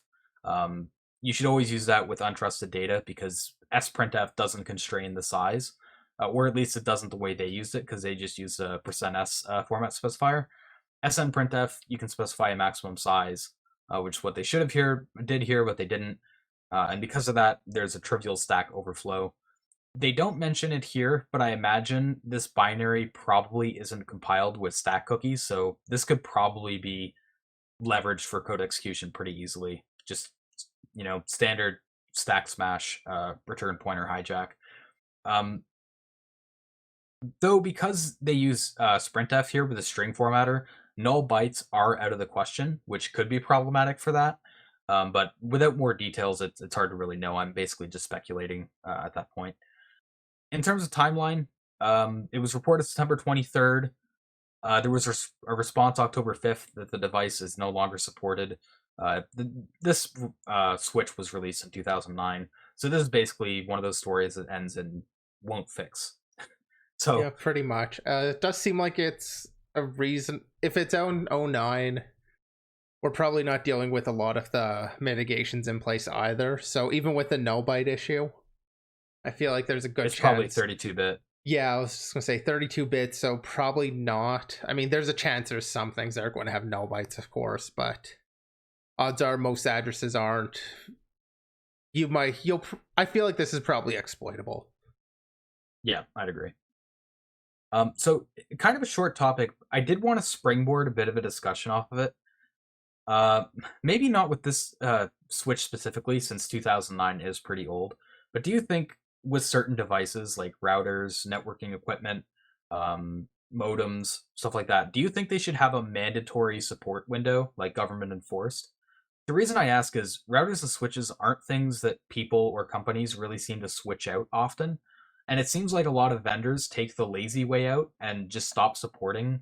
You should always use that with untrusted data because sprintf doesn't constrain the size, or at least it doesn't the way they used it, because they just use a %s format specifier. snprintf, you can specify a maximum size, which is what they should have did here, but they didn't. And because of that, there's a trivial stack overflow. They don't mention it here, but I imagine this binary probably isn't compiled with stack cookies, so this could probably be leveraged for code execution pretty easily. Just, standard stack smash, return pointer hijack. Though because they use sprintf here with a string formatter, null bytes are out of the question, which could be problematic for that. But without more details, it's hard to really know. I'm basically just speculating at that point. In terms of timeline, it was reported September 23rd. There was a response October 5th that the device is no longer supported. This switch was released in 2009. So this is basically one of those stories that ends in won't fix. So Yeah, pretty much. It does seem like it's a reason. If it's on 09, we're probably not dealing with a lot of the mitigations in place either. So even with the null byte issue, I feel like there's a good it's chance. probably 32-bit. Yeah, I was just going to say 32 bits, so probably not. I mean, there's a chance there's some things that are going to have null bytes, of course, but odds are most addresses aren't. I feel like this is probably exploitable. Yeah, I'd agree. So kind of a short topic. I did want to springboard a bit of a discussion off of it. Maybe not with this switch specifically, since 2009 is pretty old. But do you think with certain devices like routers, networking equipment, modems, stuff like that, do you think they should have a mandatory support window, like government enforced? The reason I ask is routers and switches aren't things that people or companies really seem to switch out often. And it seems like a lot of vendors take the lazy way out and just stop supporting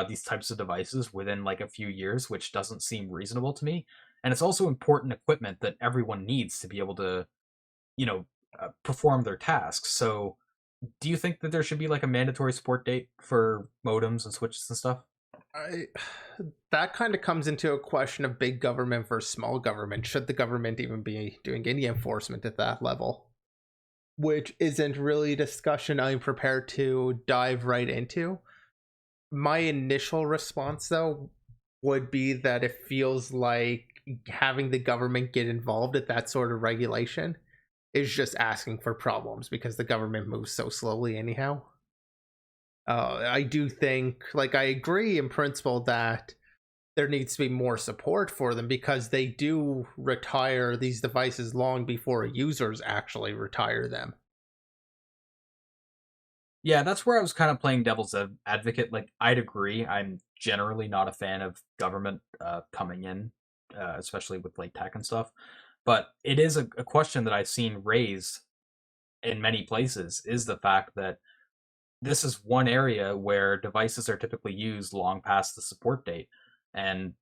these types of devices within like a few years, which doesn't seem reasonable to me. And it's also important equipment that everyone needs to be able to, perform their tasks. So do you think that there should be like a mandatory support date for modems and switches and stuff? That kind of comes into a question of big government versus small government. Should the government even be doing any enforcement at that level? Which isn't really a discussion I'm prepared to dive right into. My initial response, though, would be that it feels like having the government get involved at that sort of regulation is just asking for problems because the government moves so slowly anyhow. I do think, I agree in principle that there needs to be more support for them because they do retire these devices long before users actually retire them. Yeah, that's where I was kind of playing devil's advocate. Like, I'd agree. I'm generally not a fan of government coming in, especially with like tech and stuff. But it is a question that I've seen raised in many places, is the fact that this is one area where devices are typically used long past the support date. And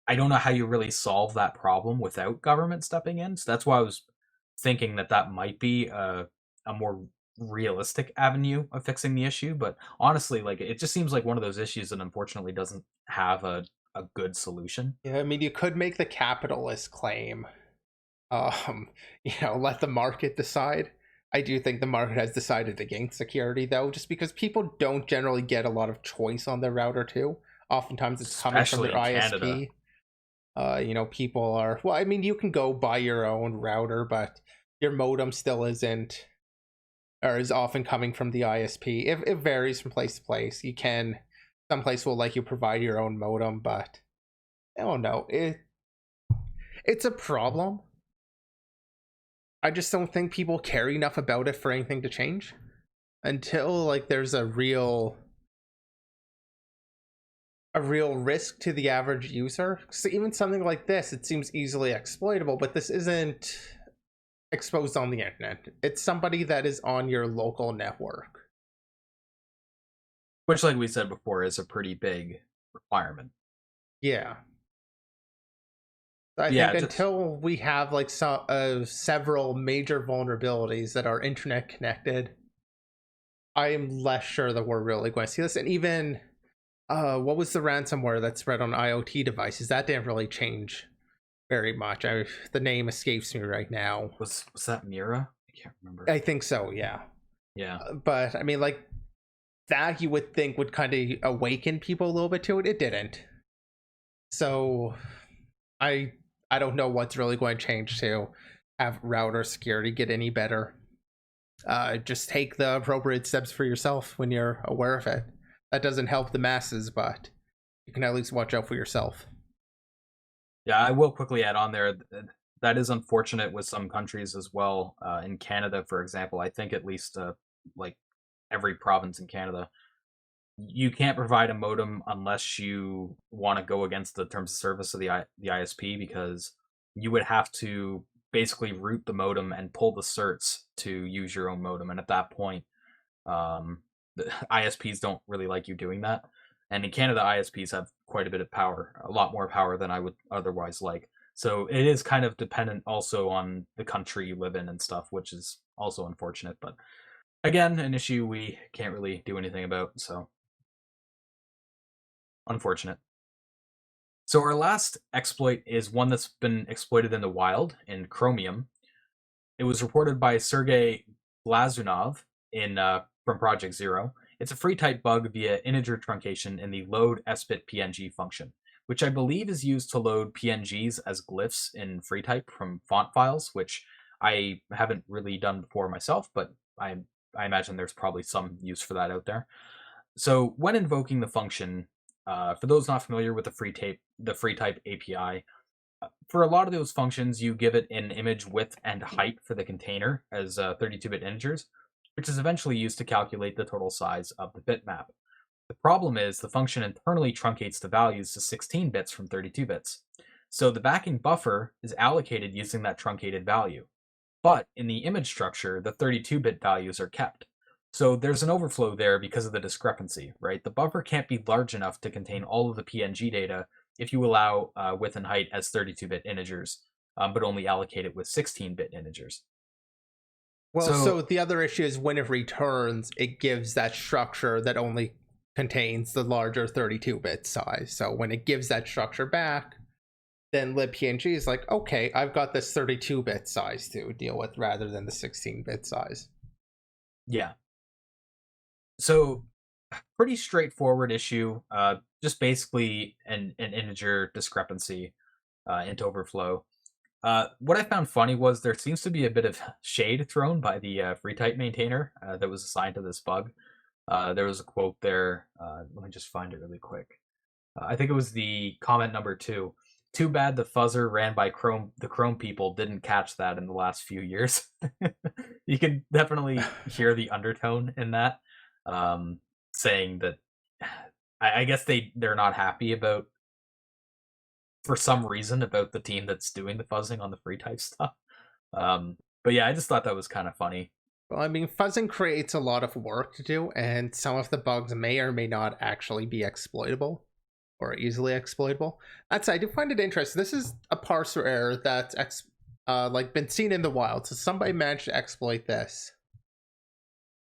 I don't know how you really solve that problem without government stepping in. So that's why I was thinking that that might be a more realistic avenue of fixing the issue. But honestly, like, it just seems like one of those issues that unfortunately doesn't have a good solution. Yeah, I mean, you could make the capitalist claim let the market decide. I do think the market has decided against security, though, just because people don't generally get a lot of choice on their router too. Oftentimes it's coming from especially their in Canada. ISP. People are, well, I mean, you can go buy your own router, but your modem still isn't, or is often coming from the ISP. It varies from place to place. Some place will let you provide your own modem, but I don't know. It's a problem. I just don't think people care enough about it for anything to change until like there's a real risk to the average user. So even something like this, it seems easily exploitable, but this isn't exposed on the internet. It's somebody that is on your local network. Which, like we said before, is a pretty big requirement. Yeah. I Yeah, think until we have like several major vulnerabilities that are internet connected, I am less sure that we're really going to see this. And even what was the ransomware that spread on IoT devices? That didn't really change very much. The name escapes me right now. was that Mira? I can't remember. I think so, yeah. Yeah. But I mean, like that, you would think would kind of awaken people a little bit to it. It didn't. So I don't know what's really going to change to have router security get any better. Just take the appropriate steps for yourself when you're aware of it. That doesn't help the masses, but you can at least watch out for yourself. Yeah, I will quickly add on there that is unfortunate with some countries as well. In Canada, for example, I think at least like every province in Canada, you can't provide a modem unless you want to go against the terms of service of the ISP, because you would have to basically root the modem and pull the certs to use your own modem, and at that point, the ISPs don't really like you doing that. And in Canada, ISPs have quite a bit of power, a lot more power than I would otherwise like. So it is kind of dependent also on the country you live in and stuff, which is also unfortunate. But again, an issue we can't really do anything about. So unfortunate. So our last exploit is one that's been exploited in the wild in Chromium. It was reported by Sergey Glazunov from Project Zero. It's a FreeType bug via integer truncation in the load sbit PNG function, which I believe is used to load PNGs as glyphs in FreeType from font files, which I haven't really done before myself, but I imagine there's probably some use for that out there. So when invoking the function, for those not familiar with the FreeType API, for a lot of those functions, you give it an image width and height for the container as 32-bit integers, which is eventually used to calculate the total size of the bitmap. The problem is the function internally truncates the values to 16 bits from 32 bits. So the backing buffer is allocated using that truncated value. But in the image structure, the 32-bit values are kept. So there's an overflow there because of the discrepancy, right? The buffer can't be large enough to contain all of the PNG data if you allow width and height as 32-bit integers, but only allocate it with 16-bit integers. Well, so the other issue is when it returns, it gives that structure that only contains the larger 32-bit size. So when it gives that structure back, then libpng is like, okay, I've got this 32-bit size to deal with rather than the 16-bit size. Yeah. So pretty straightforward issue, just basically an integer discrepancy into overflow. What I found funny was there seems to be a bit of shade thrown by the FreeType maintainer that was assigned to this bug. There was a quote there. Let me just find it really quick. I think it was the comment number 2. Too bad the fuzzer ran by the Chrome people didn't catch that in the last few years. You can definitely hear the undertone in that, saying that I guess they're not happy about, for some reason, about the team that's doing the fuzzing on the FreeType stuff. But yeah, I just thought that was kind of funny. Well, I mean, fuzzing creates a lot of work to do, and some of the bugs may or may not actually be exploitable or easily exploitable. That said, I do find it interesting. This is a parser error that's been seen in the wild. So somebody managed to exploit this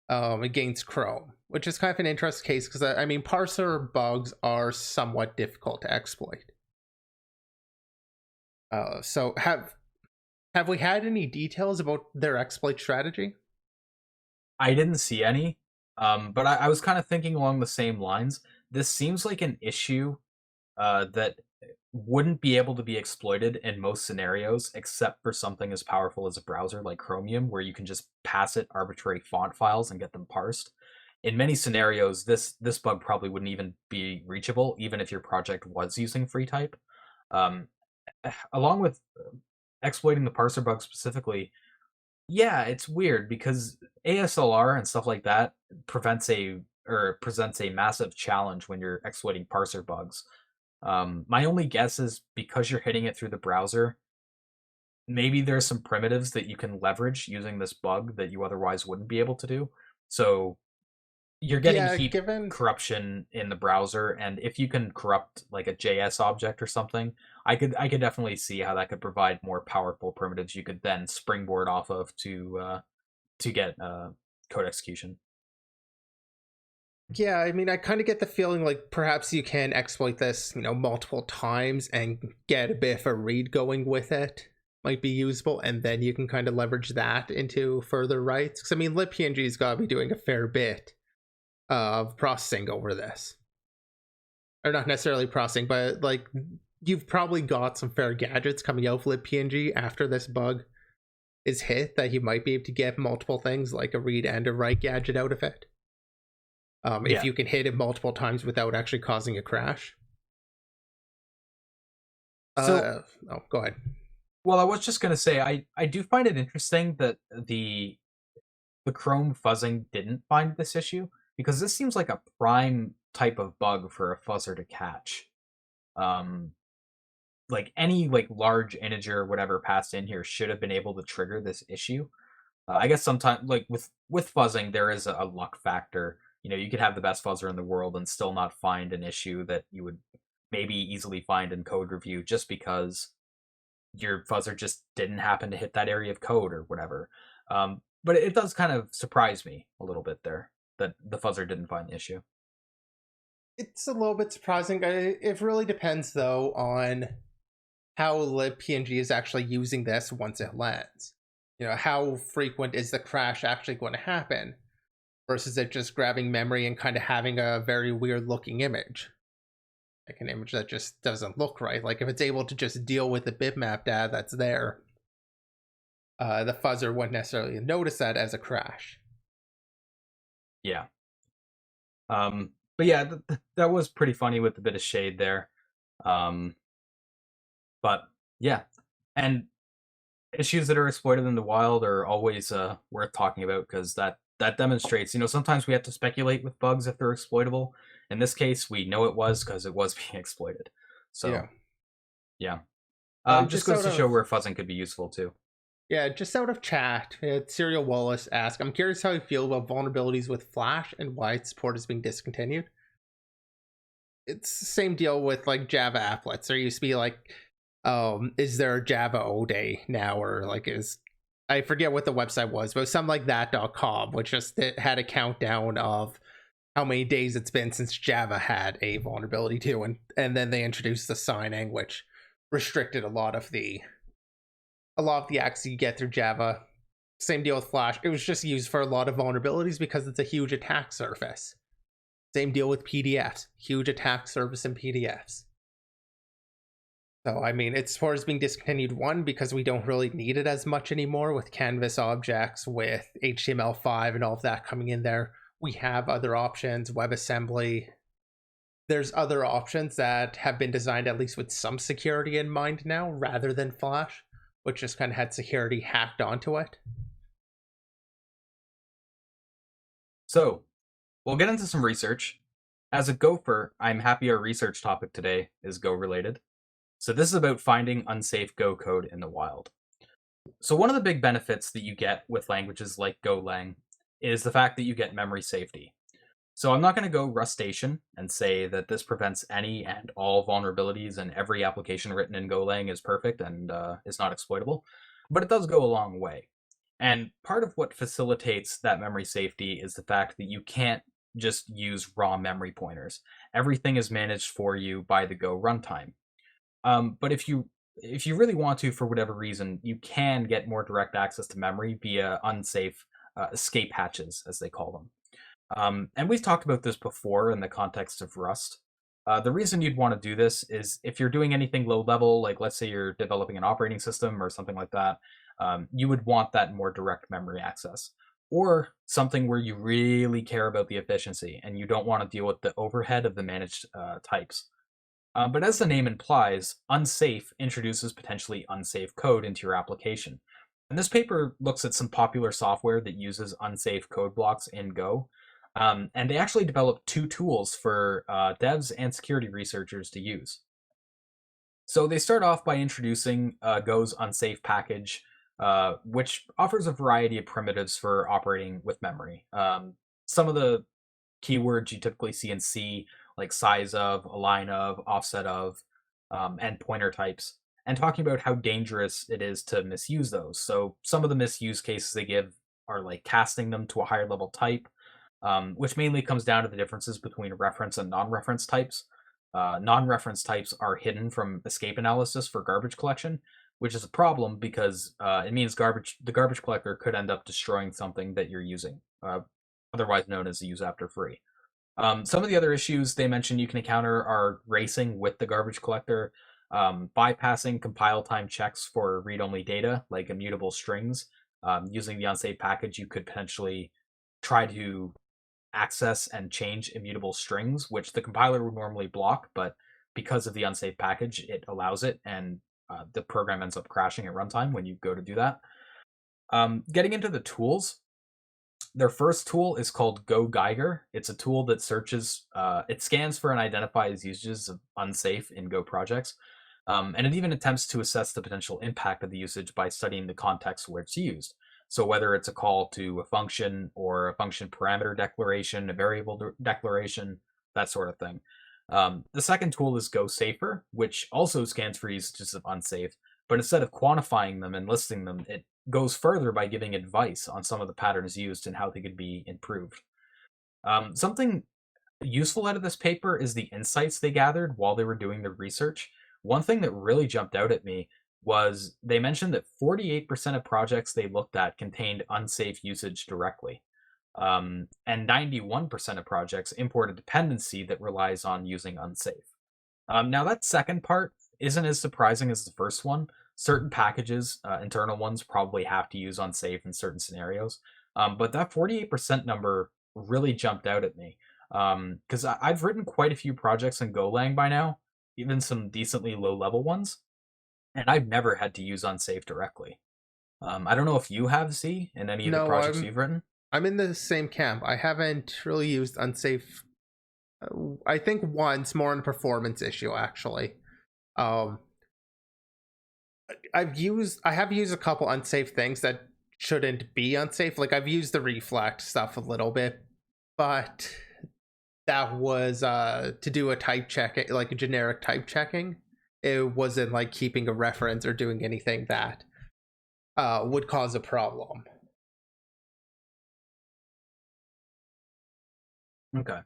against Chrome, which is kind of an interesting case because I mean, parser bugs are somewhat difficult to exploit. Have we had any details about their exploit strategy? I didn't see any, but I was kind of thinking along the same lines. This seems like an issue that wouldn't be able to be exploited in most scenarios, except for something as powerful as a browser like Chromium, where you can just pass it arbitrary font files and get them parsed. In many scenarios, this bug probably wouldn't even be reachable, even if your project was using FreeType. Um, Along with exploiting the parser bug specifically, yeah, it's weird because ASLR and stuff like that presents a massive challenge when you're exploiting parser bugs. My only guess is because you're hitting it through the browser, maybe there's some primitives that you can leverage using this bug that you otherwise wouldn't be able to do. So you're getting Yeah, heap given corruption in the browser, and if you can corrupt like a JS object or something, I could definitely see how that could provide more powerful primitives you could then springboard off of to get code execution. Yeah, I mean, I kind of get the feeling like perhaps you can exploit this, multiple times and get a bit of a read going with it. Might be usable, and then you can kind of leverage that into further writes. Because I mean, libpng's got to be doing a fair bit of processing over this, or not necessarily processing, but like you've probably got some fair gadgets coming out of libpng after this bug is hit that you might be able to get multiple things like a read and a write gadget out of it. If Yeah. you can hit it multiple times without actually causing a crash. So, Oh, go ahead. well, I was just gonna say, I do find it interesting that the Chrome fuzzing didn't find this issue because this seems like a prime type of bug for a fuzzer to catch. Um, like any like large integer or whatever passed in here should have been able to trigger this issue. I guess sometimes like with fuzzing there is a luck factor. You know, you could have the best fuzzer in the world and still not find an issue that you would maybe easily find in code review just because your fuzzer just didn't happen to hit that area of code or whatever. But it does kind of surprise me a little bit there that the fuzzer didn't find the issue. It's a little bit surprising. It really depends, though, on how libpng is actually using this once it lands. How frequent is the crash actually going to happen versus it just grabbing memory and kind of having a very weird looking image. Like an image that just doesn't look right. Like if it's able to just deal with the bitmap data that's there, the fuzzer wouldn't necessarily notice that as a crash. Yeah. But yeah, that was pretty funny with a bit of shade there. Um, but yeah, and issues that are exploited in the wild are always worth talking about because that demonstrates, sometimes we have to speculate with bugs if they're exploitable. In this case, we know it was because it was being exploited. So yeah, just Just goes out to show of where fuzzing could be useful too. just out of chat, Serial Wallace asked, "I'm curious how you feel about vulnerabilities with Flash and why its support is being discontinued." It's the same deal with like Java applets. There used to be like, is there a Java O day now, or like is I forget what the website was, but something like that.com, which just it had a countdown of how many days it's been since Java had a vulnerability too, and then they introduced the signing, which restricted a lot of the access you get through Java. Same deal with Flash. It was just used for a lot of vulnerabilities because it's a huge attack surface. Same deal with PDFs. Huge attack surface in PDFs. So, I mean, it's far as being discontinued, one, because we don't really need it as much anymore with Canvas objects, with HTML5 and all of that coming in there. We have other options, WebAssembly. There's other options that have been designed at least with some security in mind now, rather than Flash, which just kind of had security hacked onto it. So we'll get into some research. As a gopher, I'm happy our research topic today is Go related. So this is about finding unsafe Go code in the wild. So one of the big benefits that you get with languages like Golang is the fact that you get memory safety. So I'm not going to go Rustation and say that this prevents any and all vulnerabilities and every application written in Golang is perfect and is not exploitable, but it does go a long way. And part of what facilitates that memory safety is the fact that you can't just use raw memory pointers. Everything is managed for you by the Go runtime. But if you if you really want to, for whatever reason, you can get more direct access to memory via unsafe escape hatches, as they call them. And we've talked about this before in the context of Rust. The reason you'd want to do this is if you're doing anything low level, like let's say you're developing an operating system or something like that, you would want that more direct memory access. Or something where you really care about the efficiency and you don't want to deal with the overhead of the managed types. But as the name implies, unsafe introduces potentially unsafe code into your application. And this paper looks at some popular software that uses unsafe code blocks in Go. And they actually developed two tools for devs and security researchers to use. So they start off by introducing Go's unsafe package, which offers a variety of primitives for operating with memory. Some of the keywords you typically see in C, like size of, align of, offset of, and pointer types, and talking about how dangerous it is to misuse those. So some of the misuse cases they give are like casting them to a higher level type, which mainly comes down to the differences between reference and non-reference types. Non-reference types are hidden from escape analysis for garbage collection, which is a problem because it means the garbage collector could end up destroying something that you're using, otherwise known as use after free. Some of the other issues they mentioned you can encounter are racing with the garbage collector, bypassing compile time checks for read-only data, like immutable strings. Using the unsafe package, you could potentially try to access and change immutable strings, which the compiler would normally block, but because of the unsafe package, it allows it, and the program ends up crashing at runtime when you go to do that. Getting into the tools, their first tool is called Go Geiger. It's a tool that it scans for and identifies usages of unsafe in Go projects. And it even attempts to assess the potential impact of the usage by studying the context where it's used. So whether it's a call to a function or a function parameter declaration, a variable declaration, that sort of thing. The second tool is Go Safer, which also scans for usages of unsafe, but instead of quantifying them and listing them, it goes further by giving advice on some of the patterns used and how they could be improved. Something useful out of this paper is the insights they gathered while they were doing the research. One thing that really jumped out at me was they mentioned that 48% of projects they looked at contained unsafe usage directly. And 91% of projects import a dependency that relies on using unsafe. Now, that second part isn't as surprising as the first one. Certain packages, internal ones, probably have to use unsafe in certain scenarios. But that 48% number really jumped out at me. Because I've written quite a few projects in Golang by now, even some decently low level ones, and I've never had to use unsafe directly. I don't know if you have Z in any of the No, projects you've written. I'm in the same camp. I haven't really used unsafe. I think once, more on a performance issue actually. Um, I have used a couple unsafe things that shouldn't be unsafe. Like I've used the reflect stuff a little bit, but that was to do a type check, like a generic type checking. It wasn't like keeping a reference or doing anything that would cause a problem. Okay.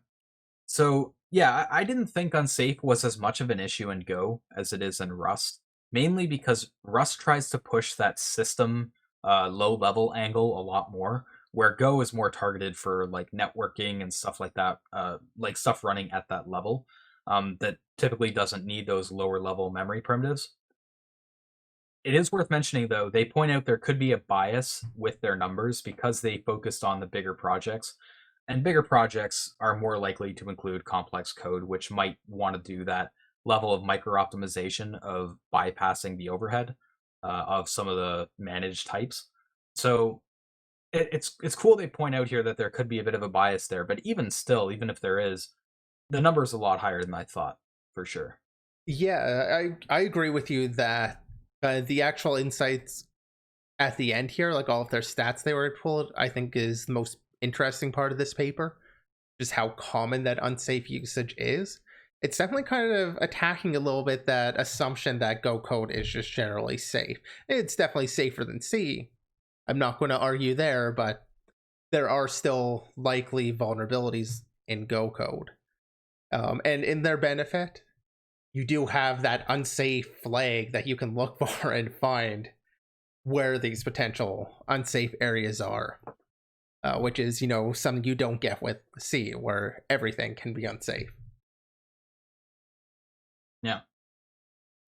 So, yeah, I didn't think unsafe was as much of an issue in Go as it is in Rust, mainly because Rust tries to push that system low level angle a lot more, where Go is more targeted for like networking and stuff like that, like stuff running at that level that typically doesn't need those lower level memory primitives. It is worth mentioning, though, they point out there could be a bias with their numbers because they focused on the bigger projects. And bigger projects are more likely to include complex code, which might want to do that level of micro optimization of bypassing the overhead of some of the managed types. So it's cool they point out here that there could be a bit of a bias there, but even still, even if there is, the number is a lot higher than I thought, for sure. Yeah, I agree with you that the actual insights at the end here, like all of their stats they were pulled, I think is the most interesting part of this paper. Just how common that unsafe usage is. It's definitely kind of attacking a little bit that assumption that Go code is just generally safe. It's definitely safer than C. I'm not going to argue there, but there are still likely vulnerabilities in Go code. And in their benefit, you do have that unsafe flag that you can look for and find where these potential unsafe areas are, which is, something you don't get with C, where everything can be unsafe. Yeah.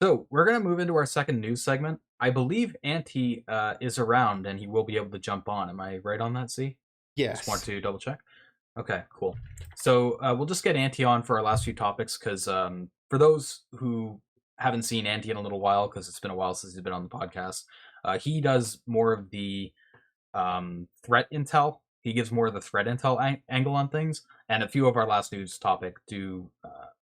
So we're going to move into our second news segment. I believe Antti is around and he will be able to jump on. Am I right on that, C? Yes. Just want to double check. Okay, cool. So we'll just get Antti on for our last few topics because for those who haven't seen Antti in a little while, because it's been a while since he's been on the podcast, he does more of the threat intel. He gives more of the threat intel angle on things, and a few of our last news topic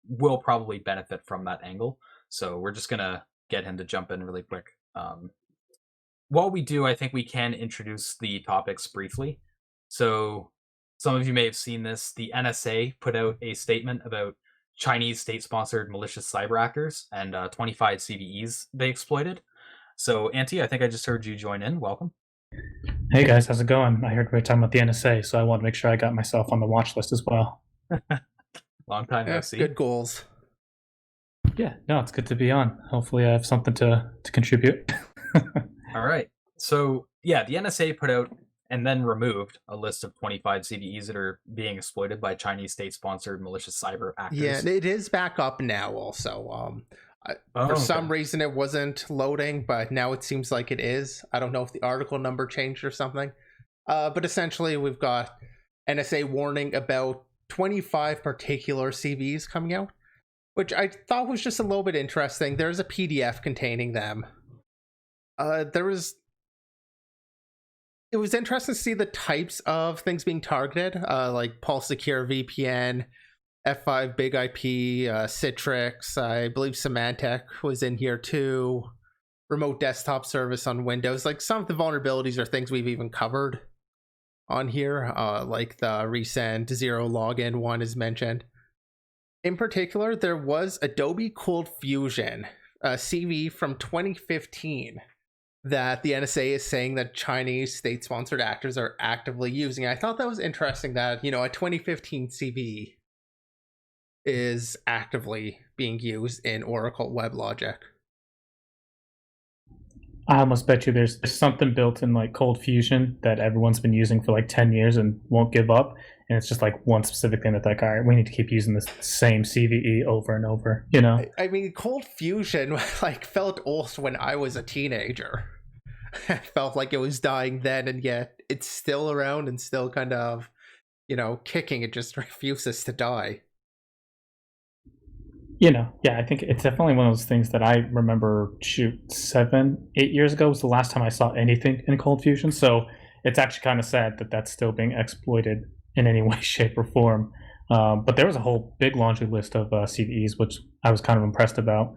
will probably benefit from that angle. So we're just gonna get him to jump in really quick. While we do, I think we can introduce the topics briefly. So some of you may have seen this. The NSA put out a statement about Chinese state-sponsored malicious cyber actors and 25 CVEs they exploited. So Antti, I think I just heard you join in. Welcome. Hey guys, how's it going? I heard we were talking about the NSA, so I want to make sure I got myself on the watch list as well. Long time no see. Good goals. Yeah, no, it's good to be on. Hopefully I have something to contribute. All right. So yeah, the NSA put out and then removed a list of 25 CVEs that are being exploited by Chinese state-sponsored malicious cyber actors. Yeah, it is back up now also. For some reason it wasn't loading, but now it seems like it is. I don't know if the article number changed or something. But essentially we've got NSA warning about 25 particular CVEs coming out, which I thought was just a little bit interesting. There's a PDF containing them. It was interesting to see the types of things being targeted, like Pulse Secure VPN, F5 Big IP, Citrix, I believe Symantec was in here too, remote desktop service on Windows. Like some of the vulnerabilities are things we've even covered on here, like the recent zero login one is mentioned. In particular, there was Adobe Cold Fusion, a CV from 2015 that the NSA is saying that Chinese state-sponsored actors are actively using. I thought that was interesting that, a 2015 CV is actively being used in Oracle WebLogic. I almost bet you there's something built in like Cold Fusion that everyone's been using for like 10 years and won't give up. And it's just like one specific thing that's like, all right, we need to keep using this same CVE over and over, I mean, Cold Fusion like felt old when I was a teenager. It felt like it was dying then, and yet it's still around and still kind of, kicking. It just refuses to die. Yeah, I think it's definitely one of those things that I remember, 7-8 years ago was the last time I saw anything in Cold Fusion. So it's actually kind of sad that that's still being exploited in any way, shape, or form. But there was a whole big laundry list of CVEs, which I was kind of impressed about.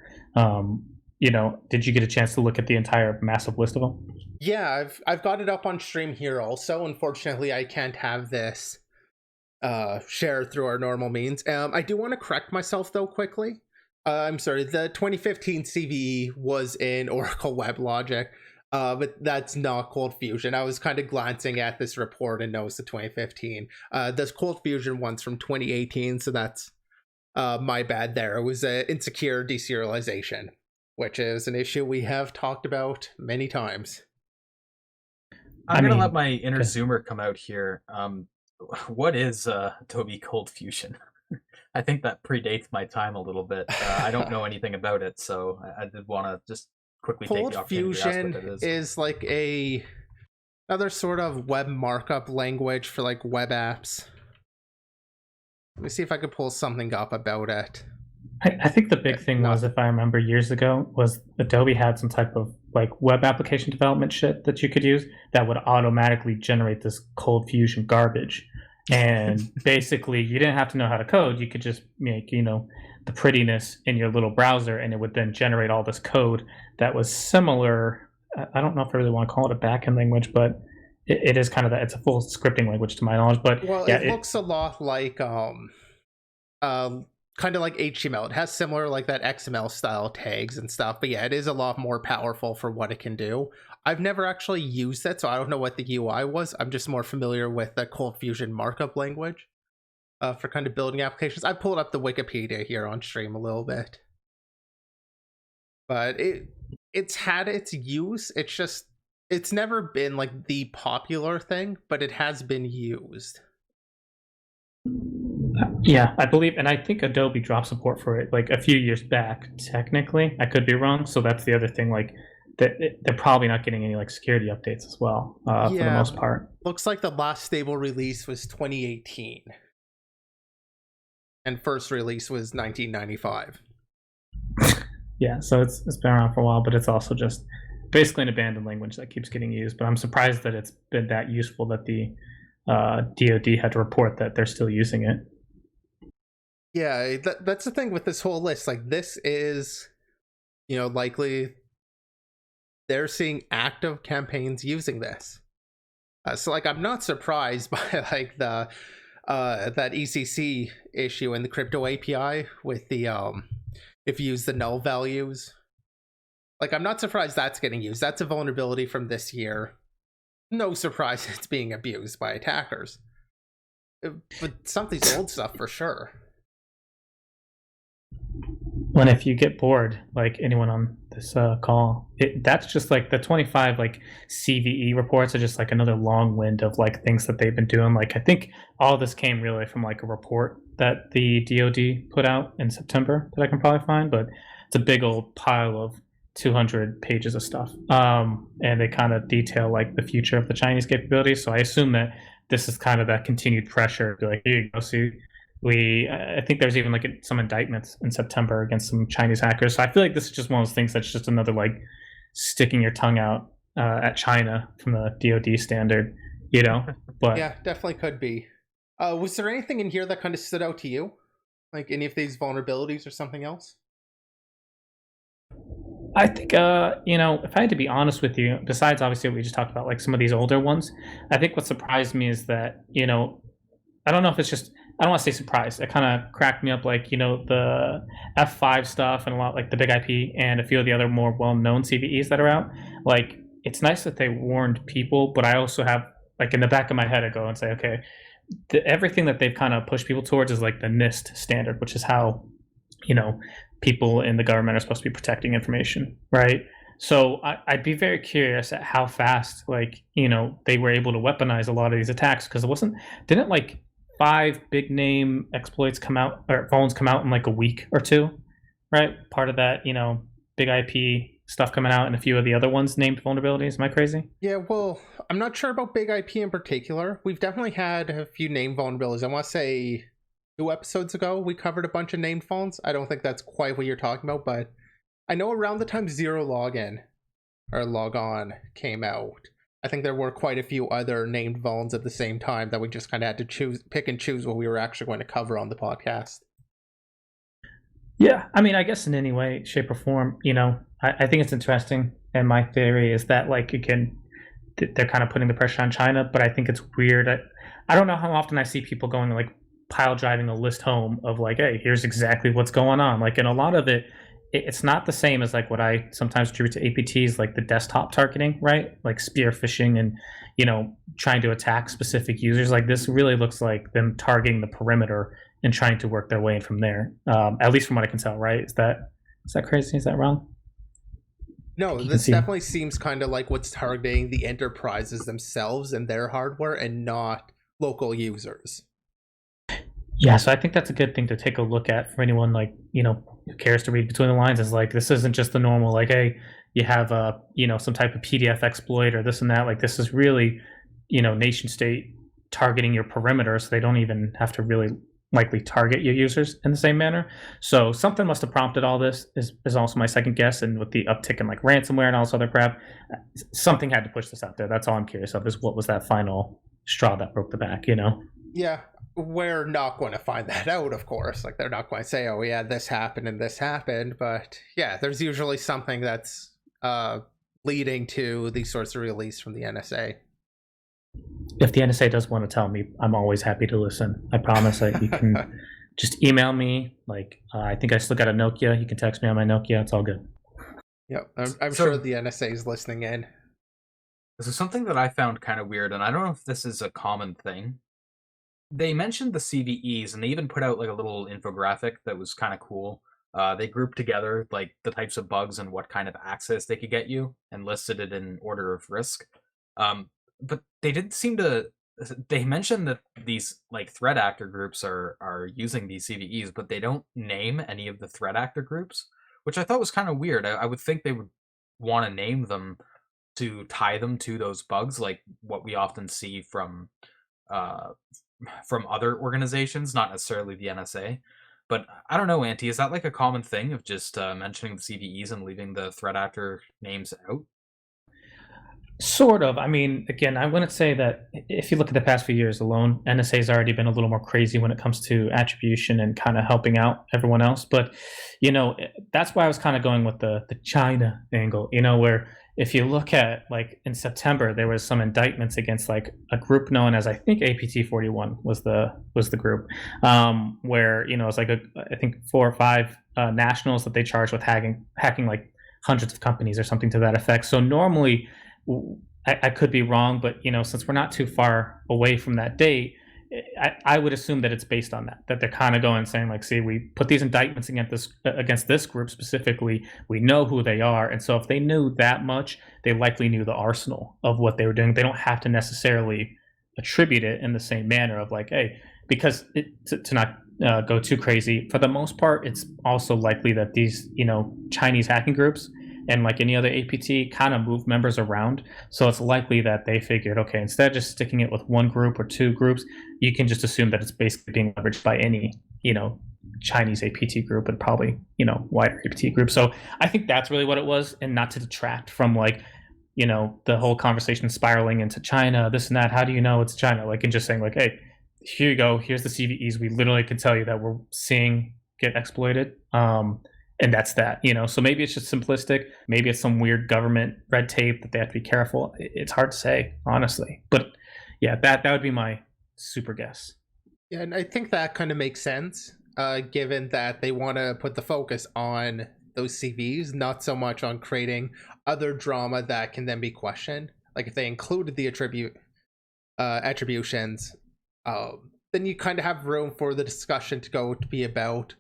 Did you get a chance to look at the entire massive list of them? Yeah, I've got it up on stream here also. Unfortunately, I can't have this shared through our normal means. I do want to correct myself though quickly. I'm sorry, the 2015 CVE was in Oracle WebLogic, but that's not Cold Fusion. I was kind of glancing at this report and noticed the 2015. This Cold Fusion one's from 2018, so that's my bad there. It was insecure deserialization, which is an issue we have talked about many times. I'm going to let my inner zoomer come out here. What is Adobe Cold Fusion? I think that predates my time a little bit. I don't know anything about it, so I did want to just quickly take the opportunity to ask what it is like another sort of web markup language for like web apps. Let me see if I could pull something up about it. I think the big thing was, if I remember years ago, was Adobe had some type of like web application development shit that you could use that would automatically generate this Cold Fusion garbage. And basically you didn't have to know how to code. You could just make, the prettiness in your little browser, and it would then generate all this code that was similar. I don't know if I really want to call it a backend language, but it is kind of that. It's a full scripting language to my knowledge. But well, yeah, it looks a lot like kind of like HTML. It has similar like that XML style tags and stuff, but yeah, it is a lot more powerful for what it can do. I've never actually used it, so I don't know what the UI was. I'm just more familiar with the Cold Fusion markup language for kind of building applications. I pulled up the Wikipedia here on stream a little bit. but it's had its use. It's never been like the popular thing, but it has been used. Yeah, I believe, and I think Adobe dropped support for it like a few years back. Technically, I could be wrong. So that's the other thing. Like, they're probably not getting any like security updates as well, for the most part. Looks like the last stable release was 2018, and first release was 1995. Yeah, so it's been around for a while, but it's also just basically an abandoned language that keeps getting used. But I'm surprised that it's been that useful that the DoD had to report that they're still using it. Yeah, that's the thing with this whole list. Like, this is, likely they're seeing active campaigns using this. So, like, I'm not surprised by like the that ECC issue in the crypto API with the if you use the null values. Like, I'm not surprised that's getting used. That's a vulnerability from this year. No surprise it's being abused by attackers. But some of these old stuff for sure. When if you get bored, like anyone on this call, that's just like the 25 like CVE reports are just like another long wind of like things that they've been doing. Like, I think all this came really from like a report that the DoD put out in September that I can probably find, but it's a big old pile of 200 pages of stuff. And they kind of detail like the future of the Chinese capabilities. So I assume that this is kind of that continued pressure to be like, here you go, see. I think there's even like some indictments in September against some Chinese hackers. So I feel like this is just one of those things that's just another like sticking your tongue out at China from the DoD standard, But yeah, definitely could be. Was there anything in here that kind of stood out to you, like any of these vulnerabilities or something else? I think, if I had to be honest with you, besides obviously what we just talked about, like some of these older ones, I think what surprised me is that, I don't know if it's just, I don't want to say surprised. It kind of cracked me up, like, the F5 stuff and a lot like the big IP and a few of the other more well-known CVEs that are out. Like, it's nice that they warned people, but I also have, like, in the back of my head, I go and say, okay, everything that they've kind of pushed people towards is like the NIST standard, which is how, people in the government are supposed to be protecting information, right? So I'd be very curious at how fast, like, they were able to weaponize a lot of these attacks, because didn't like 5 big name exploits come out, or vulns come out in like a week or two, right? Part of that, big IP stuff coming out and a few of the other ones named vulnerabilities. Am I crazy? Yeah, well, I'm not sure about big IP in particular. We've definitely had a few named vulnerabilities. I want to say 2 episodes ago, we covered a bunch of named vulns. I don't think that's quite what you're talking about, but I know around the time Zero Login or Logon came out, I think there were quite a few other named vulns at the same time that we just kind of had to pick and choose what we were actually going to cover on the podcast. Yeah, I mean, I guess in any way, shape, or form, I think it's interesting. And my theory is that, like, again, they're kind of putting the pressure on China, but I think it's weird. I don't know how often I see people going like pile driving a list home of like, hey, here's exactly what's going on. Like, and a lot of it's not the same as like what I sometimes attribute to APTs, like the desktop targeting, right? Like spear phishing and, trying to attack specific users. Like, this really looks like them targeting the perimeter and trying to work their way in from there. At least from what I can tell, right? Is that crazy? Is that wrong? No, this definitely seems kind of like what's targeting the enterprises themselves and their hardware and not local users. Yeah, so I think that's a good thing to take a look at for anyone like, who cares to read between the lines. Is like, this isn't just the normal, like, hey, you have a, some type of PDF exploit or this and that. Like, this is really, nation state targeting your perimeter, so they don't even have to really likely target your users in the same manner. So something must have prompted all this is also my second guess. And with the uptick in like ransomware and all this other crap, something had to push this out there. That's all I'm curious of, is what was that final straw that broke the back, Yeah, we're not going to find that out, of course. Like, they're not going to say, oh yeah, this happened and this happened. But yeah, there's usually something that's leading to these sorts of release from the NSA. If the NSA does want to tell me, I'm always happy to listen. I promise that you can just email me. Like, I think I still got a Nokia. You can text me on my Nokia. It's all good. Yep, I'm sure the NSA is listening in. This is something that I found kind of weird, and I don't know if this is a common thing. They mentioned the CVEs, and they even put out like a little infographic that was kind of cool They grouped together like the types of bugs and what kind of access they could get you, and listed it in order of risk. But they didn't seem to. They mentioned that these like threat actor groups are using these CVEs, but they don't name any of the threat actor groups, which I thought was kind of weird. I would think they would want to name them to tie them to those bugs, like what we often see uh, from other organizations, not necessarily the NSA. But I don't know, Auntie, is that like a common thing of just mentioning the CVEs and leaving the threat actor names out? Sort of. I mean, again, I wouldn't say that if you look at the past few years alone, NSA has already been a little more crazy when it comes to attribution and kind of helping out everyone else. But, that's why I was kind of going with the China angle, where if you look at like in September, there was some indictments against like a group known as, I think, APT41 was the group, where, it's like I think 4 or 5 nationals that they charged with hacking like hundreds of companies or something to that effect. So normally, I could be wrong, but since we're not too far away from that date, I would assume that it's based on that they're kind of going saying like, see, we put these indictments against this group specifically. We know who they are, and so if they knew that much, they likely knew the arsenal of what they were doing. They don't have to necessarily attribute it in the same manner of like, hey, because to not go too crazy. For the most part, it's also likely that these Chinese hacking groups and like any other APT kind of move members around. So it's likely that they figured, okay, instead of just sticking it with one group or 2 groups, you can just assume that it's basically being leveraged by any, Chinese APT group and probably, wider APT group. So I think that's really what it was, and not to detract from like, the whole conversation spiraling into China, this and that. How do you know it's China? Like, and just saying like, hey, here you go. Here's the CVEs. We literally can tell you that we're seeing get exploited. And that's that, so maybe it's just simplistic. Maybe it's some weird government red tape that they have to be careful. It's hard to say, honestly, but yeah, that would be my super guess. Yeah, and I think that kind of makes sense, given that they want to put the focus on those CVs, not so much on creating other drama that can then be questioned. Like if they included the attributions, then you kind of have room for the discussion to be about,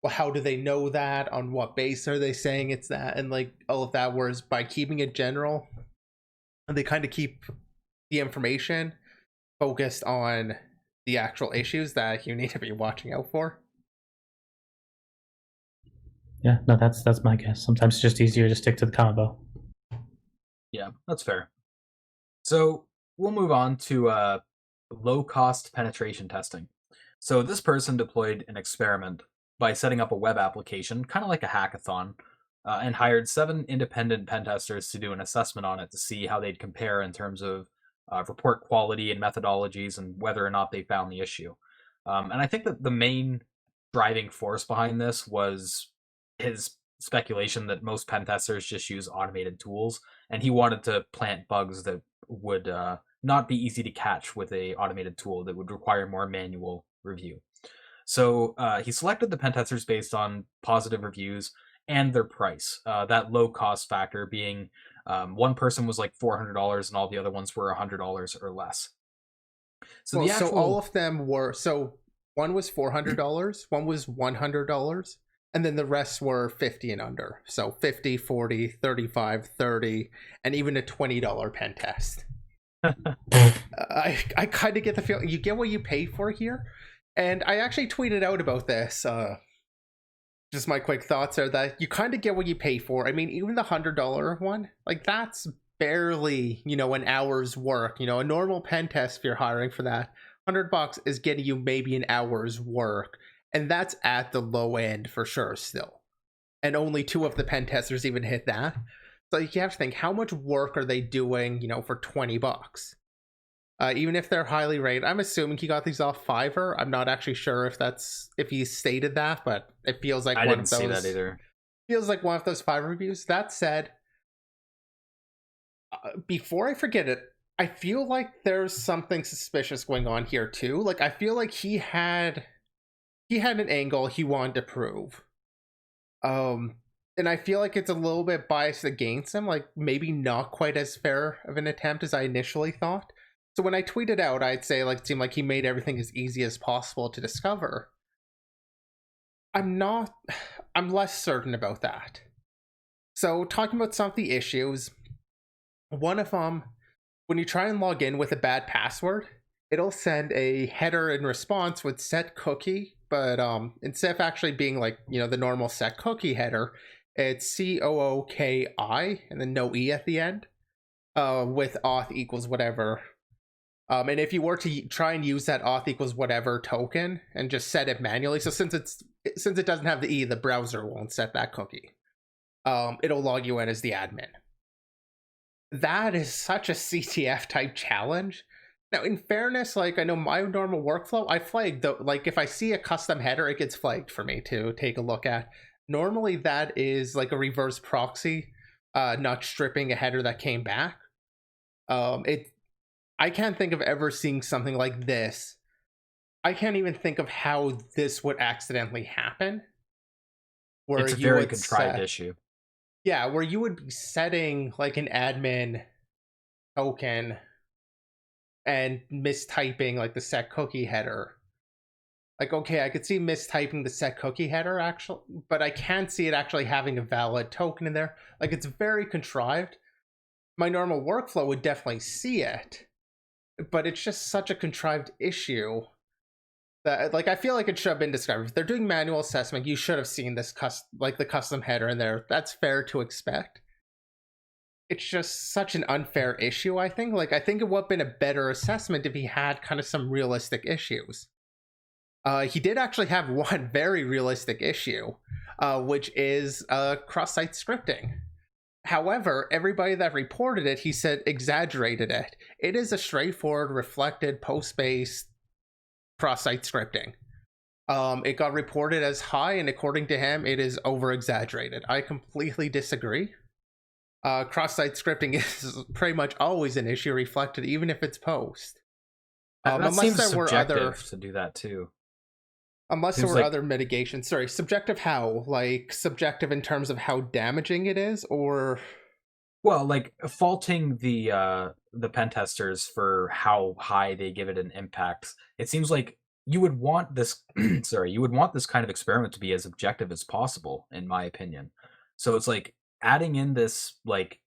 well, how do they know that? On what base are they saying it's that? And like all of that, whereas by keeping it general, they kind of keep the information focused on the actual issues that you need to be watching out for. Yeah, no, that's my guess. Sometimes it's just easier to stick to the combo. Yeah, that's fair. So we'll move on to low-cost penetration testing. So this person deployed an experiment by setting up a web application, kind of like a hackathon, and hired 7 independent pen testers to do an assessment on it to see how they'd compare in terms of report quality and methodologies and whether or not they found the issue. And I think that the main driving force behind this was his speculation that most pen testers just use automated tools, and he wanted to plant bugs that would not be easy to catch with a automated tool that would require more manual review. So he selected the pen testers based on positive reviews and their price. That low cost factor being one person was like $400 and all the other ones were $100 or less. So so all of them were, so one was $400, one was $100, and then the rest were 50 and under. So 50, 40, 35, 30, and even a $20 pen test. I kind of get the feeling you get what you pay for here. And I actually tweeted out about this. Just my quick thoughts are that you kind of get what you pay for. I mean, even the $100 one, like that's barely, an hour's work. A normal pen test, if you're hiring for that, $100 is getting you maybe an hour's work. And that's at the low end for sure still. And only 2 of the pen testers even hit that. So you have to think, how much work are they doing, for $20? Even if they're highly rated, I'm assuming he got these off Fiverr. I'm not actually sure if he stated that, but it feels like I one didn't of those. See that either. Feels like one of those Fiverr reviews. That said, before I forget it, I feel like there's something suspicious going on here too. Like I feel like he had an angle he wanted to prove. And I feel like it's a little bit biased against him, like maybe not quite as fair of an attempt as I initially thought. So when I tweeted out, I'd say like it seemed like he made everything as easy as possible to discover. I'm less certain about that. So talking about some of the issues, one of them, when you try and log in with a bad password, it'll send a header in response with set cookie, but instead of actually being like, the normal set cookie header, it's COOKI and then no E at the end, with auth equals whatever. And if you were to try and use that auth equals whatever token and just set it manually, so since it doesn't have the E, the browser won't set that cookie. It'll log you in as the admin. That is such a CTF type challenge. Now, in fairness, like, I know my normal workflow, I flag, though, like, if I see a custom header, it gets flagged for me to take a look at. Normally, that is like a reverse proxy, not stripping a header that came back. I can't think of ever seeing something like this. I can't even think of how this would accidentally happen. It's a very contrived issue. Yeah, where you would be setting like an admin token and mistyping like the set cookie header. Like, okay, I could see mistyping the set cookie header actually, but I can't see it actually having a valid token in there. Like, it's very contrived. My normal workflow would definitely see it, but it's just such a contrived issue that, like, I feel like it should have been discovered. If they're doing manual assessment, you should have seen this the custom header in there. That's fair to expect. It's just such an unfair issue, I think. Like, I think it would have been a better assessment if he had kind of some realistic issues. He did actually have one very realistic issue, which is cross-site scripting. However, everybody that reported it, he said, exaggerated it. It is a straightforward, reflected, post-based cross-site scripting. It got reported as high, and according to him, it is over-exaggerated. I completely disagree. Cross-site scripting is pretty much always an issue reflected, even if it's post. That seems subjective to do that too. Unless there were other mitigations. Sorry, subjective how? Like, subjective in terms of how damaging it is, or... Well, like, faulting the pen testers for how high they give it an impact. It seems like you would want this... you would want this kind of experiment to be as objective as possible, in my opinion. So it's like, adding in this, like,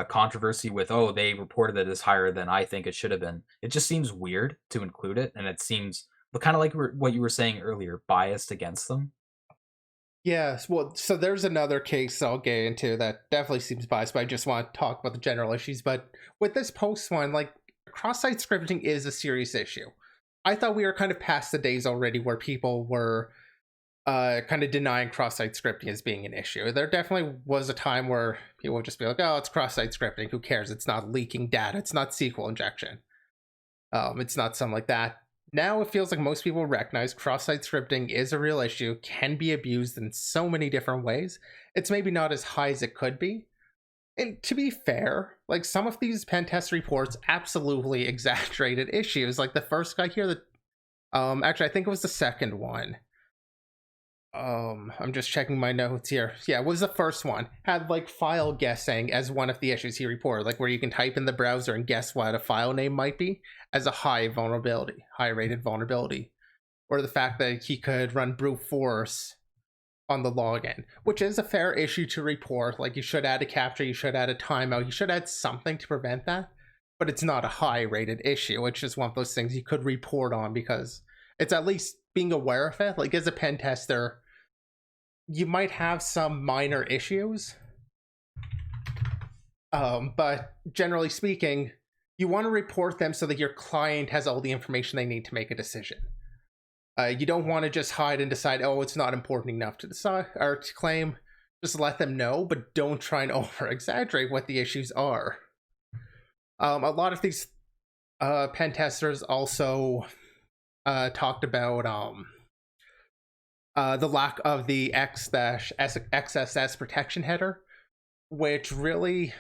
controversy with, oh, they reported it as higher than I think it should have been. It just seems weird to include it, and it seems... But kind of like what you were saying earlier, biased against them. Yes, well, so there's another case I'll get into that definitely seems biased, but I just want to talk about the general issues. But with this post one, like, cross-site scripting is a serious issue. I thought we were kind of past the days already where people were kind of denying cross-site scripting as being an issue. There definitely was a time where people would just be like, oh, it's cross-site scripting, who cares? It's not leaking data, it's not SQL injection. It's not something like that. Now it feels like most people recognize cross-site scripting is a real issue, can be abused in so many different ways. It's maybe not as high as it could be. And to be fair, like, some of these pen test reports absolutely exaggerated issues. Like the first guy here that, actually I think it was the second one. I'm just checking my notes here. Yeah, it was the first one. Had like file guessing as one of the issues he reported, like where you can type in the browser and guess what a file name might be as a high rated vulnerability. Or the fact that he could run brute force on the login, which is a fair issue to report. Like, you should add a captcha, you should add a timeout, you should add something to prevent that. But it's not a high rated issue. It's just one of those things you could report on because it's at least being aware of it. Like, as a pen tester, you might have some minor issues, but generally speaking, you want to report them so that your client has all the information they need to make a decision. You don't want to just hide and decide, oh, it's not important enough to decide or to claim. Just let them know, but don't try and over-exaggerate what the issues are. A lot of these pen testers also talked about the lack of the XSS protection header, which really,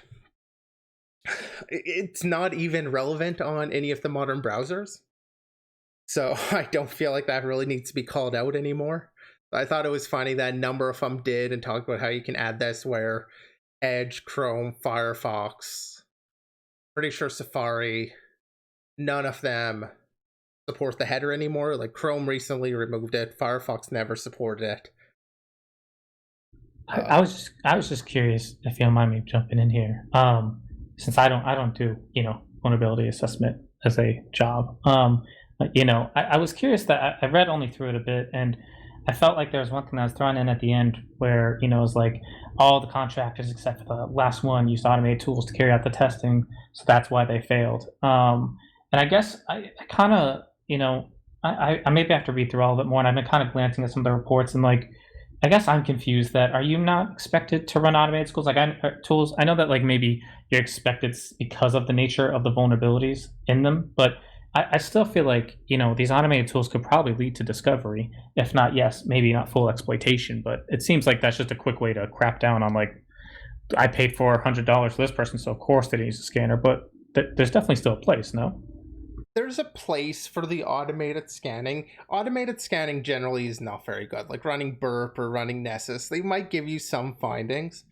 it's not even relevant on any of the modern browsers. So I don't feel like that really needs to be called out anymore. I thought it was funny that a number of them did and talked about how you can add this where Edge, Chrome, Firefox, pretty sure Safari, none of them support the header anymore. Like, Chrome recently removed it, Firefox never supported it. I was just curious if you don't mind me jumping in here. Since I don't do vulnerability assessment as a job. I was curious that I read only through it a bit, and I felt like there was one thing that was thrown in at the end where it was like all the contractors except for the last one used automated tools to carry out the testing, so that's why they failed. And I guess I kind of I maybe have to read through all of it more, and I've been kind of glancing at some of the reports, and like I guess I'm confused that are you not expected to run automated tools tools? I know that like maybe you're expected because of the nature of the vulnerabilities in them, but I still feel like these automated tools could probably lead to discovery, if not maybe not full exploitation. But it seems like that's just a quick way to crap down on like I paid $400 for this person, so of course they use a scanner. But there's definitely still a place, no? There's a place for the automated scanning. Automated scanning generally is not very good. Like running Burp or running Nessus, they might give you some findings.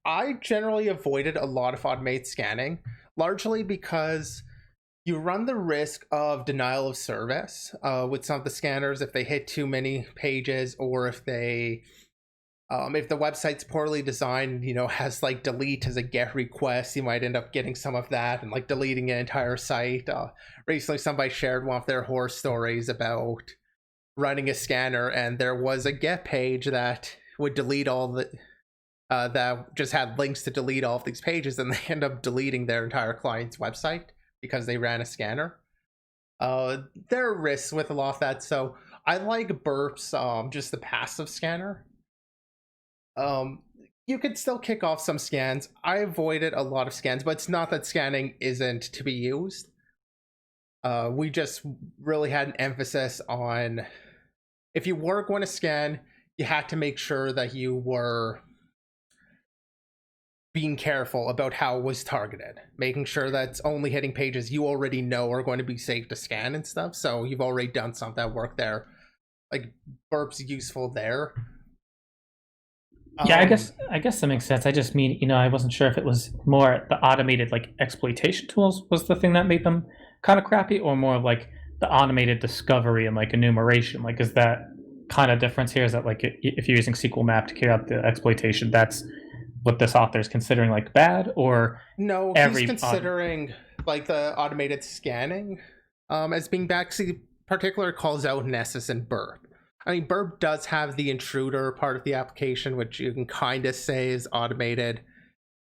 I generally avoided a lot of automated scanning, largely because you run the risk of denial of service with some of the scanners if they hit too many pages, or if they if the website's poorly designed, has like delete as a GET request, you might end up getting some of that and like deleting an entire site. Recently, somebody shared one of their horror stories about running a scanner, and there was a GET page that would delete all the that just had links to delete all of these pages, and they end up deleting their entire client's website because they ran a scanner. There are risks with a lot of that, so I like Burp's just the passive scanner. You could still kick off some scans. I avoided a lot of scans, but it's not that scanning isn't to be used. We just really had an emphasis on if you were going to scan, you had to make sure that you were being careful about how it was targeted, making sure that it's only hitting pages you already know are going to be safe to scan and stuff. So you've already done some of that work there. Like Burp's useful there. Yeah, I guess that makes sense. I just mean, I wasn't sure if it was more the automated like exploitation tools was the thing that made them kind of crappy, or more of like the automated discovery and like enumeration. Like, is that kind of difference here? Is that like if you're using SQL map to carry out the exploitation, that's what this author is considering like bad, or no? He's considering like the automated scanning as being bad. He particularly calls out Nessus and Burp. I mean, Burp does have the intruder part of the application, which you can kind of say is automated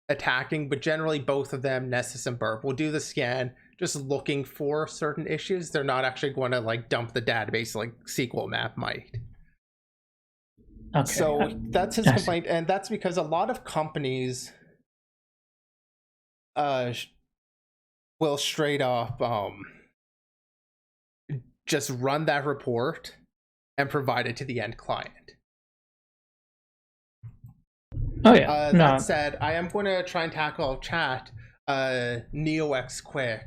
attacking, but generally both of them, Nessus and Burp, will do the scan just looking for certain issues. They're not actually going to like dump the database like SQL map might. Okay. So that's his complaint, and that's because a lot of companies will straight up just run that report and provide it to the end client. Oh yeah. That said, I am going to try and tackle chat. NeoX quick.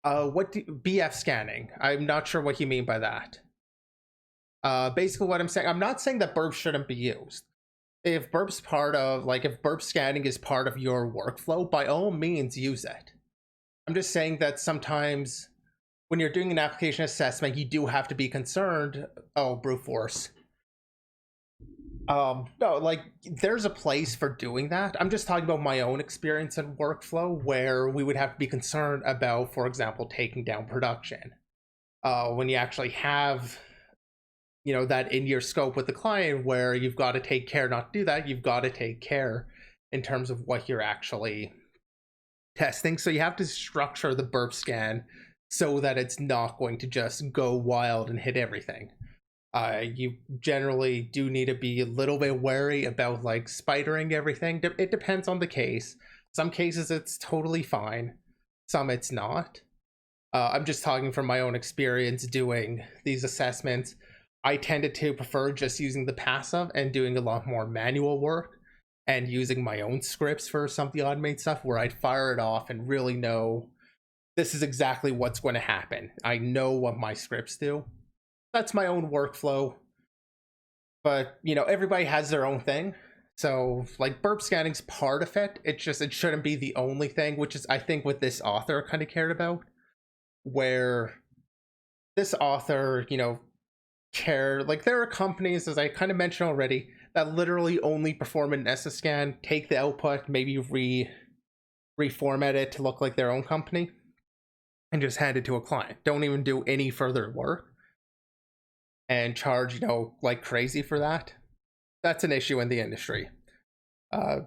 BF scanning? I'm not sure what you mean by that. Basically, what I'm saying, I'm not saying that Burp shouldn't be used. If Burp's part of, like, if Burp scanning is part of your workflow, by all means use it. I'm just saying that sometimes when you're doing an application assessment, you do have to be concerned. Oh, brute force. No, like there's a place for doing that. I'm just talking about my own experience in workflow where we would have to be concerned about, for example, taking down production. When you actually have, that in your scope with the client where you've got to take care not to do that, you've got to take care in terms of what you're actually testing. So you have to structure the Burp scan so that it's not going to just go wild and hit everything. You generally do need to be a little bit wary about like spidering everything. It depends on the case. Some cases it's totally fine. Some it's not. I'm just talking from my own experience doing these assessments. I tended to prefer just using the passive and doing a lot more manual work and using my own scripts for some of the automated stuff where I'd fire it off and really know this is exactly what's going to happen. I know what my scripts do. That's my own workflow. But, everybody has their own thing. So, like, Burp scanning's part of it. It shouldn't be the only thing, which is, I think, what this author kind of cared about. Where this author, care, like, there are companies, as I kind of mentioned already, that literally only perform an NSA scan, take the output, maybe reformat it to look like their own company, and just hand it to a client. Don't even do any further work and charge, like crazy for that. That's an issue in the industry.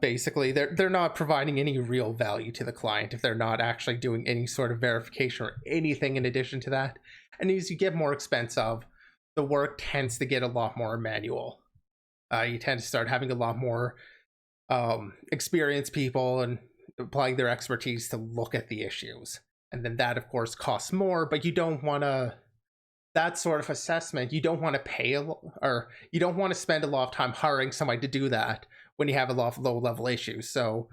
Basically, they're not providing any real value to the client if they're not actually doing any sort of verification or anything in addition to that. And as you get more expensive, the work tends to get a lot more manual. You tend to start having a lot more experienced people and applying their expertise to look at the issues. And then that, of course, costs more, but you don't want to, that sort of assessment, you don't want to pay, or you don't want to spend a lot of time hiring somebody to do that when you have a lot of low-level issues. So,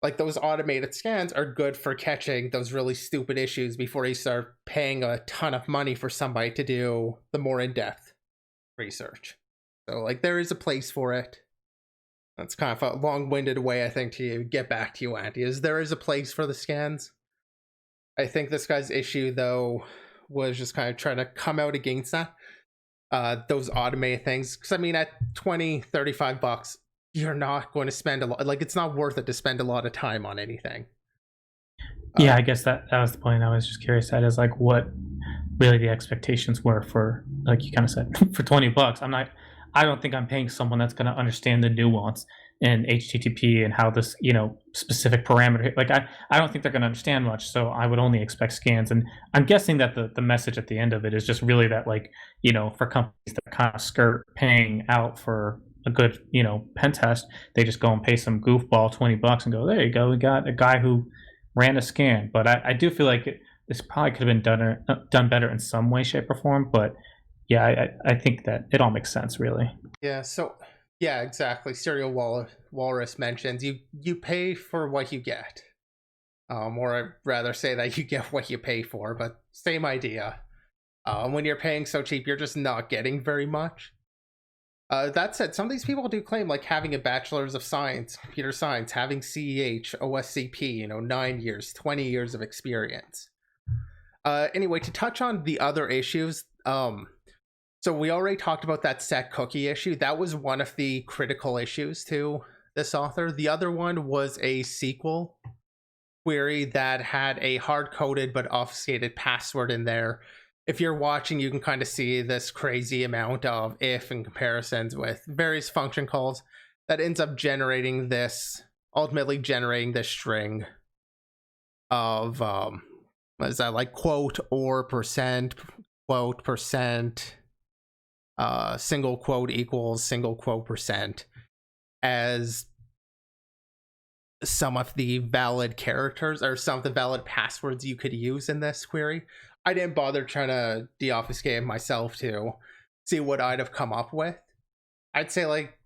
like, those automated scans are good for catching those really stupid issues before you start paying a ton of money for somebody to do the more in-depth research. So, like, there is a place for it. That's kind of a long-winded way, I think, to get back to you, Andy, is there is a place for the scans. I think this guy's issue, though, was just kind of trying to come out against that. Those automated things. Because, I mean, at $20, $35, you're not going to spend a lot. Like, it's not worth it to spend a lot of time on anything. Yeah, I guess that was the point. I was just curious at, is like what really the expectations were for, like you kind of said, for $20. I don't think I'm paying someone that's going to understand the nuance in HTTP and how this, specific parameter, like I don't think they're going to understand much. So I would only expect scans. And I'm guessing that the message at the end of it is just really that, like, for companies that kind of skirt paying out for a good, pen test, they just go and pay some goofball $20 and go, there you go, we got a guy who ran a scan. But I do feel like this probably could have been done better in some way, shape, or form. But yeah, I think that it all makes sense, really. Yeah, so, yeah, exactly. Serial Walrus mentions you pay for what you get. Or I'd rather say that you get what you pay for, but same idea. When you're paying so cheap, you're just not getting very much. That said, some of these people do claim, like, having a bachelor's of science, computer science, having CEH, OSCP, 9 years, 20 years of experience. Anyway, to touch on the other issues, so we already talked about that set cookie issue. That was one of the critical issues to this author. The other one was a SQL query that had a hard-coded but obfuscated password in there. If you're watching, you can kind of see this crazy amount of if and comparisons with various function calls that ends up ultimately generating this string of, what is that, like quote or percent, quote percent, single quote equals single quote percent as some of the valid characters or some of the valid passwords you could use in this query. I didn't bother trying to deobfuscate it myself to see what I'd have come up with. I'd say, like,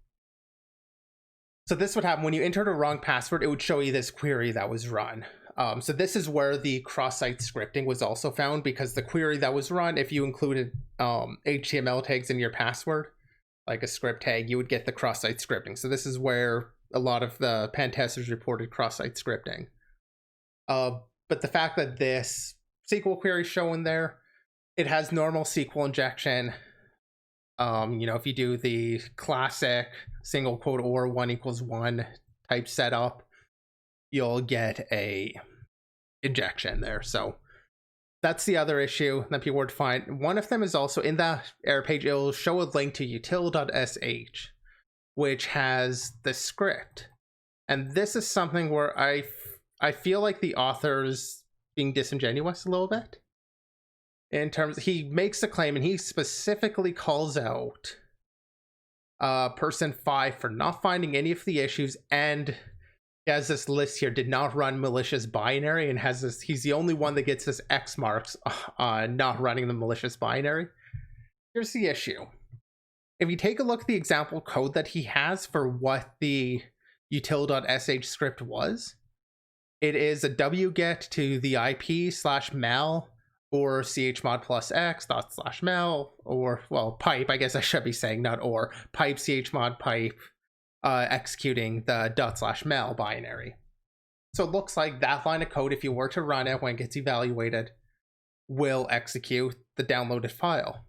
so this would happen when you entered a wrong password, it would show you this query that was run. So this is where the cross-site scripting was also found, because the query that was run, if you included HTML tags in your password, like a script tag, you would get the cross-site scripting. So this is where a lot of the pen testers reported cross-site scripting. But the fact that this SQL query shown there, it has normal SQL injection. If you do the classic single quote or 1=1 type setup, you'll get a injection there. So that's the other issue that people would find. One of them is also in that error page, it'll show a link to util.sh, which has the script. And this is something where I feel like the author's being disingenuous a little bit. In terms, he makes a claim and he specifically calls out person 5 for not finding any of the issues, and he has this list here, did not run malicious binary, and has this, he's the only one that gets this X marks on not running the malicious binary. Here's the issue. If you take a look at the example code that he has for what the util.sh script was, it is a wget to the IP /mal or chmod plus x /mal, or, well, pipe, I guess I should be saying, not or, pipe chmod pipe executing the ./mal binary. So it looks like that line of code, if you were to run it when it gets evaluated, will execute the downloaded file.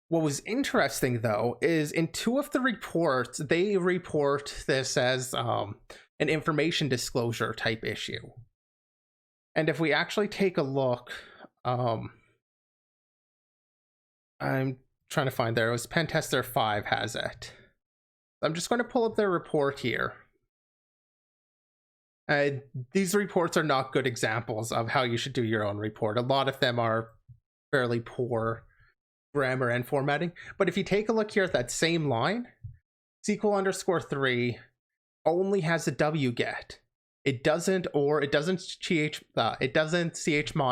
What was interesting, though, is in 2 of the reports, they report this as an information disclosure type issue. And if we actually take a look, I'm trying to find there. It was Pentester 5 has it. I'm just going to pull up their report here. These reports are not good examples of how you should do your own report. A lot of them are fairly poor grammar and formatting. But if you take a look here at that same line, SQL_3 only has a wget. It doesn't chmod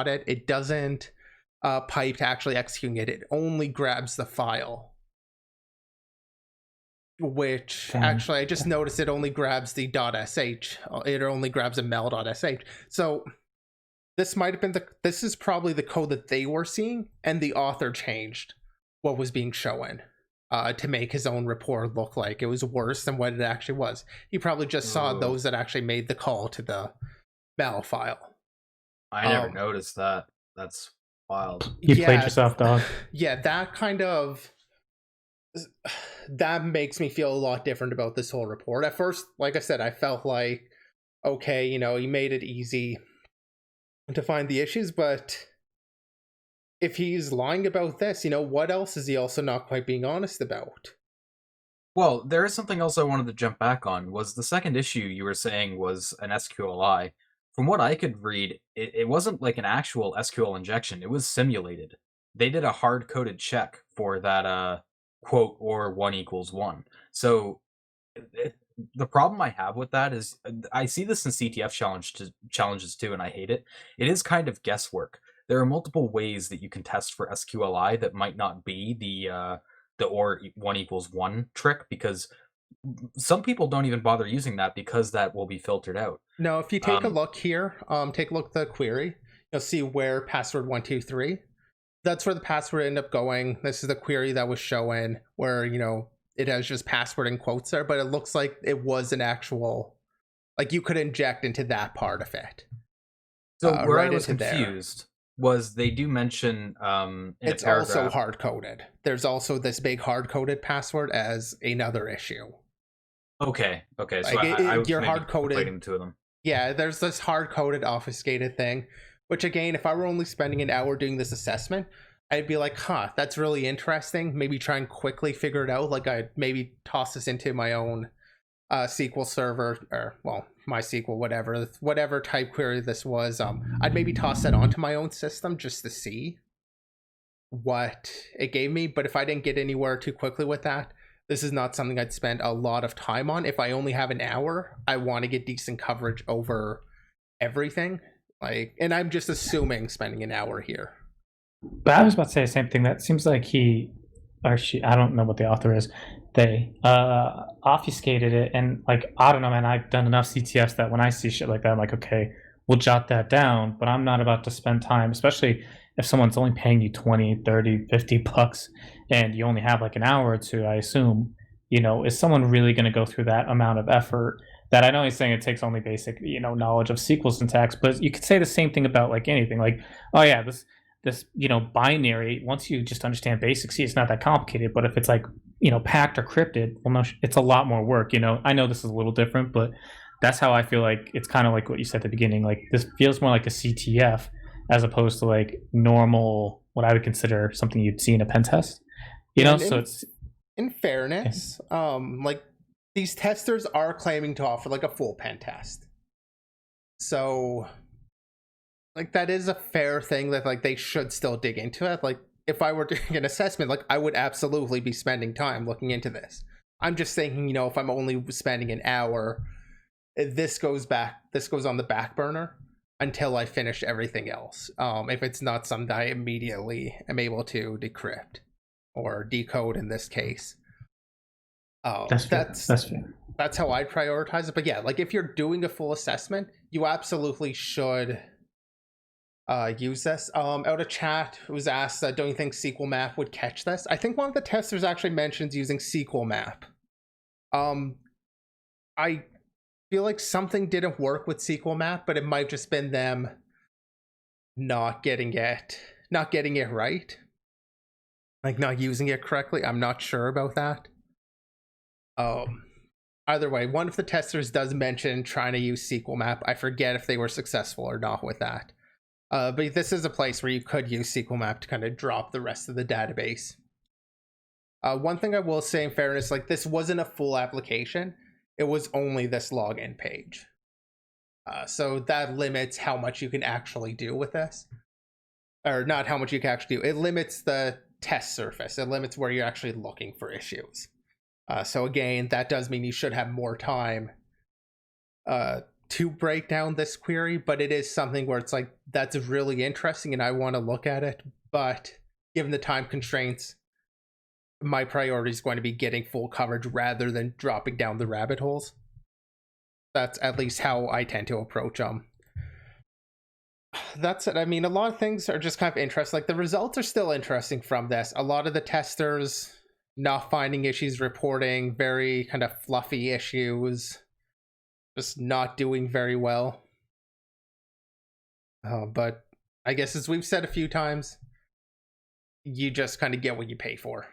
it. It doesn't pipe to actually execute it. It only grabs the file. Which actually I just noticed it only grabs the .sh. It only grabs a mel.sh. So this might have been this is probably the code that they were seeing, and the author changed what was being shown to make his own report look like it was worse than what it actually was. He probably just saw those that actually made the call to the mel file. I never noticed that. That's wild. You played yourself, dog. Yeah, that makes me feel a lot different about this whole report. At first, like I said, I felt like, okay, he made it easy to find the issues, but if he's lying about this, what else is he also not quite being honest about? Well, there is something else I wanted to jump back on. Was the second issue you were saying was an SQLI. From what I could read, it wasn't like an actual SQL injection. It was simulated. They did a hard-coded check for that quote or 1 = 1. So the problem I have with that is I see this in CTF challenges too, and I hate it. It is kind of guesswork. There are multiple ways that you can test for SQLI that might not be the or 1 = 1 trick, because some people don't even bother using that because that will be filtered out. No, if you take a look here, take a look at the query, you'll see where password 123. That's where the password ended up going. This is the query that was showing where, it has just password in quotes there, but it looks like it was an actual, like you could inject into that part of it. So where I was confused was they do mention it's also hard-coded. There's also this big hard-coded password as another issue. Okay. So like you're hard-coded. Conflating the two of them. Yeah, there's this hard-coded obfuscated thing. Which again, if I were only spending an hour doing this assessment, I'd be like, that's really interesting. Maybe try and quickly figure it out. Like I'd maybe toss this into my own SQL server, or MySQL, whatever type query this was. I'd maybe toss that onto my own system just to see what it gave me. But if I didn't get anywhere too quickly with that, this is not something I'd spend a lot of time on. If I only have an hour, I want to get decent coverage over everything. And I'm just assuming spending an hour here. But I was about to say the same thing. That seems like he or she, I don't know what the author is, they obfuscated it. And I don't know, man, I've done enough CTFs that when I see shit like that, I'm like, okay, we'll jot that down, but I'm not about to spend time, especially if someone's only paying you 20, 30, 50 bucks and you only have an hour or two, I assume, is someone really going to go through that amount of effort? That I know he's saying it takes only basic, knowledge of SQL syntax, but you could say the same thing about anything. Oh yeah, this binary. Once you just understand basic C, it's not that complicated. But if it's packed or crypted, well, no, it's a lot more work. I know this is a little different, but that's how I feel like it's kind of like what you said at the beginning. This feels more like a CTF as opposed to normal, what I would consider something you'd see in a pen test. So it's in fairness, these testers are claiming to offer a full pen test. So that is a fair thing that they should still dig into it. If I were doing an assessment, I would absolutely be spending time looking into this. I'm just thinking, if I'm only spending an hour, this goes on the back burner until I finish everything else. If it's not something I immediately am able to decrypt or decode in this case. That's fair. That's how I'd prioritize it. But yeah, if you're doing a full assessment, you absolutely should use this. Out of chat, it was asked, don't you think SQL Map would catch this? I think one of the testers actually mentions using SQL Map. I feel like something didn't work with SQL Map, but it might just been them not getting it right. like not using it correctly. I'm not sure about that. Either way, one of the testers does mention trying to use SQL map. I forget if they were successful or not with that. But this is a place where you could use SQL map to kind of drop the rest of the database. One thing I will say in fairness, like this wasn't a full application. It was only this login page. So that limits how much you can actually do with this. Or not how much you can actually do. It limits the test surface. It limits where you're actually looking for issues. So again, that does mean you should have more time to break down this query, but it is something where it's like, that's really interesting and I want to look at it. But given the time constraints, my priority is going to be getting full coverage rather than dropping down the rabbit holes. That's at least how I tend to approach them. That's it. I mean, a lot of things are just kind of interesting. Like the results are still interesting from this. A lot of the testers not finding issues, reporting very kind of fluffy issues, just not doing very well. But I guess as we've said a few times, you just kind of get what you pay for.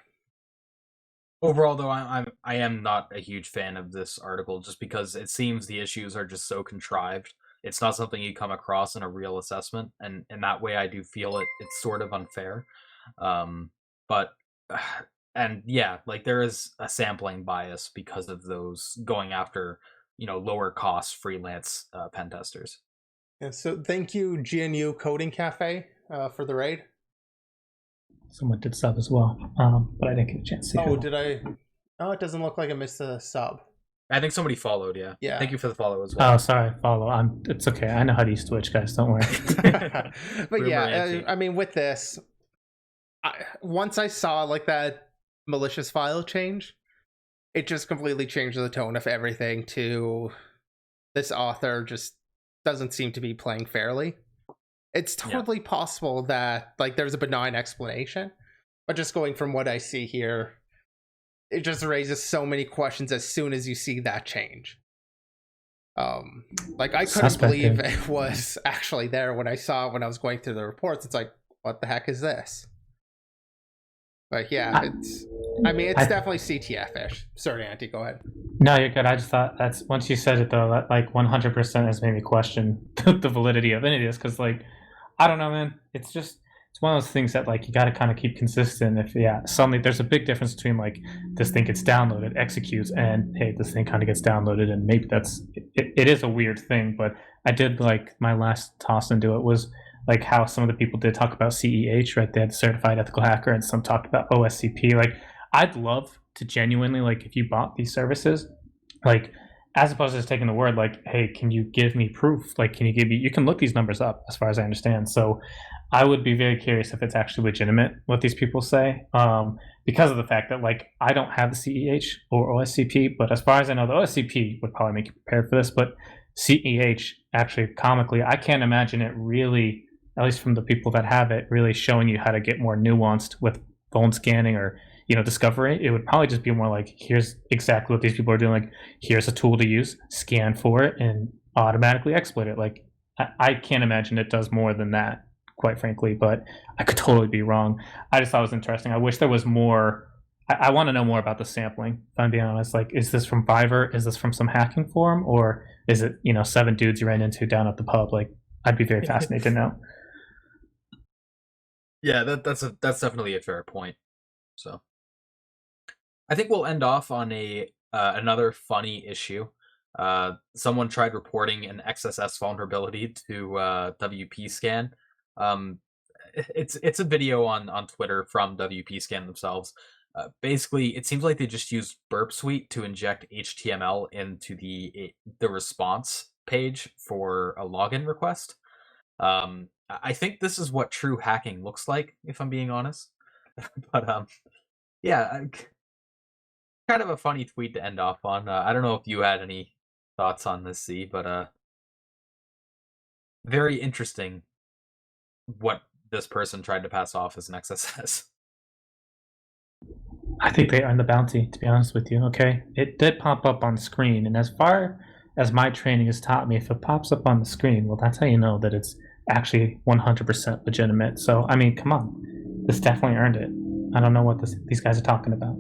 Overall, though, I am not a huge fan of this article just because it seems the issues are just so contrived. It's not something you come across in a real assessment, and in that way I do feel it's sort of unfair. But and yeah, like there is a sampling bias because of those going after, lower cost freelance pen testers. Yeah, so thank you GNU Coding Cafe for the raid. Someone did sub as well, but I didn't get a chance to see. Oh, did I? Oh, it doesn't look like I missed a sub. I think somebody followed, yeah. Yeah. Thank you for the follow as well. Oh, sorry, follow. It's okay. I know how to use Twitch, guys. Don't worry. But yeah, I mean, with this, once I saw like that malicious file change, it just completely changed the tone of everything to this author just doesn't seem to be playing fairly. It's totally possible that like there's a benign explanation, but just going from what I see here, it just raises so many questions as soon as you see that change. Like I couldn't believe it was actually there when I saw it when I was going through the reports. It's like, what the heck is this? But yeah, it's definitely CTF-ish. Sorry, Auntie, go ahead. No, you're good. I just thought that's once you said it though, that like 100% has made me question the validity of any of this because like I don't know, man. It's one of those things that like you got to kind of keep consistent. If suddenly there's a big difference between like this thing gets downloaded, executes, and hey, this thing kind of gets downloaded, and maybe it is a weird thing. But I did like my last toss into it was like how some of the people did talk about CEH, right? They had certified ethical hacker, and some talked about OSCP. Like I'd love to genuinely like if you bought these services, like. As opposed to just taking the word like, hey, can you give me proof? Like, can you you can look these numbers up as far as I understand. So I would be very curious if it's actually legitimate what these people say because of the fact that like, I don't have the CEH or OSCP, but as far as I know, the OSCP would probably make you prepared for this, but CEH actually comically, I can't imagine it really, at least from the people that have it, really showing you how to get more nuanced with phone scanning or discovery. It would probably just be more like, here's exactly what these people are doing. Like, here's a tool to use, scan for it, and automatically exploit it. Like, I can't imagine it does more than that, quite frankly, but I could totally be wrong. I just thought it was interesting. I wish there was more. I want to know more about the sampling, if I'm being honest. Like, is this from Fiverr? Is this from some hacking forum? Or is it, 7 dudes you ran into down at the pub? Like, I'd be very fascinated to know. Yeah, that's definitely a fair point. So I think we'll end off on another funny issue. Someone tried reporting an XSS vulnerability to WP Scan. It's a video on Twitter from WP Scan themselves. Basically, it seems like they just used Burp Suite to inject HTML into the response page for a login request. I think this is what true hacking looks like, if I'm being honest. But yeah. Kind of a funny tweet to end off on. I don't know if you had any thoughts on this, Z, but very interesting what this person tried to pass off as an XSS. I think they earned the bounty, to be honest with you, okay? It did pop up on screen, and as far as my training has taught me, if it pops up on the screen, well, that's how you know that it's actually 100% legitimate. So, I mean, come on. This definitely earned it. I don't know what these guys are talking about.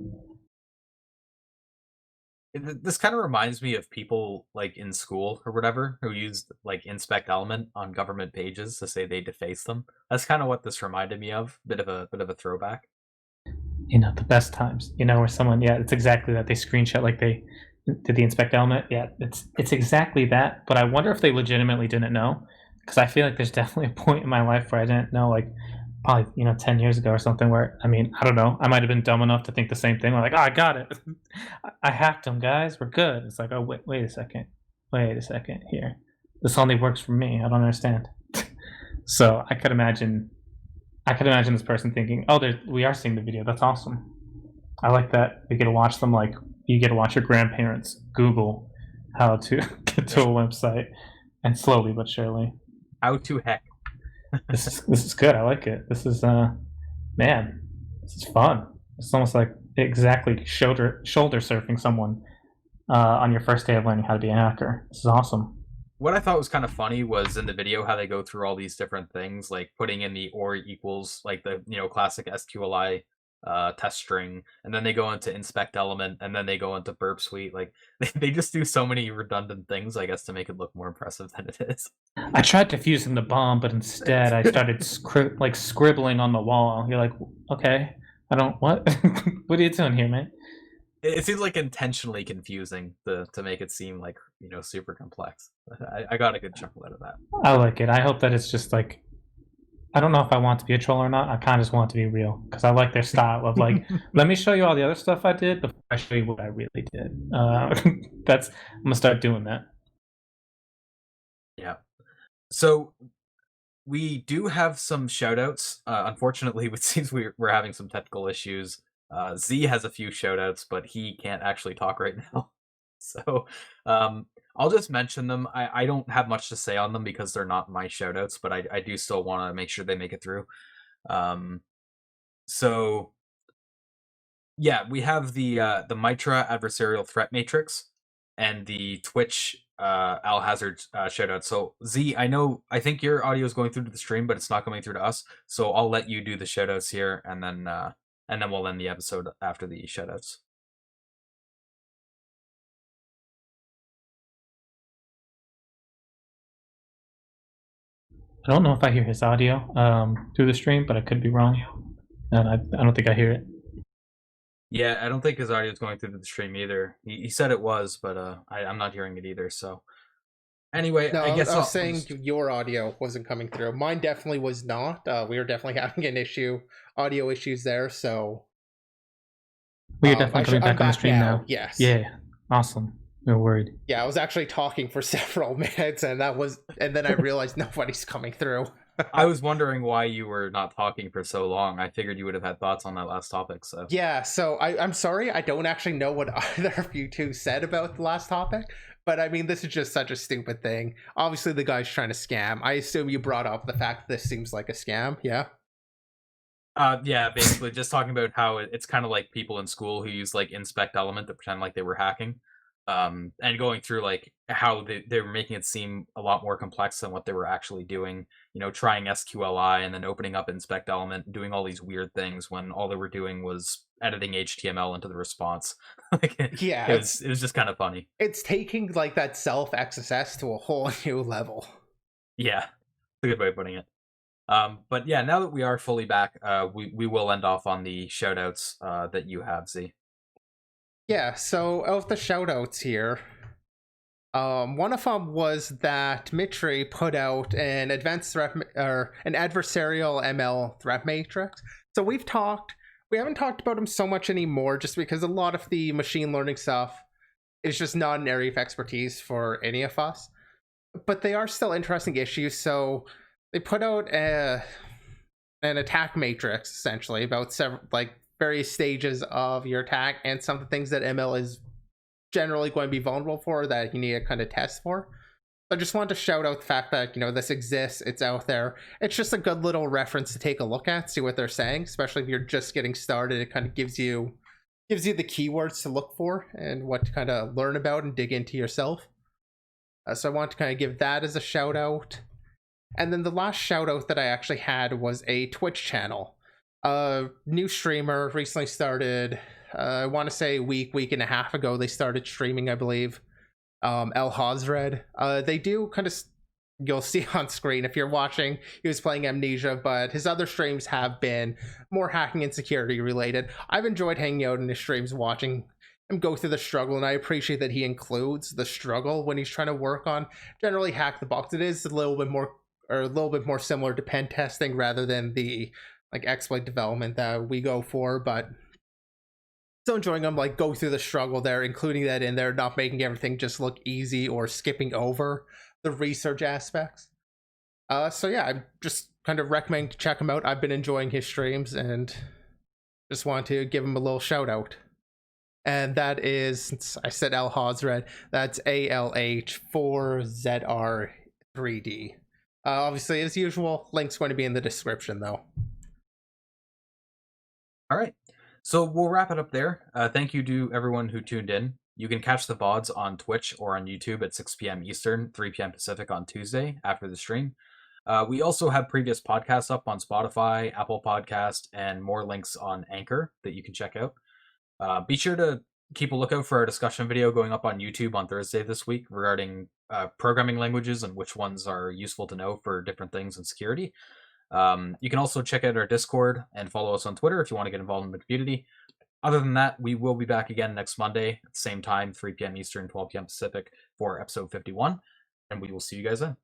This kind of reminds me of people like in school or whatever who used like inspect element on government pages to say they deface them. That's kind of what this reminded me of. Bit of a throwback. The best times, where someone, it's exactly that. They screenshot like they did the inspect element. Yeah, it's exactly that. But I wonder if they legitimately didn't know, because I feel like there's definitely a point in my life where I didn't know, like probably 10 years ago or something, where I don't know, I might have been dumb enough to think the same thing. We're like, oh, I got it. I hacked them, guys. We're good. It's like, oh, wait a second here. This only works for me. I don't understand. So I could imagine this person thinking, oh, we are seeing the video. That's awesome. I like that. We get to watch them, like you get to watch your grandparents Google how to get to a website, and slowly but surely. How to hack. This is good. I like it. This is man, this is fun. It's almost like exactly shoulder surfing someone on your first day of learning how to be a hacker. This is awesome. What I thought was kind of funny was in the video how they go through all these different things, like putting in the or equals, like the classic SQLi test string, and then they go into inspect element, and then they go into burp suite. Like they just do so many redundant things, I guess, to make it look more impressive than it is. I tried defusing the bomb, but instead I started scribbling on the wall. You're like, okay, I don't what? What are you doing here, man? It seems like intentionally confusing to make it seem like super complex. I got a good chuckle out of that. I like it. I hope that it's just like, I don't know if I want to be a troll or not. I kind of just want to be real, because I like their style of like, let me show you all the other stuff I did before I show you what I really did. I'm gonna start doing that. Yeah. So we do have some shoutouts. Unfortunately, it seems we're having some technical issues. Z has a few shoutouts, but he can't actually talk right now. So I'll just mention them. I don't have much to say on them because they're not my shoutouts, but I do still want to make sure they make it through. So yeah, we have the Mitra adversarial threat matrix and the Twitch Al Hazard shoutout. So Z, I think your audio is going through to the stream, but it's not coming through to us. So I'll let you do the shoutouts here, and then we'll end the episode after the shoutouts. I don't know if I hear his audio through the stream, but I could be wrong. And I don't think I hear it. Yeah, I don't think his audio is going through the stream either. He said it was, but I'm not hearing it either. So anyway, no, I guess I was saying your audio wasn't coming through. Mine definitely was not. We were definitely having audio issues there. So we're definitely coming back on the stream now. Yes. Yeah. Awesome. No worried. Yeah, I was actually talking for several minutes, and then I realized nobody's coming through. I was wondering why you were not talking for so long. I figured you would have had thoughts on that last topic. So yeah, so I'm sorry, I don't actually know what either of you two said about the last topic, but I mean, this is just such a stupid thing. Obviously, the guy's trying to scam. I assume you brought up the fact that this seems like a scam, yeah? Yeah, basically just talking about how it's kind of like people in school who use like inspect element to pretend like they were hacking. And going through like how they were making it seem a lot more complex than what they were actually doing, trying SQLi and then opening up inspect element, doing all these weird things when all they were doing was editing HTML into the response. Yeah, it was just kind of funny. It's taking like that self XSS to a whole new level. Yeah, a good way of putting it. But yeah, now that we are fully back, we will end off on the shoutouts that you have, Z. Yeah, so of the shoutouts here, one of them was that Mitri put out an advanced threat or an adversarial ML threat matrix. So we haven't talked about them so much anymore, just because a lot of the machine learning stuff is just not an area of expertise for any of us. But they are still interesting issues. So they put out an attack matrix essentially about several various stages of your attack and some of the things that ML is generally going to be vulnerable for that you need to kind of test for. I just wanted to shout out the fact that this exists, it's out there. It's just a good little reference to take a look at, see what they're saying, especially if you're just getting started. It kind of gives you the keywords to look for and what to kind of learn about and dig into yourself. So I want to kind of give that as a shout out. And then the last shout out that I actually had was a Twitch channel. New streamer recently started. I want to say week and a half ago they started streaming, I believe. El Hazred. They do kind of, you'll see on screen if you're watching, he was playing Amnesia, but his other streams have been more hacking and security related. I've enjoyed hanging out in his streams, watching him go through the struggle, and I appreciate that he includes the struggle when he's trying to work on generally hack the box. It is a little bit more similar to pen testing rather than the like exploit development that we go for, but still enjoying them, like go through the struggle there, including that in there, not making everything just look easy or skipping over the research aspects. So yeah, I just kind of recommend to check him out. I've been enjoying his streams and just want to give him a little shout out. And that is, since I said El Hazred, that's ALH4ZR3D. Obviously, as usual, link's going to be in the description though. All right. So we'll wrap it up there. Thank you to everyone who tuned in. You can catch the VODs on Twitch or on YouTube at 6 p.m. Eastern, 3 p.m. Pacific on Tuesday after the stream. We also have previous podcasts up on Spotify, Apple Podcast, and more links on Anchor that you can check out. Be sure to keep a lookout for our discussion video going up on YouTube on Thursday this week regarding programming languages and which ones are useful to know for different things in security. You can also check out our Discord and follow us on Twitter if you want to get involved in the community. Other than that, we will be back again next Monday at the same time, 3 p.m. Eastern, 12 p.m. Pacific, for episode 51, and we will see you guys then.